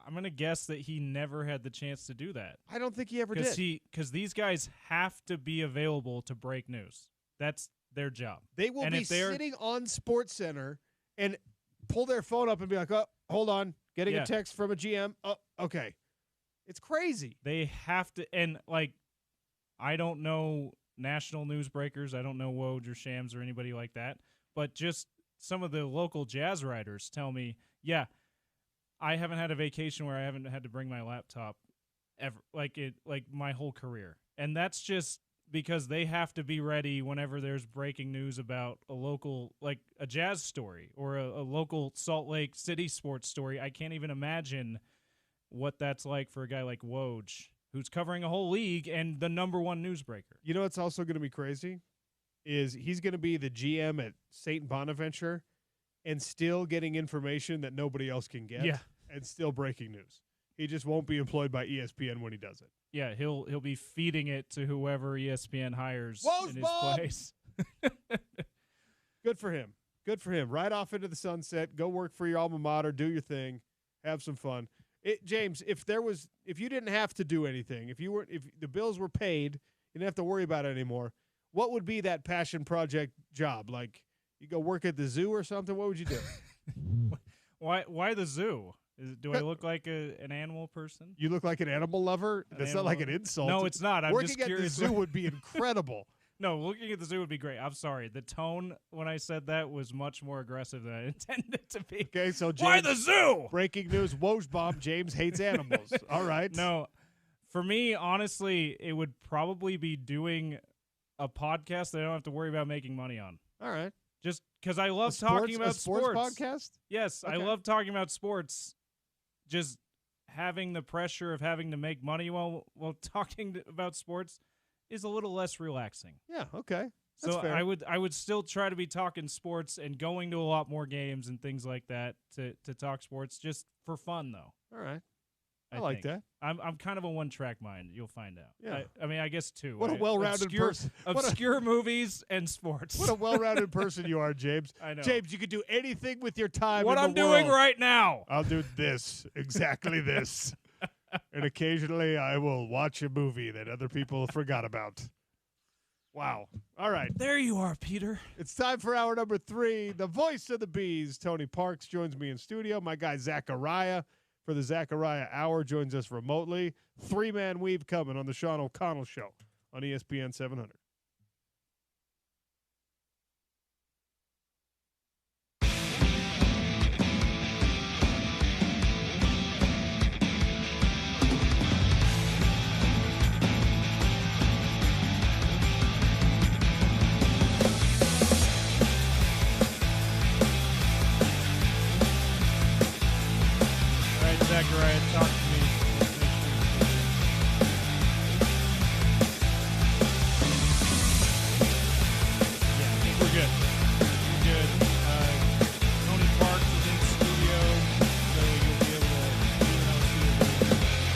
[SPEAKER 3] I'm going to guess that he never had the chance to do that.
[SPEAKER 1] I don't think he ever did.
[SPEAKER 3] Because these guys have to be available to break news. That's their job.
[SPEAKER 1] They will be sitting on SportsCenter and pull their phone up and be like, oh, hold on, getting
[SPEAKER 3] Yeah.
[SPEAKER 1] a text from a GM. Oh, okay. It's crazy.
[SPEAKER 3] They have to, and like, I don't know national newsbreakers. I don't know Woj or Shams or anybody like that. But just some of the local jazz writers tell me, yeah, I haven't had a vacation where I haven't had to bring my laptop ever, like my whole career. And that's just because they have to be ready whenever there's breaking news about a local, like a jazz story or a local Salt Lake City sports story. I can't even imagine what that's like for a guy like Woj, who's covering a whole league and the number one newsbreaker.
[SPEAKER 1] You know what's also going to be crazy is he's going to be the GM at St. Bonaventure and still getting information that nobody else can get.
[SPEAKER 3] Yeah.
[SPEAKER 1] And still breaking news. He just won't be employed by ESPN when he does it.
[SPEAKER 3] Yeah, he'll be feeding it to whoever ESPN hires
[SPEAKER 1] Woj
[SPEAKER 3] in his
[SPEAKER 1] Bob!
[SPEAKER 3] place.
[SPEAKER 1] Good for him. Good for him. Right off into the sunset. Go work for your alma mater. Do your thing. Have some fun. James, if you didn't have to do anything, if the bills were paid, you didn't have to worry about it anymore, what would be that passion project job? Like you go work at the zoo or something? What would you do?
[SPEAKER 3] Why the zoo? Do I look like an animal person?
[SPEAKER 1] You look like an animal lover? That's not like an insult.
[SPEAKER 3] No, it's not. I'm
[SPEAKER 1] Working
[SPEAKER 3] just
[SPEAKER 1] at the
[SPEAKER 3] curious.
[SPEAKER 1] zoo would be incredible.
[SPEAKER 3] No, looking at the zoo would be great. I'm sorry. The tone when I said that was much more aggressive than I intended it to be.
[SPEAKER 1] Okay, so James,
[SPEAKER 3] why the zoo?
[SPEAKER 1] Breaking news, Woj Bomb, James hates animals. All right.
[SPEAKER 3] No, for me, honestly, it would probably be doing a podcast that I don't have to worry about making money on.
[SPEAKER 1] All right.
[SPEAKER 3] Just because I love talking about
[SPEAKER 1] a sports podcast?
[SPEAKER 3] Yes,
[SPEAKER 1] Okay.
[SPEAKER 3] I love talking about sports. Just having the pressure of having to make money while talking about sports is a little less relaxing.
[SPEAKER 1] Yeah, okay. That's
[SPEAKER 3] So
[SPEAKER 1] fair.
[SPEAKER 3] I would still try to be talking sports and going to a lot more games and things like that to talk sports just for fun though.
[SPEAKER 1] All right. I like
[SPEAKER 3] think.
[SPEAKER 1] that.
[SPEAKER 3] I'm kind of a one-track mind. You'll find out.
[SPEAKER 1] Yeah.
[SPEAKER 3] I mean, I guess two.
[SPEAKER 1] What a well-rounded person.
[SPEAKER 3] Obscure movies and sports.
[SPEAKER 1] What a well-rounded person you are, James.
[SPEAKER 3] I know.
[SPEAKER 1] James, you can do anything with your time.
[SPEAKER 3] What
[SPEAKER 1] in
[SPEAKER 3] I'm
[SPEAKER 1] the
[SPEAKER 3] doing
[SPEAKER 1] world.
[SPEAKER 3] right now.
[SPEAKER 1] I'll do this, exactly this. And occasionally I will watch a movie that other people forgot about. Wow. All right.
[SPEAKER 3] There you are, Peter.
[SPEAKER 1] It's time for hour number 3. The voice of the Bees, Tony Parks, joins me in studio. My guy, Zachariah, for the Zachariah Hour, joins us remotely. 3-man weave coming on the Sean O'Connell Show on ESPN 700.
[SPEAKER 3] Zachariah, talk to me. Yeah, I think we're good. We're good. Tony Parks is in studio, so you'll be able to even out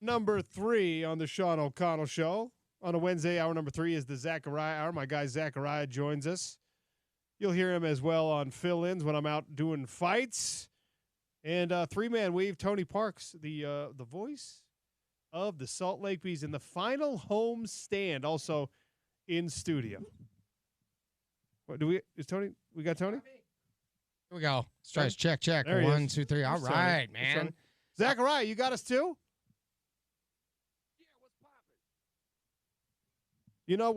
[SPEAKER 1] number 3 on the Sean O'Connell Show. On a Wednesday, hour number 3 is the Zachariah Hour. My guy Zachariah joins us. You'll hear him as well on fill-ins when I'm out doing fights. And three-man weave, Tony Parks, the voice of the Salt Lake Bees in the final home stand, also in studio. What do we? Is Tony? We got Tony?
[SPEAKER 6] Here we go. Let's try this. Check.
[SPEAKER 1] There he
[SPEAKER 6] 1,
[SPEAKER 1] is.
[SPEAKER 6] 2, 3. All
[SPEAKER 1] There's
[SPEAKER 6] right,
[SPEAKER 1] Tony. There's
[SPEAKER 6] man.
[SPEAKER 1] Tony. Zachariah, you got us too? You know,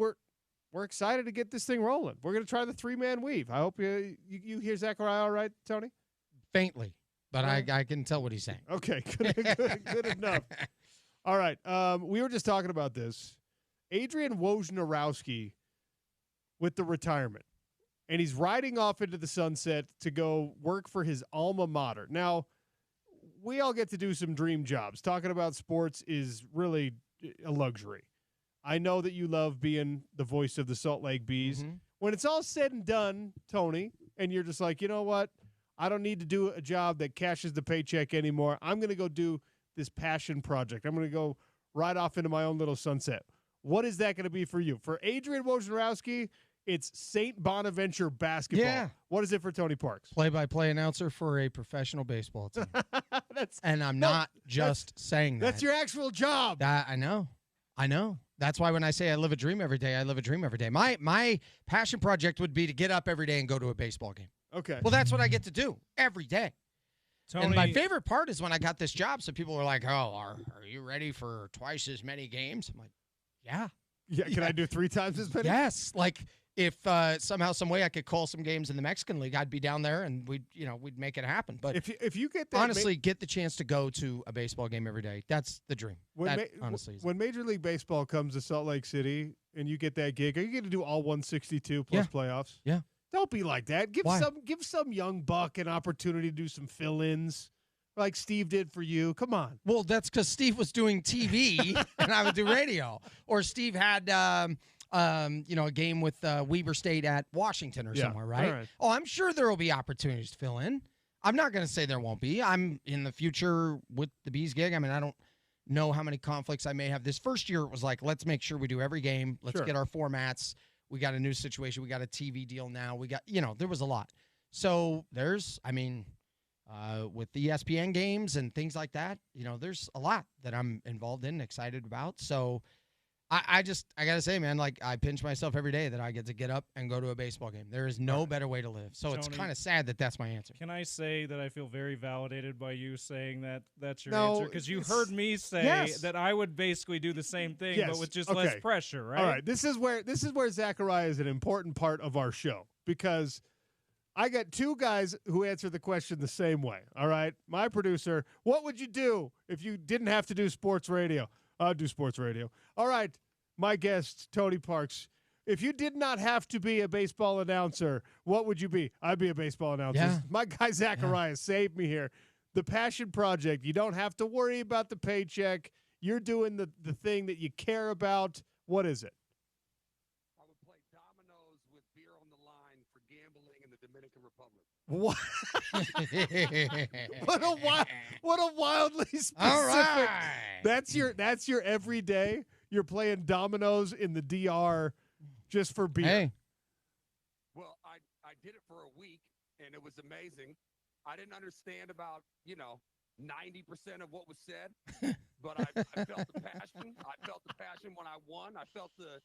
[SPEAKER 1] we're excited to get this thing rolling. We're going to try the three-man weave. I hope you hear Zachariah all right, Tony?
[SPEAKER 6] Faintly, but I can tell what he's saying.
[SPEAKER 1] Okay, good enough. All right, we were just talking about this. Adrian Wojnarowski with the retirement, and he's riding off into the sunset to go work for his alma mater. Now, we all get to do some dream jobs. Talking about sports is really a luxury. I know that you love being the voice of the Salt Lake Bees.
[SPEAKER 6] Mm-hmm.
[SPEAKER 1] When it's all said and done, Tony, and you're just like, you know what? I don't need to do a job that cashes the paycheck anymore. I'm going to go do this passion project. I'm going to go ride off into my own little sunset. What is that going to be for you? For Adrian Wojnarowski, it's St. Bonaventure basketball.
[SPEAKER 6] Yeah.
[SPEAKER 1] What is it for Tony Parks?
[SPEAKER 6] Play-by-play announcer for a professional baseball team. And I'm not just saying that.
[SPEAKER 1] That's your actual job.
[SPEAKER 6] I know. That's why when I say I live a dream every day, I live a dream every day. My passion project would be to get up every day and go to a baseball game.
[SPEAKER 1] Okay.
[SPEAKER 6] Well, that's what I get to do every day.
[SPEAKER 3] Tony,
[SPEAKER 6] And my favorite part is when I got this job, so people were like, oh, are you ready for twice as many games? I'm like, yeah.
[SPEAKER 1] Yeah. Can I do 3 times as many?
[SPEAKER 6] Yes. Like, if somehow, some way I could call some games in the Mexican League, I'd be down there and we'd make it happen. But
[SPEAKER 1] if you get that,
[SPEAKER 6] honestly, get the chance to go to a baseball game every day. That's the dream. Honestly,
[SPEAKER 1] when Major League Baseball comes to Salt Lake City and you get that gig, are you going to do all 162 plus playoffs?
[SPEAKER 6] Yeah.
[SPEAKER 1] Don't be like that. Give some young buck an opportunity to do some fill-ins, like Steve did for you. Come on.
[SPEAKER 6] Well, that's because Steve was doing TV and I would do radio, or Steve had. A game with Weber State at Washington or somewhere, right? Oh, I'm sure there will be opportunities to fill in. I'm not going to say there won't be. I'm in the future with the Bees gig. I mean, I don't know how many conflicts I may have. This first year, it was like, let's make sure we do every game. Let's get our formats. We got a new situation. We got a TV deal now. We got, there was a lot. So with the ESPN games and things like that, there's a lot that I'm involved in and excited about. So I got to say, man, like, I pinch myself every day that I get to get up and go to a baseball game. There is no better way to live. So Tony, it's kind of sad that that's my answer.
[SPEAKER 3] Can I say that I feel very validated by you saying that that's your answer? Because you heard me say that I would basically do the same thing, but with just less pressure, right?
[SPEAKER 1] All right. This is where Zachariah is an important part of our show, because I got 2 guys who answer the question the same way. All right. My producer, what would you do if you didn't have to do sports radio? I'll do sports radio. All right, my guest, Tony Parks. If you did not have to be a baseball announcer, what would you be? I'd be a baseball announcer.
[SPEAKER 6] Yeah.
[SPEAKER 1] My guy, Zachariah, saved me here. The passion project. You don't have to worry about the paycheck. You're doing the thing that you care about. What is it?
[SPEAKER 7] I would play dominoes with beer on the line for gambling in the Dominican Republic.
[SPEAKER 1] What? what a wildly specific.
[SPEAKER 6] All right.
[SPEAKER 1] That's your everyday. You're playing dominoes in the DR just for beer.
[SPEAKER 6] Hey.
[SPEAKER 7] Well, I did it for a week and it was amazing. I didn't understand about 90% of what was said, but I felt the passion. I felt the passion when I won. I felt the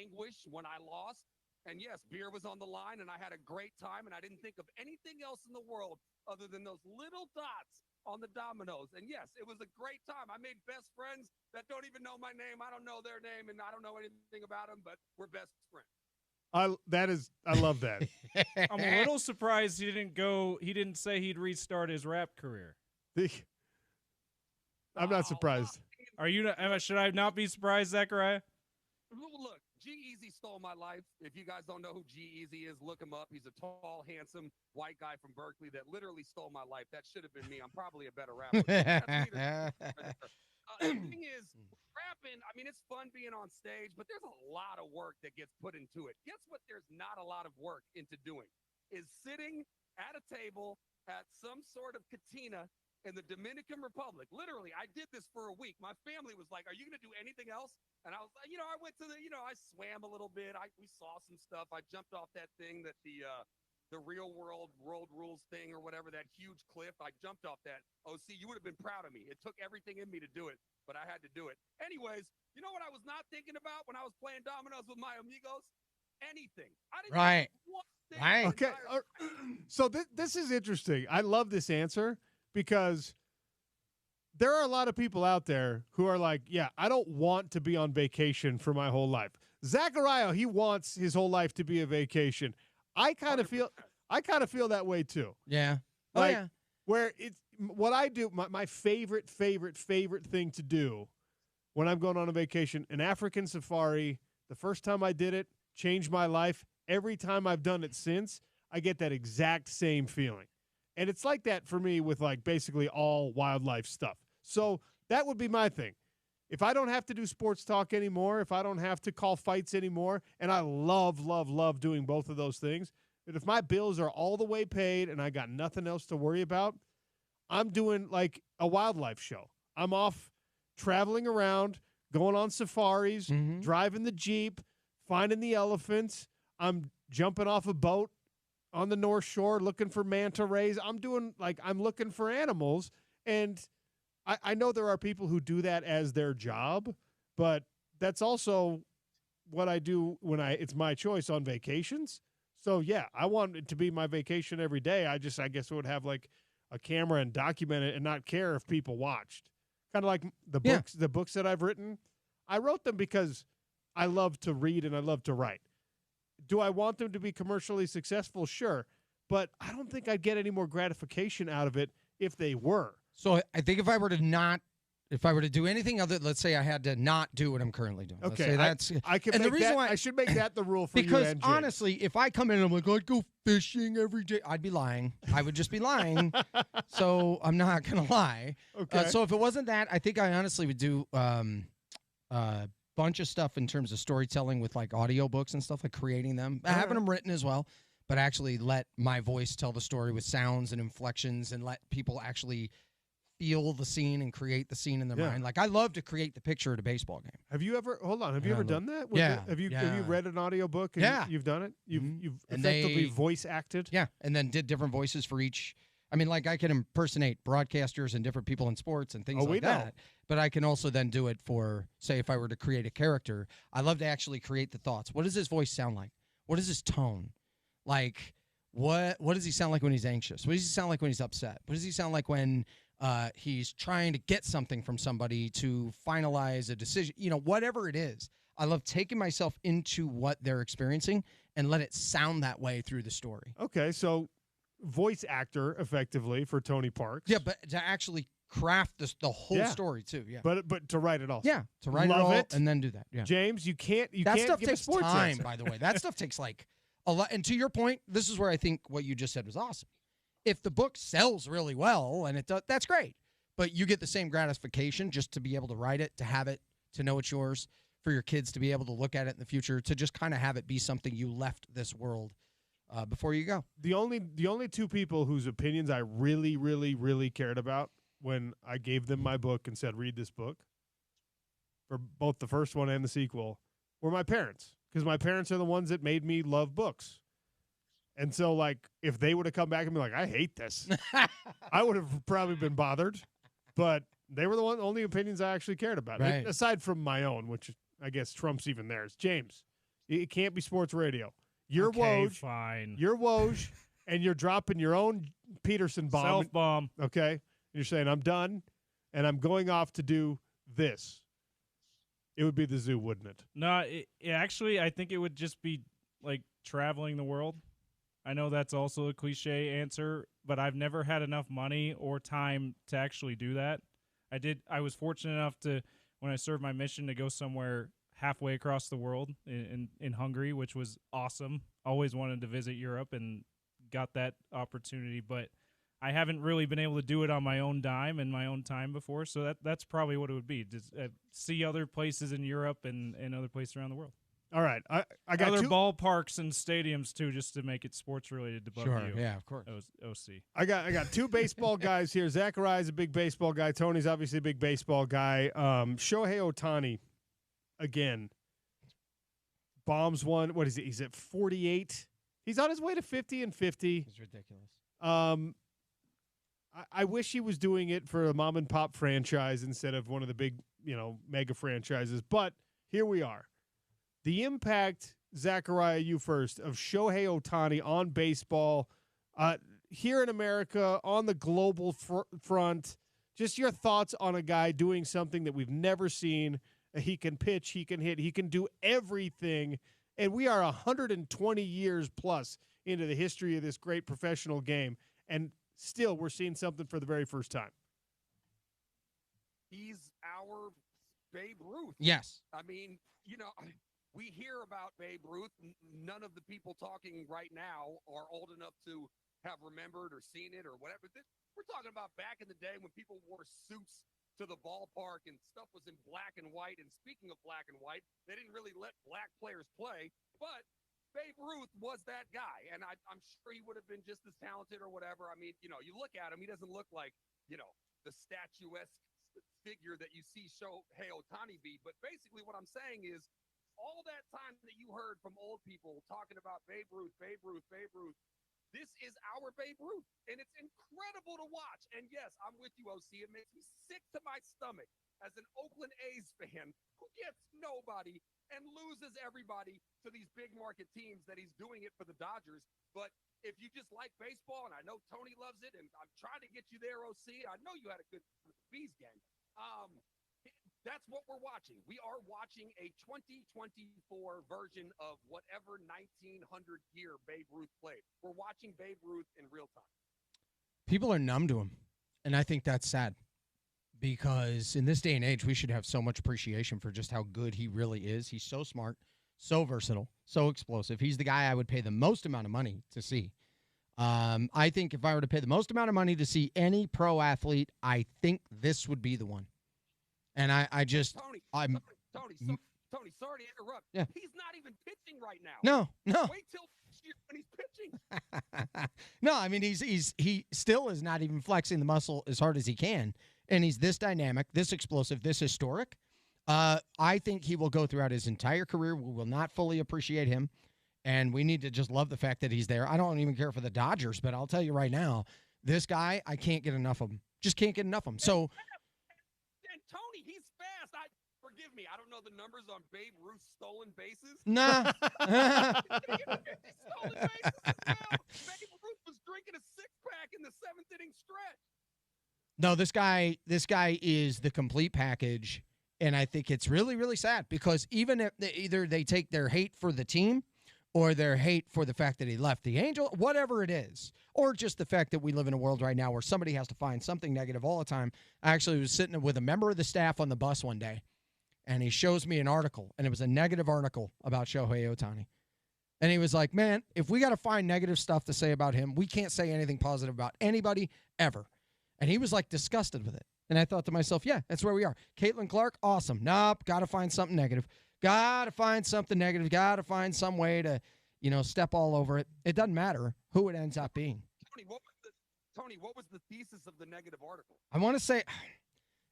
[SPEAKER 7] anguish when I lost. And yes, beer was on the line, and I had a great time, and I didn't think of anything else in the world other than those little dots on the dominoes. And yes, it was a great time. I made best friends that don't even know my name. I don't know their name, and I don't know anything about them, but we're best friends.
[SPEAKER 1] I love that.
[SPEAKER 3] I'm a little surprised he didn't say he'd restart his rap career.
[SPEAKER 1] I'm not surprised.
[SPEAKER 3] Are you? Should I not be surprised, Zachariah?
[SPEAKER 7] Look, G-Eazy stole my life. If you guys don't know who G-Eazy is, look him up. He's a tall, handsome, white guy from Berkeley that literally stole my life. That should have been me. I'm probably a better rapper. The thing is, rapping, I mean, it's fun being on stage, but there's a lot of work that gets put into it. Guess what there's not a lot of work into doing? Is sitting at a table at some sort of cantina in the Dominican Republic. Literally, I did this for a week. My family was like, "Are you going to do anything else?" And I was like, I went to I swam a little bit. We saw some stuff. I jumped off that thing that the real world rules thing or whatever, that huge cliff. I jumped off that. OC, you would have been proud of me. It took everything in me to do it, but I had to do it. Anyways, you know what I was not thinking about when I was playing dominoes with my amigos? Anything. I didn't
[SPEAKER 6] Right.
[SPEAKER 7] think one thing.
[SPEAKER 6] Right.
[SPEAKER 1] Okay. So this is interesting. I love this answer because there are a lot of people out there who are like, yeah, I don't want to be on vacation for my whole life. Zachariah, he wants his whole life to be a vacation. I kind of feel that way too.
[SPEAKER 6] Yeah.
[SPEAKER 1] Like, where it's what I do, my favorite thing to do when I'm going on a vacation, an African safari. The first time I did it, changed my life. Every time I've done it since, I get that exact same feeling. And it's like that for me with like basically all wildlife stuff. So that would be my thing. If I don't have to do sports talk anymore, if I don't have to call fights anymore, and I love doing both of those things, but if my bills are all the way paid and I got nothing else to worry about, I'm doing like a wildlife show. I'm off traveling around, going on safaris, driving the Jeep, finding the elephants. I'm jumping off a boat on the North Shore looking for manta rays. I'm looking for animals. And I know there are people who do that as their job, but that's also what I do when it's my choice on vacations. So yeah, I want it to be my vacation every day. I guess I would have like a camera and document it and not care if people watched. Kind of like the books that I've written. I wrote them because I love to read and I love to write. Do I want them to be commercially successful? Sure. But I don't think I'd get any more gratification out of it if they were.
[SPEAKER 6] So I think if I were to do anything other, let's say I had to not do what I'm currently doing.
[SPEAKER 1] Okay, I should make that the rule for you.
[SPEAKER 6] Because honestly, if I come in and I'm like, I'd go fishing every day, I'd be lying. I would just be lying. So I'm not gonna lie.
[SPEAKER 1] Okay.
[SPEAKER 6] So if it wasn't that, I think I honestly would do bunch of stuff in terms of storytelling with like audiobooks and stuff, like creating them, having them written as well, but actually let my voice tell the story with sounds and inflections and let people actually feel the scene and create the scene in their mind. Like I love to create the picture at a baseball game.
[SPEAKER 1] Have you ever done that? Have you read an audiobook and you've done it? You've effectively voice acted?
[SPEAKER 6] Yeah. And then did different voices for each. I mean, like I can impersonate broadcasters and different people in sports and things like that. But I can also then do it for, say, if I were to create a character, I love to actually create the thoughts. What does his voice sound like? What is his tone? Like, what does he sound like when he's anxious? What does he sound like when he's upset? What does he sound like when he's trying to get something from somebody to finalize a decision? Whatever it is. I love taking myself into what they're experiencing and let it sound that way through the story.
[SPEAKER 1] Okay, so voice actor, effectively, for Tony Parks.
[SPEAKER 6] Yeah, but to actually craft the whole story too. Yeah,
[SPEAKER 1] but to write it all.
[SPEAKER 6] Yeah, to write it all and then do that. Yeah,
[SPEAKER 1] James, you can't.
[SPEAKER 6] That stuff
[SPEAKER 1] give
[SPEAKER 6] takes
[SPEAKER 1] a sports
[SPEAKER 6] time.
[SPEAKER 1] answer.
[SPEAKER 6] By the way, that stuff takes like a lot. And to your point, this is where I think what you just said was awesome. If the book sells really well and it does, that's great. But you get the same gratification just to be able to write it, to have it, to know it's yours, for your kids to be able to look at it in the future, to just kind of have it be something you left this world before you go.
[SPEAKER 1] The only two people whose opinions I really, really, really cared about when I gave them my book and said, read this book, for both the first one and the sequel, were my parents. Because my parents are the ones that made me love books. And so, like, if they would have come back and be like, I hate this, I would have probably been bothered. But they were the only opinions I actually cared about,
[SPEAKER 6] right.
[SPEAKER 1] Aside from my own, which I guess trumps even theirs. James, it can't be sports radio. You're Woj.
[SPEAKER 3] Fine.
[SPEAKER 1] You're Woj, and you're dropping your own Peterson bomb.
[SPEAKER 3] Self-bomb.
[SPEAKER 1] Okay? You're saying, I'm done, and I'm going off to do this. It would be the zoo, wouldn't it?
[SPEAKER 3] No, actually, I think it would just be, like, traveling the world. I know that's also a cliche answer, but I've never had enough money or time to actually do that. I was fortunate enough to, when I served my mission, to go somewhere halfway across the world in Hungary, which was awesome. Always wanted to visit Europe and got that opportunity, but I haven't really been able to do it on my own dime and my own time before, so that's probably what it would be, just see other places in Europe and other places around the world.
[SPEAKER 1] All right. I got
[SPEAKER 3] other
[SPEAKER 1] two
[SPEAKER 3] ballparks and stadiums too, just to make it sports related to both
[SPEAKER 6] Sure.
[SPEAKER 3] you.
[SPEAKER 6] Yeah, of course.
[SPEAKER 3] OC.
[SPEAKER 1] I got two baseball guys here. Zachariah's a big baseball guy. Tony's obviously a big baseball guy. Shohei Ohtani, again, bombs one. What is it? He's at 48. He's on his way to 50 and 50.
[SPEAKER 6] It's ridiculous.
[SPEAKER 1] I wish he was doing it for a mom and pop franchise instead of one of the big, mega franchises. But here we are. The impact, Zachariah, you first, of Shohei Ohtani on baseball here in America, on the global front. Just your thoughts on a guy doing something that we've never seen. He can pitch, he can hit, he can do everything. And we are 120 years plus into the history of this great professional game. And still, we're seeing something for the very first time.
[SPEAKER 7] He's our Babe Ruth.
[SPEAKER 6] Yes.
[SPEAKER 7] I mean, we hear about Babe Ruth. None of the people talking right now are old enough to have remembered or seen it or whatever. We're talking about back in the day when people wore suits to the ballpark and stuff was in black and white. And speaking of black and white, they didn't really let black players play. But Babe Ruth was that guy. And I'm sure he would have been just as talented or whatever. I mean, you look at him, he doesn't look like, the statuesque figure that you see Shohei Ohtani be. But basically what I'm saying is, all that time that you heard from old people talking about Babe Ruth, Babe Ruth, Babe Ruth, this is our Babe Ruth, and it's incredible to watch. And yes, I'm with you, OC. It makes me sick to my stomach as an Oakland A's fan who gets nobody and loses everybody to these big market teams that he's doing it for the Dodgers. But if you just like baseball, and I know Tony loves it, and I'm trying to get you there, OC. I know you had a good Bees game. That's what we're watching. We are watching a 2024 version of whatever 1900 year Babe Ruth played. We're watching Babe Ruth in real time.
[SPEAKER 6] People are numb to him, and I think that's sad because in this day and age, we should have so much appreciation for just how good he really is. He's so smart, so versatile, so explosive. He's the guy I would pay the most amount of money to see. I think if I were to pay the most amount of money to see any pro athlete, I think this would be the one. And
[SPEAKER 7] Tony, sorry to interrupt.
[SPEAKER 6] Yeah.
[SPEAKER 7] He's not even pitching right now.
[SPEAKER 6] No.
[SPEAKER 7] Wait till next year when he's pitching.
[SPEAKER 6] No, I mean he still is not even flexing the muscle as hard as he can, and he's this dynamic, this explosive, this historic. I think he will go throughout his entire career. We will not fully appreciate him, and we need to just love the fact that he's there. I don't even care for the Dodgers, but I'll tell you right now, this guy, I can't get enough of him. Just can't get enough of him. So.
[SPEAKER 7] Tony, he's fast. Forgive me, I don't know the numbers on Babe Ruth's stolen bases.
[SPEAKER 6] Nah.
[SPEAKER 7] Stolen bases as well. Babe Ruth was drinking a six-pack in the seventh inning stretch.
[SPEAKER 6] No, this guy is the complete package, and I think it's really, really sad because even if either they take their hate for the team or their hate for the fact that he left the Angel, whatever it is, or just the fact that we live in a world right now where somebody has to find something negative all the time. I actually was sitting with a member of the staff on the bus one day, and he shows me an article, and it was a negative article about Shohei Ohtani. And he was like, man, if we got to find negative stuff to say about him, we can't say anything positive about anybody ever. And he was like disgusted with it. And I thought to myself, yeah, that's where we are. Caitlin Clark, awesome. Nope, got to find something negative. Got to find something negative. Got to find some way to, step all over it. It doesn't matter who it ends up being.
[SPEAKER 7] Tony, what was the thesis of the negative article?
[SPEAKER 6] I want to say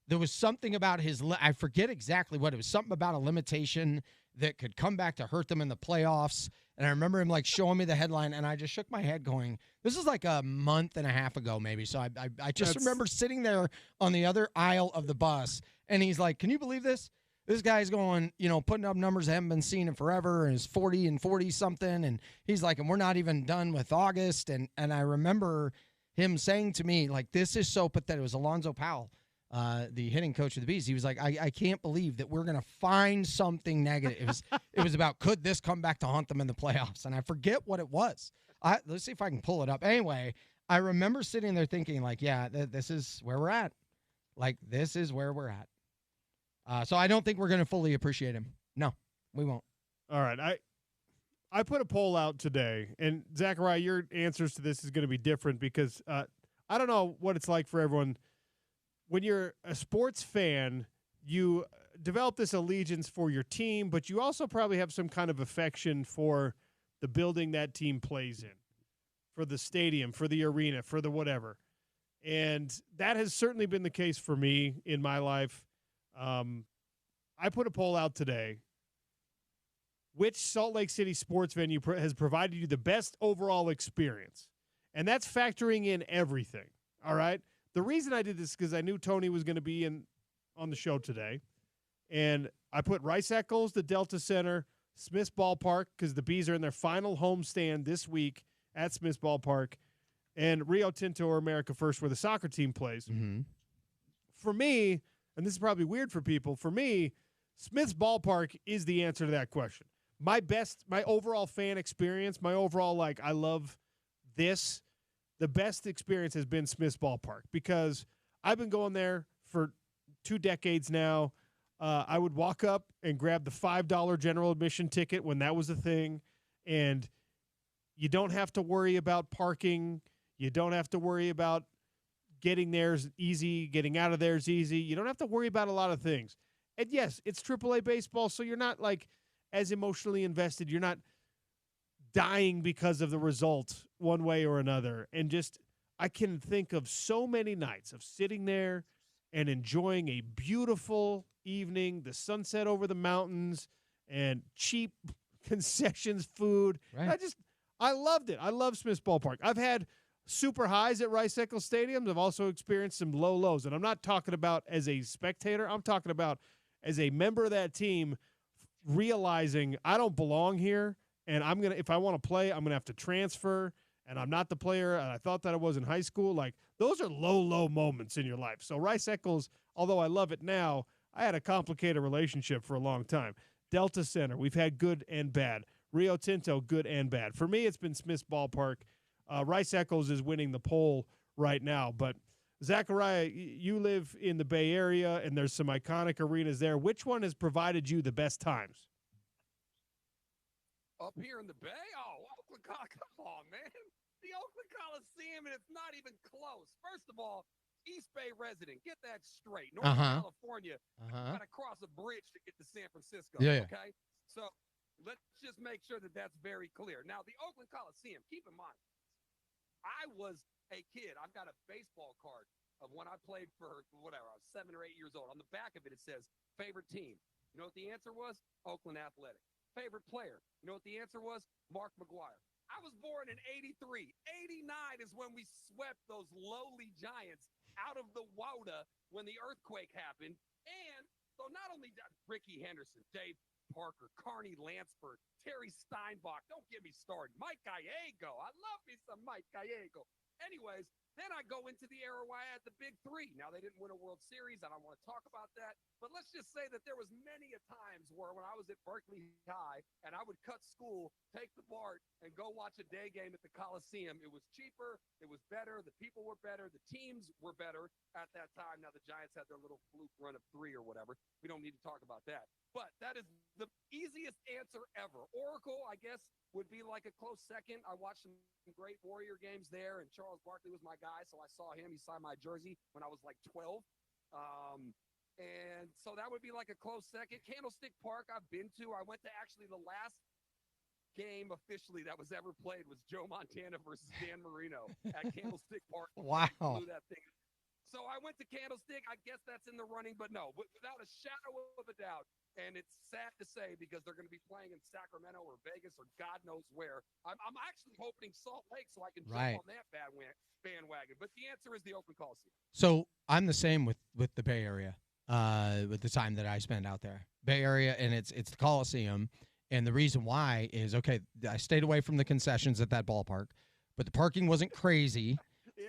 [SPEAKER 6] there was something about I forget exactly what it was. Something about a limitation that could come back to hurt them in the playoffs. And I remember him showing me the headline, and I just shook my head going, this is like a month and a half ago maybe. So I just remember sitting there on the other aisle of the bus, and he's like, can you believe this? This guy's going, putting up numbers that haven't been seen in forever, and is 40 and 40-something. And he's like, and we're not even done with August. And I remember him saying to me, this is so pathetic. It was Alonzo Powell, the hitting coach of the Bees. He was like, I can't believe that we're going to find something negative. It was about, could this come back to haunt them in the playoffs? And I forget what it was. Let's see if I can pull it up. Anyway, I remember sitting there thinking, yeah, this is where we're at. This is where we're at. So I don't think we're going to fully appreciate him. No, we won't.
[SPEAKER 1] All right. I put a poll out today, and Zachariah, your answers to this is going to be different because I don't know what it's like for everyone. When you're a sports fan, you develop this allegiance for your team, but you also probably have some kind of affection for the building that team plays in, for the stadium, for the arena, for the whatever. And that has certainly been the case for me in my life. I put a poll out today. Which Salt Lake City sports venue has provided you the best overall experience? And that's factoring in everything, all right? The reason I did this is because I knew Tony was going to be on the show today. And I put Rice Eccles, the Delta Center, Smith's Ballpark, because the Bees are in their final homestand this week at Smith's Ballpark, and Rio Tinto or America First, where the soccer team plays.
[SPEAKER 6] Mm-hmm.
[SPEAKER 1] For me, and this is probably weird for people, for me, Smith's Ballpark is the answer to that question. My overall fan experience, my overall, I love this, the best experience has been Smith's Ballpark, because I've been going there for 2 decades now. I would walk up and grab the $5 general admission ticket when that was a thing, and you don't have to worry about parking. You don't have to worry about getting there is easy, getting out of there is easy. You don't have to worry about a lot of things. And yes, it's AAA baseball, so you're not as emotionally invested. You're not dying because of the result one way or another. And just, I can think of so many nights of sitting there and enjoying a beautiful evening, the sunset over the mountains, and cheap concessions food.
[SPEAKER 6] Right.
[SPEAKER 1] I loved it. I love Smith's Ballpark. I've had super highs at Rice Eccles Stadium. I've also experienced some low lows. And I'm not talking about as a spectator. I'm talking about as a member of that team realizing I don't belong here, and if I want to play, I'm going to have to transfer, and I'm not the player I thought that I was in high school. Those are low moments in your life. So Rice Eccles, although I love it now, I had a complicated relationship for a long time. Delta Center, we've had good and bad. Rio Tinto, good and bad. For me, it's been Smith's Ballpark. Rice Eccles is winning the poll right now. But, Zachariah, you live in the Bay Area, and there's some iconic arenas there. Which one has provided you the best times?
[SPEAKER 7] Up here in the Bay? Oh, Oakland, come on, man. The Oakland Coliseum, and it's not even close. First of all, East Bay resident, get that straight. Northern California, got to cross a bridge to get to San Francisco.
[SPEAKER 6] Yeah.
[SPEAKER 7] Okay? So let's just make sure that that's very clear. Now, the Oakland Coliseum, keep in mind, I was a kid. I've got a baseball card of when I played for whatever. I was 7 or 8 years old. On the back of it, it says, favorite team. You know what the answer was? Oakland Athletic. Favorite player. You know what the answer was? Mark McGwire. I was born in 83. 89 is when we swept those lowly Giants out of the WODA when the earthquake happened. And so not only Ricky Henderson, Dave Parker, Carney Lansford, Terry Steinbach, don't get me started, Mike Gallego. I love me some Mike Gallego. Anyways, then I go into the era where I had the big three. Now, they didn't win a World Series. I don't want to talk about that. But let's just say that there was many a times where when I was at Berkeley High and I would cut school, take the BART, and go watch a day game at the Coliseum, it was cheaper. It was better. The people were better. The teams were better at that time. Now, the Giants had their little fluke run of 3 or whatever. We don't need to talk about that. But that is the easiest answer ever. Oracle, I guess, would be like a close second. I watched some great Warrior games there, and Charles Barkley was my guy, so I saw him. He signed my jersey when I was like 12. And so that would be like a close second. Candlestick Park I've been to. I went to actually the last game officially that was ever played was Joe Montana versus Dan Marino at Candlestick Park.
[SPEAKER 6] Wow.
[SPEAKER 7] Blew that thing. So I went to Candlestick. I guess that's in the running, but no, without a shadow of a doubt. And it's sad to say because they're going to be playing in Sacramento or Vegas or God knows where. I'm actually hoping Salt Lake so I can jump on that bandwagon. But the answer is the Oakland Coliseum.
[SPEAKER 6] So I'm the same with the Bay Area with the time that I spend out there. Bay Area, and it's the Coliseum. And the reason why is, okay, I stayed away from the concessions at that ballpark, but the parking wasn't crazy.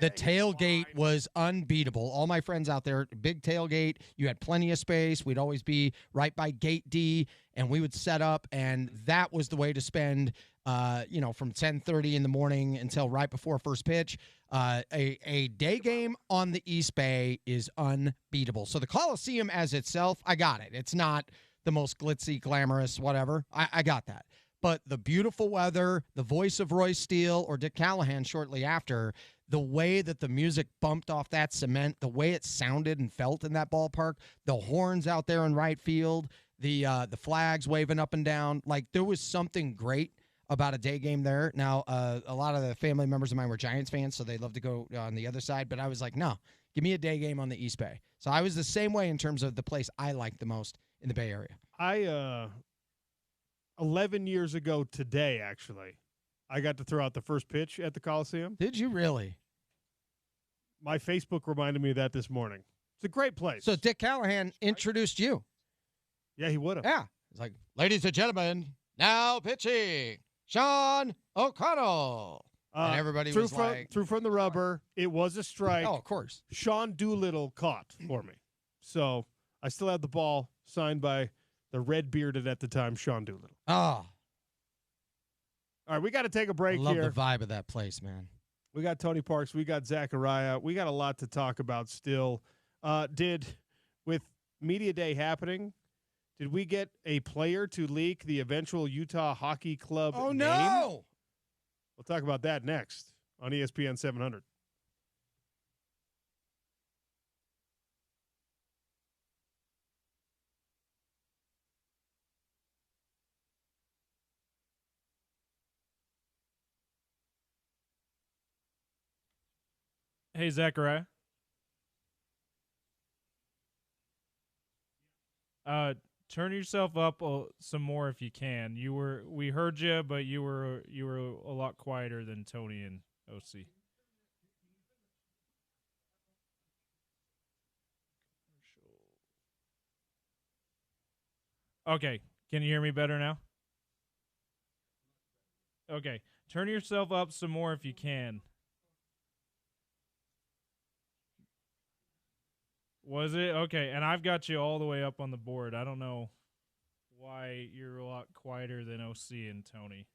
[SPEAKER 6] The tailgate was unbeatable. All my friends out there, big tailgate. You had plenty of space. We'd always be right by Gate D, and we would set up, and that was the way to spend, from 10:30 in the morning until right before first pitch. A day game on the East Bay is unbeatable. So the Coliseum as itself, I got it. It's not the most glitzy, glamorous, whatever. I got that. but the beautiful weather, the voice of Roy Steele or Dick Callahan shortly after, the way that the music bumped off that cement, the way it sounded and felt in that ballpark, the horns out there in right field, the flags waving up and down, like there was something great about a day game there. Now, a lot of the family members of mine were Giants fans, so they loved to go on the other side, but I was like, no, give me a day game on the East Bay. So I was the same way in terms of the place I liked the most in the Bay Area.
[SPEAKER 1] 11 years ago today, actually, I got to throw out the first pitch at the Coliseum.
[SPEAKER 6] Did you really?
[SPEAKER 1] My Facebook reminded me of that this morning. It's a great place.
[SPEAKER 6] So Dick Callahan introduced you.
[SPEAKER 1] Yeah, he would have.
[SPEAKER 6] Yeah. It's like, ladies and gentlemen, now pitching, Sean O'Connell. And everybody was like.
[SPEAKER 1] Threw from the rubber. It was a strike.
[SPEAKER 6] Oh, of course.
[SPEAKER 1] Sean Doolittle caught for me. So I still have the ball signed by the red-bearded at the time, Sean Doolittle.
[SPEAKER 6] Oh.
[SPEAKER 1] All right, we got to take a break here.
[SPEAKER 6] I love the vibe of that place, man.
[SPEAKER 1] We got Tony Parks. We got Zachariah. We got a lot to talk about still. With Media Day happening, did we get a player to leak the eventual Utah Hockey Club name?
[SPEAKER 6] No!
[SPEAKER 1] We'll talk about that next on ESPN 700.
[SPEAKER 3] Hey, Zachariah. Turn yourself up some more if you can. We heard you, but you were a lot quieter than Tony and OC. Okay, can you hear me better now? Okay, turn yourself up some more if you can. Was it? Okay, and I've got you all the way up on the board. I don't know why you're a lot quieter than OC and Tony.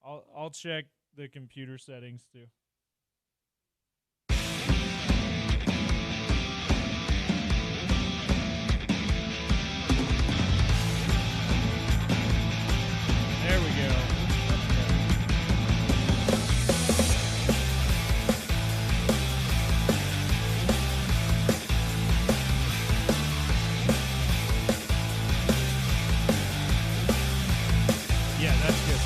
[SPEAKER 3] I'll check the computer settings too. There we go. Yeah, that's good.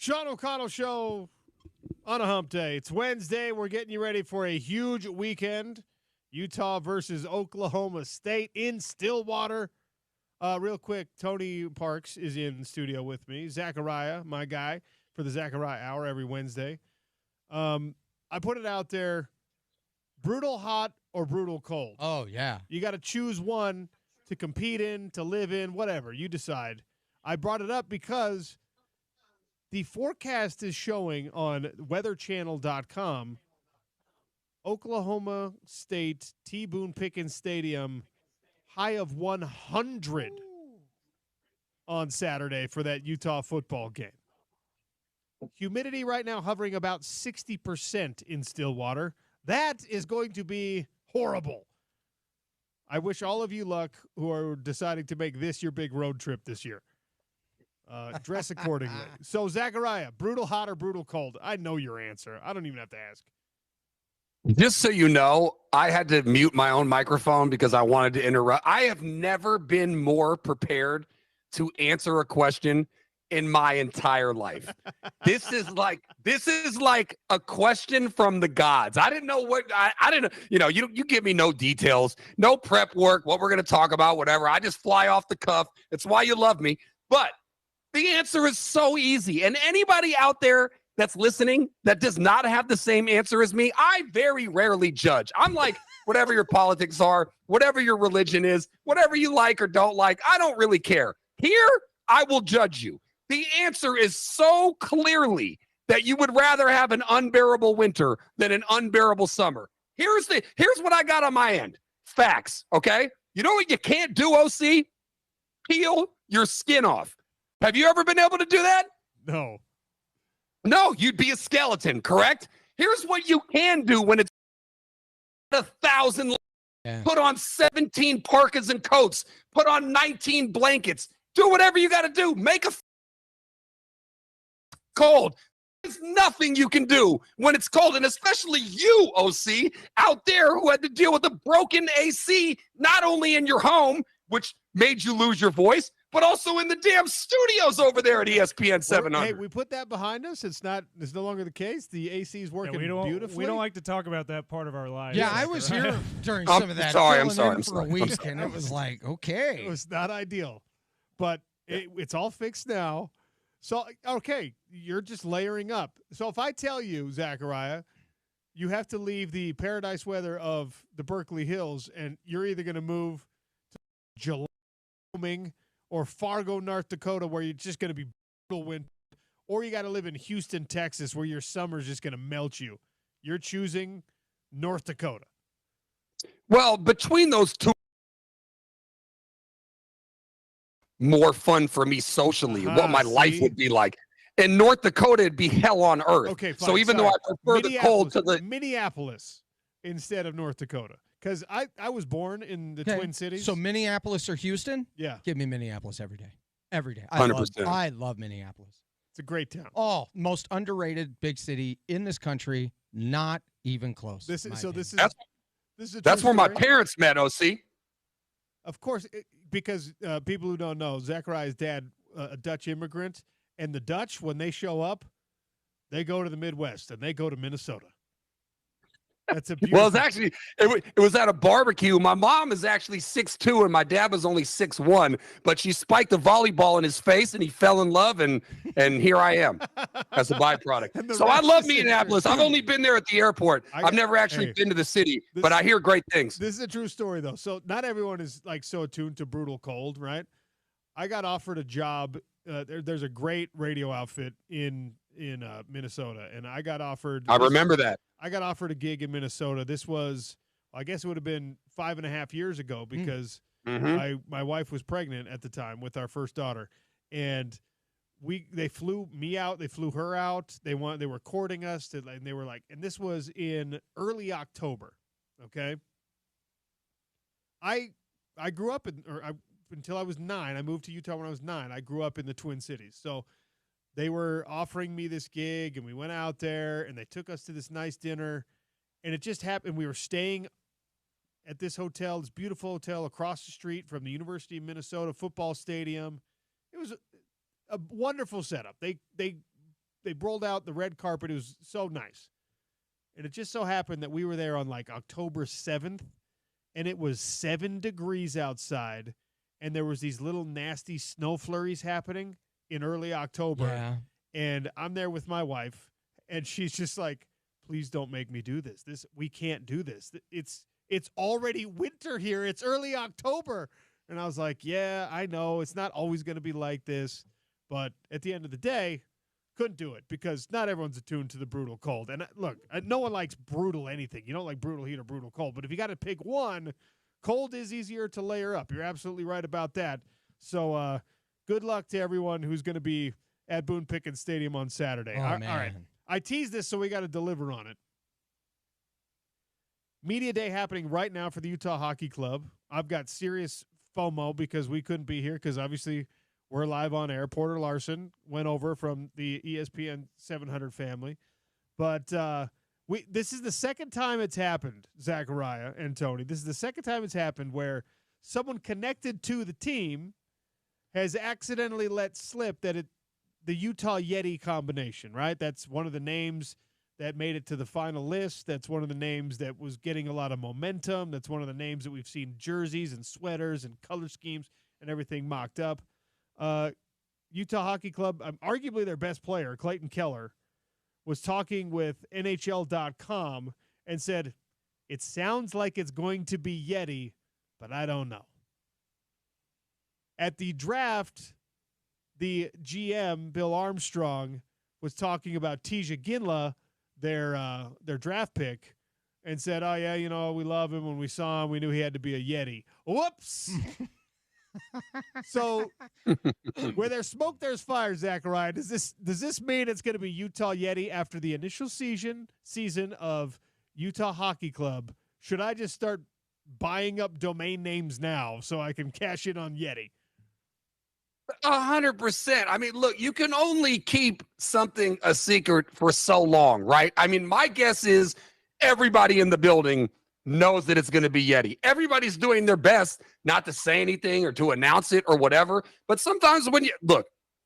[SPEAKER 1] Sean O'Connell Show on a hump day. It's Wednesday. We're getting you ready for a huge weekend. Utah versus Oklahoma State in Stillwater. Real quick, Tony Parks is in the studio with me. Zachariah, my guy, for the Zachariah Hour every Wednesday. I put it out there, brutal hot or brutal cold.
[SPEAKER 6] Oh, yeah.
[SPEAKER 1] You got to choose one to compete in, to live in, whatever. You decide. I brought it up because the forecast is showing on weatherchannel.com Oklahoma State T. Boone Pickens Stadium high of 100 on Saturday for that Utah football game. Humidity right now hovering about 60% in Stillwater. That is going to be horrible. I wish all of you luck who are deciding to make this your big road trip this year. Dress accordingly. So, Zachariah, brutal hot or brutal cold? I know your answer. I don't even have to ask.
[SPEAKER 8] Just so you know, I had to mute my own microphone because I wanted to interrupt. I have never been more prepared to answer a question in my entire life. This is like a question from the gods. I didn't know what I didn't, you give me no details, no prep work, what we're going to talk about, whatever. I just fly off the cuff. It's why you love me. But the answer is so easy. And anybody out there that's listening that does not have the same answer as me, I very rarely judge. I'm like, whatever your politics are, whatever your religion is, whatever you like or don't like, I don't really care. Here, I will judge you. The answer is so clearly that you would rather have an unbearable winter than an unbearable summer. Here's what I got on my end. Facts, okay? You know what you can't do, OC? Peel your skin off. Have you ever been able to do that?
[SPEAKER 1] No.
[SPEAKER 8] No, you'd be a skeleton, correct? Here's what you can do when it's 1,000. Yeah. Put on 17 parkas and coats. Put on 19 blankets. Do whatever you got to do. Make a cold. There's nothing you can do when it's cold, and especially you, OC, out there who had to deal with a broken AC, not only in your home, which made you lose your voice, but also in the damn studios over there at ESPN 700.
[SPEAKER 1] Hey, we put that behind us. It's no longer the case. The AC is working beautifully.
[SPEAKER 3] We don't like to talk about that part of our lives.
[SPEAKER 6] Yeah, I was here during some of that.
[SPEAKER 8] I'm sorry.
[SPEAKER 6] For a week, and it was like, okay.
[SPEAKER 1] It was not ideal, but it's all fixed now. So, okay, you're just layering up. So if I tell you, Zachariah, you have to leave the paradise weather of the Berkeley Hills, and you're either going to move to Wyoming or Fargo, North Dakota, where you're just going to be brutal winter, or you got to live in Houston, Texas, where your summer's just going to melt you. You're choosing North Dakota.
[SPEAKER 8] Well, between those two, more fun for me socially, what my life would be like. In North Dakota, it'd be hell on earth.
[SPEAKER 1] Okay, fine,
[SPEAKER 8] so even though I prefer the cold to the
[SPEAKER 1] Minneapolis instead of North Dakota, because I was born in the Twin Cities.
[SPEAKER 6] So Minneapolis or Houston?
[SPEAKER 1] Yeah.
[SPEAKER 6] Give me Minneapolis every day. Every day.
[SPEAKER 8] 100%.
[SPEAKER 6] I love Minneapolis.
[SPEAKER 1] It's a great town.
[SPEAKER 6] Oh, most underrated big city in this country. Not even close.
[SPEAKER 1] That's
[SPEAKER 8] where my parents met, OC.
[SPEAKER 1] Of course, because people who don't know, Zachariah's dad, a Dutch immigrant, and the Dutch, when they show up, they go to the Midwest, and they go to Minnesota. That's a beautiful.
[SPEAKER 8] Well, it's actually it was at a barbecue. My mom is actually 6'2", and my dad was only 6'1", but she spiked a volleyball in his face, and he fell in love, and here I am as a byproduct. So I love Minneapolis. I've only been there at the airport. I've never actually been to the city, but I hear great things.
[SPEAKER 1] This is a true story, though. So not everyone is like so attuned to brutal cold, right? I got offered a job. There's a great radio outfit in Minnesota, and I got offered.
[SPEAKER 8] I remember that.
[SPEAKER 1] I got offered a gig in Minnesota. This was, I guess it would have been 5.5 years ago because my wife was pregnant at the time with our first daughter, and they flew me out, they flew her out. They were courting us, and they were like, and this was in early October. Okay, I grew up until I was 9. I moved to Utah when I was 9. I grew up in the Twin Cities, so. They were offering me this gig, and we went out there, and they took us to this nice dinner, and it just happened. We were staying at this hotel, this beautiful hotel across the street from the University of Minnesota football stadium. It was a wonderful setup. They rolled out the red carpet. It was so nice. And it just so happened that we were there on like October 7th, and it was 7 degrees outside, and there was these little nasty snow flurries happening in early October.
[SPEAKER 6] Yeah.
[SPEAKER 1] And I'm there with my wife, and she's just like, please don't make me do this. We can't do this. It's already winter here. It's early October. And I was like, yeah, I know. It's not always going to be like this. But at the end of the day, couldn't do it because not everyone's attuned to the brutal cold. And look, no one likes brutal anything. You don't like brutal heat or brutal cold. But if you got to pick one, cold is easier to layer up. You're absolutely right about that. So good luck to everyone who's going to be at Boone Pickens Stadium on Saturday.
[SPEAKER 6] Oh,
[SPEAKER 1] All
[SPEAKER 6] man.
[SPEAKER 1] right. I teased this, so we got to deliver on it. Media Day happening right now for the Utah Hockey Club. I've got serious FOMO because we couldn't be here because obviously we're live on air. Porter Larson went over from the ESPN 700 family. But this is the second time it's happened, Zachariah and Tony. This is the second time it's happened where someone connected to the team has accidentally let slip that the Utah Yeti combination, right? That's one of the names that made it to the final list. That's one of the names that was getting a lot of momentum. That's one of the names that we've seen jerseys and sweaters and color schemes and everything mocked up. Utah Hockey Club, arguably their best player, Clayton Keller, was talking with NHL.com and said, it sounds like it's going to be Yeti, but I don't know. At the draft, the GM, Bill Armstrong, was talking about Tija Ginla, their draft pick, and said, oh, yeah, we love him. When we saw him, we knew he had to be a Yeti. Whoops! So where there's smoke, there's fire, Zachariah. Does this mean it's going to be Utah Yeti after the initial season of Utah Hockey Club? Should I just start buying up domain names now so I can cash in on Yeti?
[SPEAKER 8] 100%. I mean, look, you can only keep something a secret for so long, right? I mean, my guess is everybody in the building knows that it's going to be Yeti. Everybody's doing their best not to say anything or to announce it or whatever. But sometimes when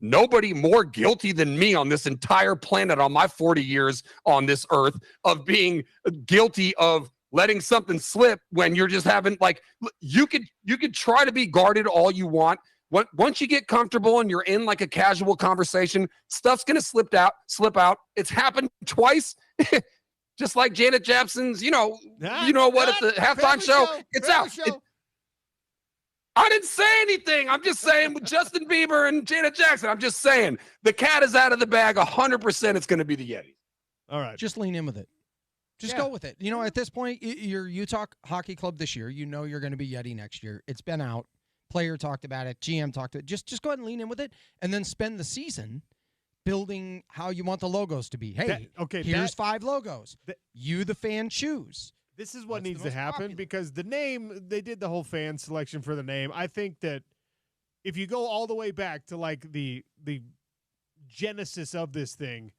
[SPEAKER 8] nobody more guilty than me on this entire planet on my 40 years on this earth of being guilty of letting something slip when you're just having you could try to be guarded all you want. Once you get comfortable and you're in like a casual conversation, stuff's going to slip out. It's happened twice. Just like Janet Jackson's, at the halftime show, it's out. I didn't say anything. I'm just saying with Justin Bieber and Janet Jackson, I'm just saying the cat is out of the bag. 100% it's going to be the Yeti.
[SPEAKER 1] All right.
[SPEAKER 6] Just lean in with it. Just go with it. At this point, your Utah Hockey Club this year, you're going to be Yeti next year. It's been out. Player talked about it. GM talked about it. Just go ahead and lean in with it and then spend the season building how you want the logos to be. Hey, here's 5 logos. You, the fan, choose.
[SPEAKER 1] This is what needs to happen because the name, they did the whole fan selection for the name. I think that if you go all the way back to like the genesis of this thing,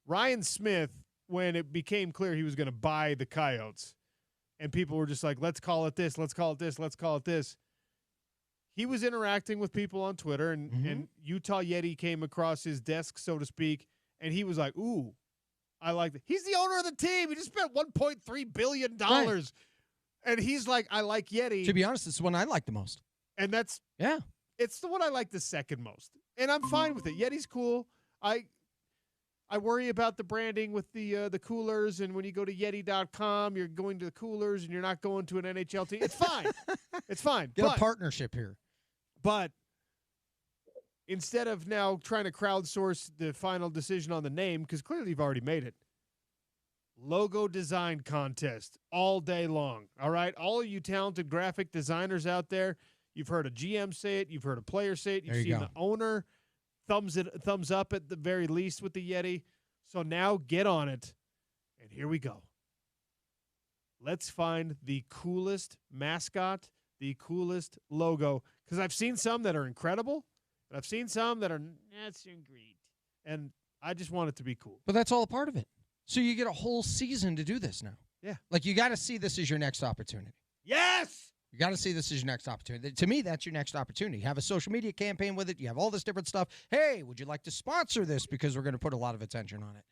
[SPEAKER 1] Ryan Smith, when it became clear he was going to buy the Coyotes and people were just like, let's call it this, let's call it this, let's call it this. He was interacting with people on Twitter, and Utah Yeti came across his desk, so to speak, and he was like, ooh, I like that. He's the owner of the team. He just spent $1.3 billion. Right. And he's like, I like Yeti.
[SPEAKER 6] To be honest, it's the one I like the most.
[SPEAKER 1] And it's the one I like the second most. And I'm fine with it. Yeti's cool. I worry about the branding with the coolers, and when you go to Yeti.com, you're going to the coolers, and you're not going to an NHL team. It's fine. It's fine.
[SPEAKER 6] Get a partnership here.
[SPEAKER 1] But instead of now trying to crowdsource the final decision on the name, because clearly you've already made it, logo design contest all day long, all right? All of you talented graphic designers out there, you've heard a GM say it, you've heard a player say it, you've seen the owner thumbs up at the very least with the Yeti. So now get on it, and here we go. Let's find the coolest mascot, the coolest logo, because I've seen some that are incredible, and I've seen some that are not so great, and I just want it to be cool.
[SPEAKER 6] But that's all a part of it. So you get a whole season to do this now.
[SPEAKER 1] Yeah.
[SPEAKER 6] Like, you got to see this as your next opportunity.
[SPEAKER 1] Yes!
[SPEAKER 6] You got to see this as your next opportunity. To me, that's your next opportunity. You have a social media campaign with it. You have all this different stuff. Hey, would you like to sponsor this? Because we're going to put a lot of attention on it.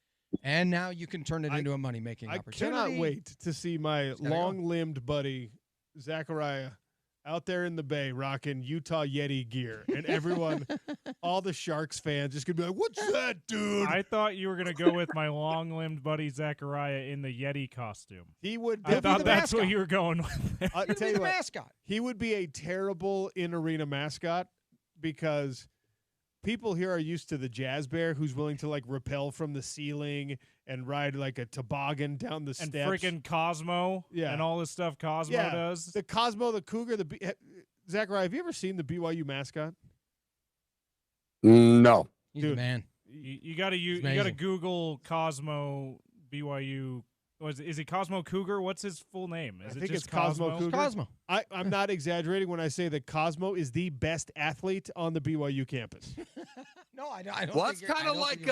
[SPEAKER 6] And now you can turn it into a money-making opportunity.
[SPEAKER 1] I cannot wait to see my long-limbed buddy, Zachariah, out there in the Bay rocking Utah Yeti gear. And everyone, all the Sharks fans just going to be like, what's that, dude?
[SPEAKER 3] I thought you were going to go with my long-limbed buddy Zachariah in the Yeti costume.
[SPEAKER 1] He would
[SPEAKER 3] I thought that's what you were going with.
[SPEAKER 1] I'll tell you what,
[SPEAKER 6] mascot.
[SPEAKER 1] He would be a terrible in-arena mascot because people here are used to the Jazz Bear who's willing to, like, rappel from the ceiling and ride, like, a toboggan down the steps.
[SPEAKER 3] And freaking Cosmo and all this stuff Cosmo does.
[SPEAKER 1] The Cosmo, the Cougar, Zachariah, have you ever seen the BYU mascot?
[SPEAKER 8] No.
[SPEAKER 6] He's a man.
[SPEAKER 3] You got to Google Cosmo BYU. Is he Cosmo Cougar? What's his full name?
[SPEAKER 1] I think it's Cosmo Cougar.
[SPEAKER 6] Cosmo.
[SPEAKER 1] I'm not exaggerating when I say that Cosmo is the best athlete on the BYU campus.
[SPEAKER 6] No, I don't.
[SPEAKER 8] Well, that's kind of like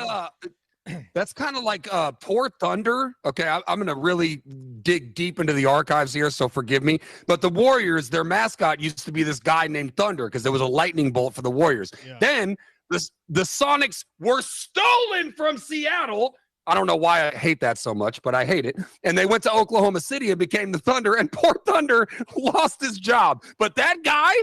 [SPEAKER 8] that's kind of like Poor Thunder. Okay, I'm going to really dig deep into the archives here, so forgive me. But the Warriors, their mascot used to be this guy named Thunder because there was a lightning bolt for the Warriors. Yeah. Then the Sonics were stolen from Seattle. I don't know why I hate that so much, but I hate it. And they went to Oklahoma City and became the Thunder, and poor Thunder lost his job. But that guy,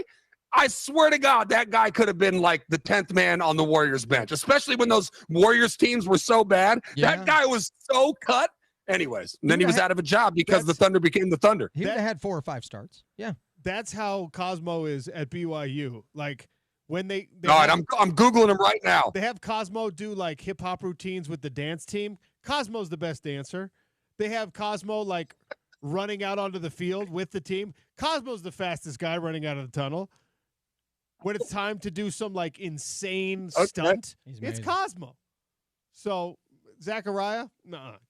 [SPEAKER 8] I swear to God, that guy could have been like the 10th man on the Warriors bench, especially when those Warriors teams were so bad. Yeah. That guy was so cut. Anyways, and then he was out of a job because the Thunder became the Thunder.
[SPEAKER 6] He would have had 4 or 5 starts. Yeah.
[SPEAKER 1] That's how Cosmo is at BYU. Like, when they
[SPEAKER 8] all right, I'm Googling him right now.
[SPEAKER 1] They have Cosmo do like hip hop routines with the dance team. Cosmo's the best dancer. They have Cosmo like running out onto the field with the team. Cosmo's the fastest guy running out of the tunnel. When it's time to do some like insane stunt, it's Cosmo. So Zachariah,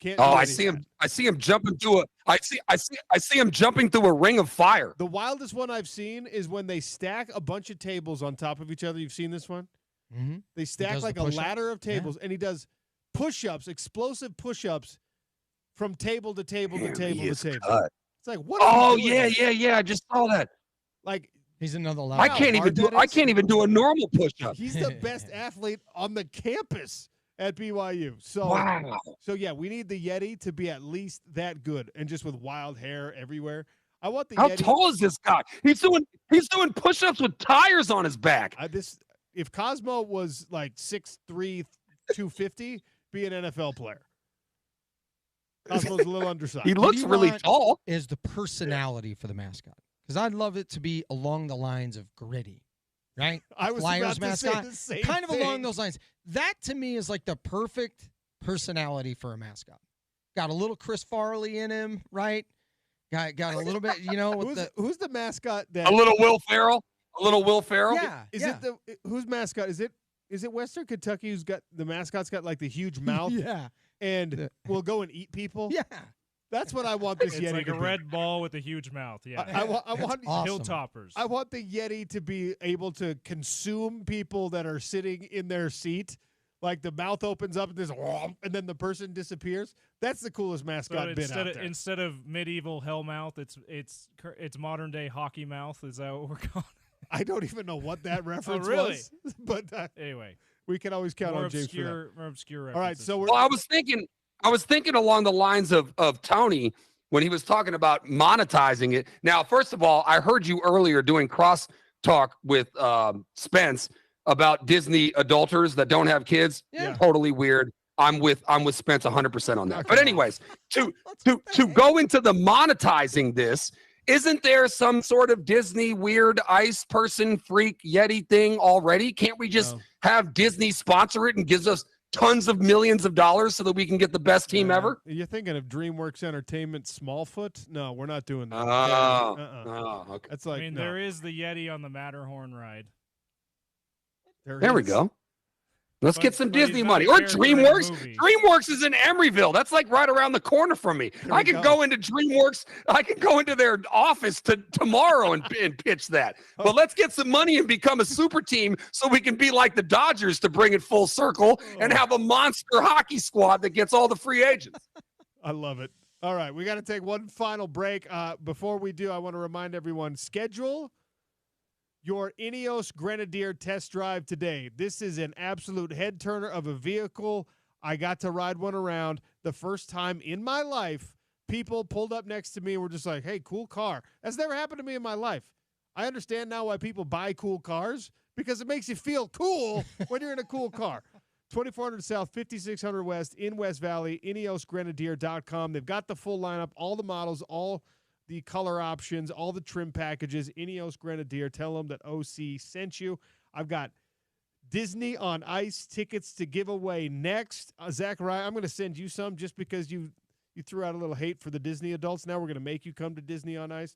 [SPEAKER 1] can't.
[SPEAKER 8] Oh, I see him. I see him jumping through I see him jumping through a ring of fire.
[SPEAKER 1] The wildest one I've seen is when they stack a bunch of tables on top of each other. You've seen this one?
[SPEAKER 6] Mm-hmm.
[SPEAKER 1] They stack like a ladder of tables, and he does push-ups, explosive push-ups from table to table to table to table.
[SPEAKER 8] Cut.
[SPEAKER 1] It's like what?
[SPEAKER 8] Oh yeah. I just saw that.
[SPEAKER 1] Like
[SPEAKER 6] he's another level.
[SPEAKER 8] I can't even do a normal push-up.
[SPEAKER 1] He's the best athlete on the campus at BYU. So,
[SPEAKER 8] wow.
[SPEAKER 1] So yeah, we need the Yeti to be at least that good and just with wild hair everywhere. I want the
[SPEAKER 8] How
[SPEAKER 1] Yeti.
[SPEAKER 8] tall is this guy? He's doing push-ups with tires on his back.
[SPEAKER 1] If Cosmo was like 6'3", 250, be an NFL player. Cosmo's a little undersized.
[SPEAKER 8] He looks really tall.
[SPEAKER 6] Is the personality for the mascot? Because I'd love it to be along the lines of Gritty. Right?
[SPEAKER 1] I was
[SPEAKER 6] Flyers
[SPEAKER 1] about
[SPEAKER 6] mascot,
[SPEAKER 1] to say the same
[SPEAKER 6] kind of
[SPEAKER 1] thing.
[SPEAKER 6] along those lines. That to me is like the perfect personality for a mascot. Got a little Chris Farley in him, right? Got a little bit, with
[SPEAKER 1] who's the mascot that
[SPEAKER 8] a little Will Ferrell?
[SPEAKER 6] Yeah.
[SPEAKER 1] It whose mascot is it? Is it Western Kentucky who's got the mascot's got like the huge mouth?
[SPEAKER 6] Yeah.
[SPEAKER 1] And will go and eat people?
[SPEAKER 6] Yeah.
[SPEAKER 1] That's what I want this
[SPEAKER 3] It's
[SPEAKER 1] Yeti
[SPEAKER 3] like
[SPEAKER 1] to
[SPEAKER 3] a
[SPEAKER 1] be.
[SPEAKER 3] red ball with a huge mouth. Yeah.
[SPEAKER 1] I want
[SPEAKER 6] awesome.
[SPEAKER 3] Hilltoppers.
[SPEAKER 1] I want the Yeti to be able to consume people that are sitting in their seat. Like the mouth opens up and then the person disappears. That's the coolest mascot bit out there.
[SPEAKER 3] Instead of medieval hell mouth, it's modern day hockey mouth. Is that what we're calling it?
[SPEAKER 1] I don't even know what that reference was. But
[SPEAKER 3] anyway,
[SPEAKER 1] we can always count on James for that.
[SPEAKER 3] More obscure references.
[SPEAKER 1] All right, so
[SPEAKER 8] I was thinking along the lines of Tony when he was talking about monetizing it. Now, first of all, I heard you earlier doing cross talk with Spence about Disney adulters that don't have kids.
[SPEAKER 6] Yeah.
[SPEAKER 8] Totally weird. I'm with Spence 100% on that. But anyways, to go into the monetizing this, isn't there some sort of Disney weird ice person freak Yeti thing already? Can't we just have Disney sponsor it and gives us tons of millions of dollars so that we can get the best team ever?
[SPEAKER 1] You're thinking of DreamWorks Entertainment Smallfoot? No, we're not doing that.
[SPEAKER 8] Okay.
[SPEAKER 1] That's like
[SPEAKER 3] there is the Yeti on the Matterhorn ride.
[SPEAKER 8] There we go. Let's get some Disney money. Or DreamWorks. DreamWorks is in Emeryville. That's like right around the corner from me. I can go into DreamWorks. I can go into their office tomorrow and pitch that. But let's get some money and become a super team so we can be like the Dodgers to bring it full circle and have a monster hockey squad that gets all the free agents.
[SPEAKER 1] I love it. All right, we got to take one final break. Before we do, I want to remind everyone, schedule your Ineos Grenadier test drive today. This is an absolute head turner of a vehicle. I got to ride one around the first time in my life. People pulled up next to me and were just like, hey, cool car. That's never happened to me in my life. I understand now why people buy cool cars, because it makes you feel cool when you're in a cool car. 2400 South, 5600 West in West Valley, IneosGrenadier.com. They've got the full lineup, all the models, all the color options, all the trim packages. Ineos Grenadier. Tell them that OC sent you. I've got Disney on Ice tickets to give away next. Zachariah, I'm going to send you some just because you threw out a little hate for the Disney adults. Now we're going to make you come to Disney on Ice.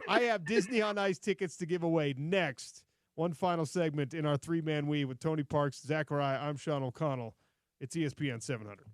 [SPEAKER 1] I have Disney on Ice tickets to give away next. One final segment in our three-man weave with Tony Parks, Zachariah. I'm Sean O'Connell. It's ESPN 700.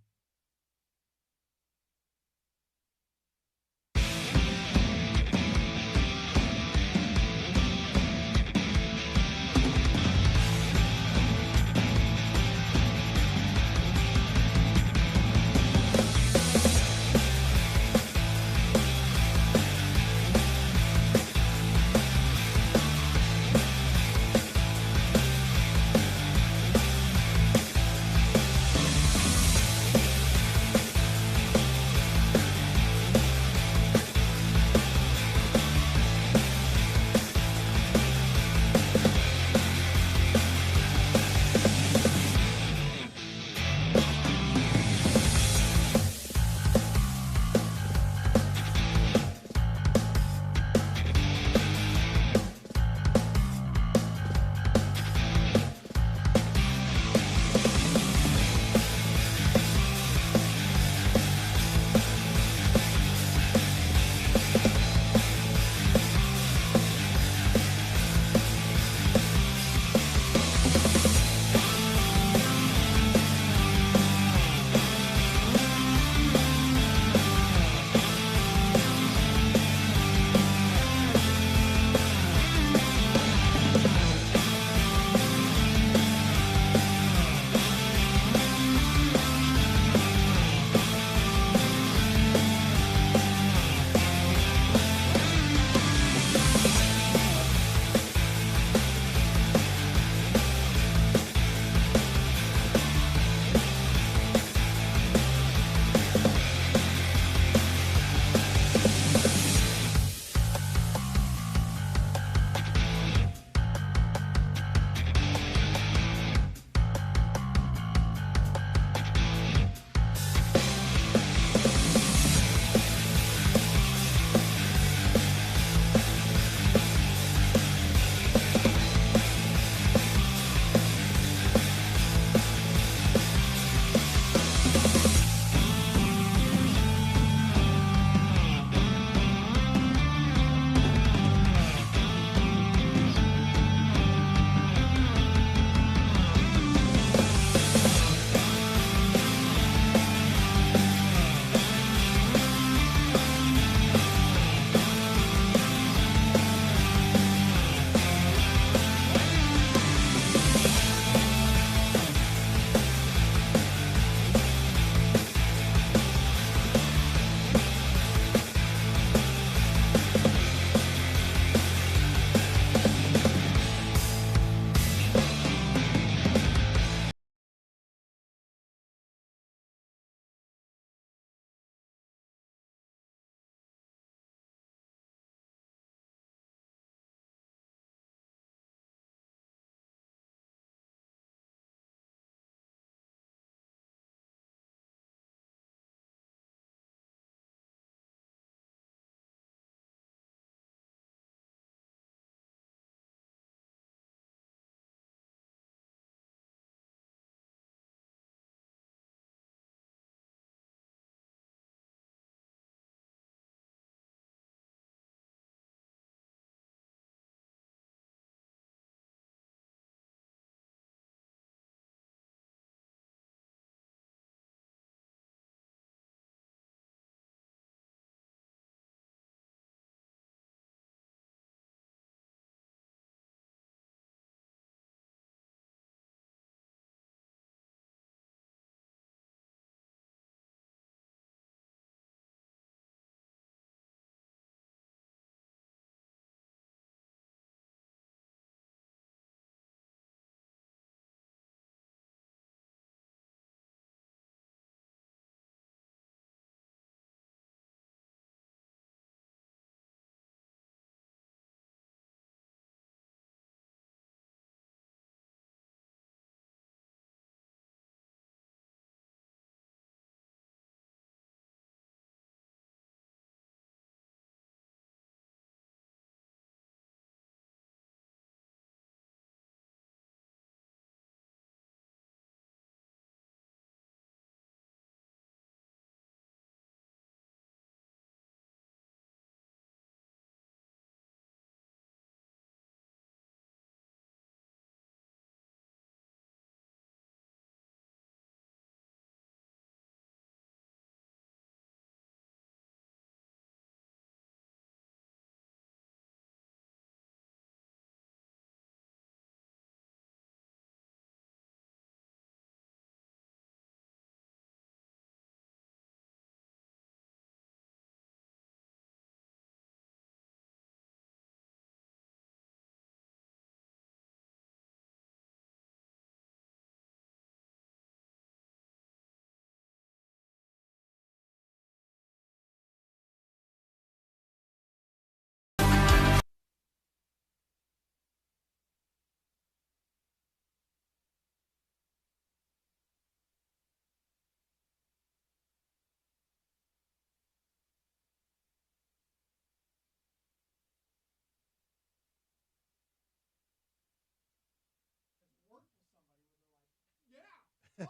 [SPEAKER 6] Yes.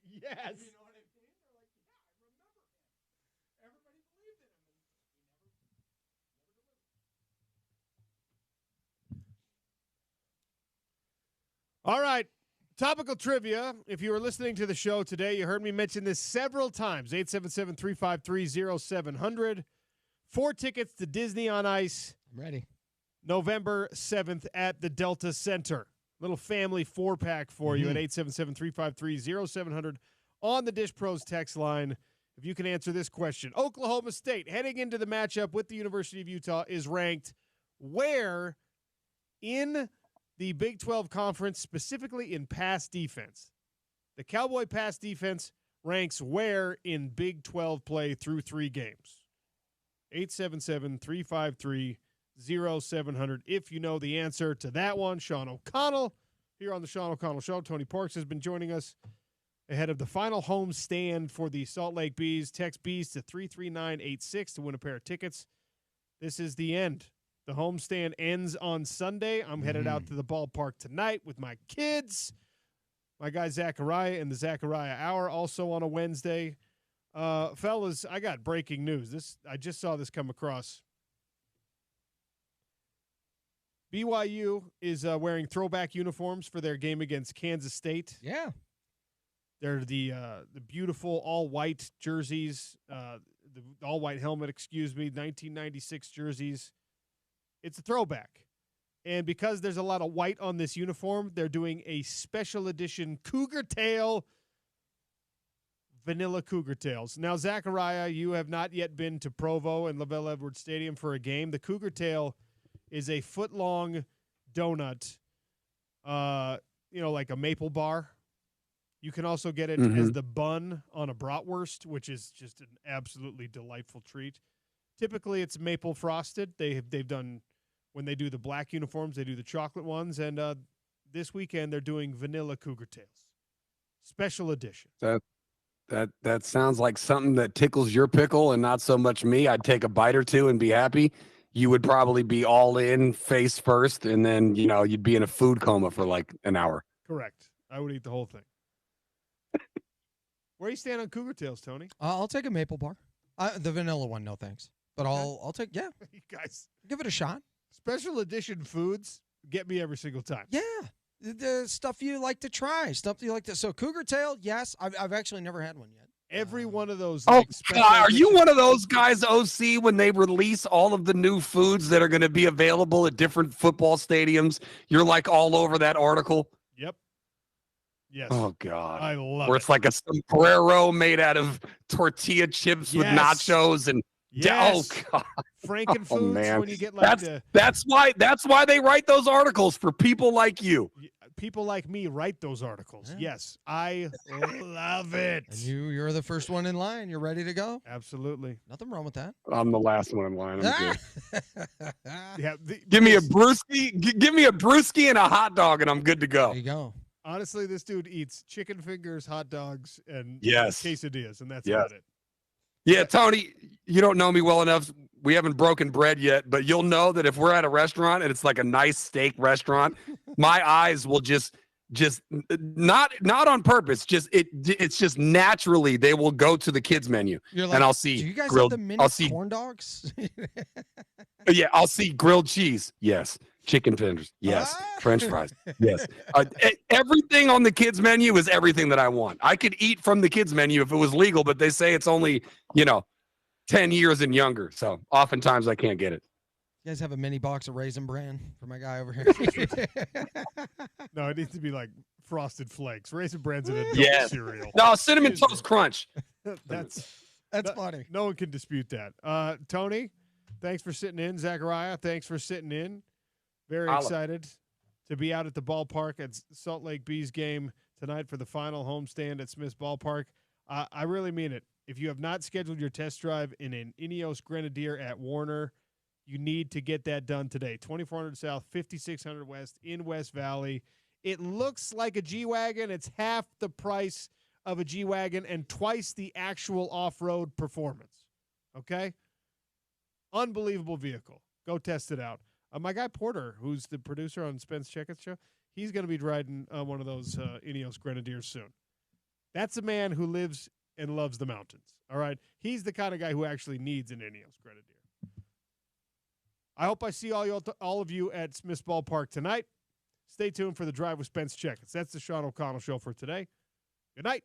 [SPEAKER 1] You know what I mean? They're like, yeah, I remember him. Everybody believed in him. All right. Topical trivia. If you were listening to the show today, you heard me mention this several times. 877-353-0700. 4 tickets to Disney on Ice.
[SPEAKER 6] I'm ready.
[SPEAKER 1] November 7th at the Delta Center. Little family 4-pack for you at 877-353-0700 on the Dish Pros text line. If you can answer this question, Oklahoma State, heading into the matchup with the University of Utah, is ranked where in the Big 12 Conference, specifically in pass defense? The Cowboy pass defense ranks where in Big 12 play through 3 games? 877-353-0700. If you know the answer to that one, Sean O'Connell here on the Sean O'Connell Show. Tony Parks has been joining us ahead of the final home stand for the Salt Lake Bees. Text Bees to 33986 to win a pair of tickets. This is the end. The homestand ends on Sunday. I'm headed out to the ballpark tonight with my kids. My guy Zachariah and the Zachariah Hour also on a Wednesday. Fellas, I got breaking news. I just saw this come across. BYU is wearing throwback uniforms for their game against Kansas State.
[SPEAKER 6] Yeah.
[SPEAKER 1] They're the beautiful all-white jerseys, the all-white helmet, 1996 jerseys. It's a throwback. And because there's a lot of white on this uniform, they're doing a special edition Cougar Tail, vanilla Cougar Tails. Now, Zachariah, you have not yet been to Provo and LaVelle Edwards Stadium for a game. The Cougar Tail is a foot-long donut, like a maple bar. You can also get it as the bun on a bratwurst, which is just an absolutely delightful treat. Typically, it's maple frosted. They've done, when they do the black uniforms, they do the chocolate ones. And this weekend, they're doing vanilla Cougar Tails. Special edition.
[SPEAKER 8] That sounds like something that tickles your pickle and not so much me. I'd take a bite or two and be happy. You would probably be all in face first, and then, you'd be in a food coma for like an hour.
[SPEAKER 1] Correct. I would eat the whole thing. Where you stand on Cougar Tails, Tony?
[SPEAKER 6] I'll take a maple bar. The vanilla one, no thanks. But I'll take, yeah.
[SPEAKER 1] You guys.
[SPEAKER 6] Give it a shot.
[SPEAKER 1] Special edition foods get me every single time.
[SPEAKER 6] Yeah. The stuff you like to try. Stuff you like to. So Cougar Tail, yes. I've actually never had one yet.
[SPEAKER 1] Every one of those.
[SPEAKER 8] Oh, God, are you one of those guys, OC, when they release all of the new foods that are going to be available at different football stadiums? You're like all over that article?
[SPEAKER 1] Yep. Yes.
[SPEAKER 8] Oh, God.
[SPEAKER 1] I love it.
[SPEAKER 8] Where it's like a sombrero made out of tortilla chips with nachos and
[SPEAKER 1] yes.
[SPEAKER 8] Oh, God.
[SPEAKER 1] Frankenfoods
[SPEAKER 8] man.
[SPEAKER 1] When you get like
[SPEAKER 8] that's why they write those articles for people like you.
[SPEAKER 1] People like me write those articles. Yeah. Yes, I love it.
[SPEAKER 6] And you're the first one in line. You're ready to go?
[SPEAKER 1] Absolutely.
[SPEAKER 6] Nothing wrong with that.
[SPEAKER 8] I'm the last one in line. I'm
[SPEAKER 1] good.
[SPEAKER 8] Give me a brewski. Give me a brewski and a hot dog, and I'm good to go.
[SPEAKER 6] There you go.
[SPEAKER 1] Honestly, this dude eats chicken fingers, hot dogs, and quesadillas, and that's about it.
[SPEAKER 8] Yeah, Tony, you don't know me well enough. We haven't broken bread yet, but you'll know that if we're at a restaurant and it's like a nice steak restaurant, my eyes will just not on purpose. It's just naturally they will go to the kids menu,
[SPEAKER 6] like,
[SPEAKER 8] and I'll see
[SPEAKER 6] do you guys
[SPEAKER 8] grilled.
[SPEAKER 6] Have the mini
[SPEAKER 8] I'll see
[SPEAKER 6] corn dogs.
[SPEAKER 8] Yeah, I'll see grilled cheese. Yes. Chicken tenders. Yes. French fries. Yes. Everything on the kids menu is everything that I want. I could eat from the kids menu if it was legal, but they say it's only, 10 years and younger. So oftentimes I can't get it.
[SPEAKER 6] You guys have a mini box of Raisin Bran for my guy over here?
[SPEAKER 1] No, it needs to be like Frosted Flakes. Raisin Bran's an adult cereal.
[SPEAKER 8] No, Cinnamon Toast Crunch.
[SPEAKER 1] That's
[SPEAKER 6] funny.
[SPEAKER 1] No one can dispute that. Tony, thanks for sitting in. Zachariah, thanks for sitting in. Very excited to be out at the ballpark at Salt Lake Bees game tonight for the final homestand at Smith's Ballpark. I really mean it. If you have not scheduled your test drive in an Ineos Grenadier at Warner, you need to get that done today. 2400 South, 5600 West in West Valley. It looks like a G-Wagon. It's half the price of a G-Wagon and twice the actual off-road performance. Okay? Unbelievable vehicle. Go test it out. My guy Porter, who's the producer on Spence Checketts show, he's going to be riding one of those Ineos Grenadiers soon. That's a man who lives and loves the mountains. All right? He's the kind of guy who actually needs an Ineos Grenadier. I hope I see all of you at Smith's Ballpark tonight. Stay tuned for the Drive with Spence Checketts. That's the Sean O'Connell Show for today. Good night.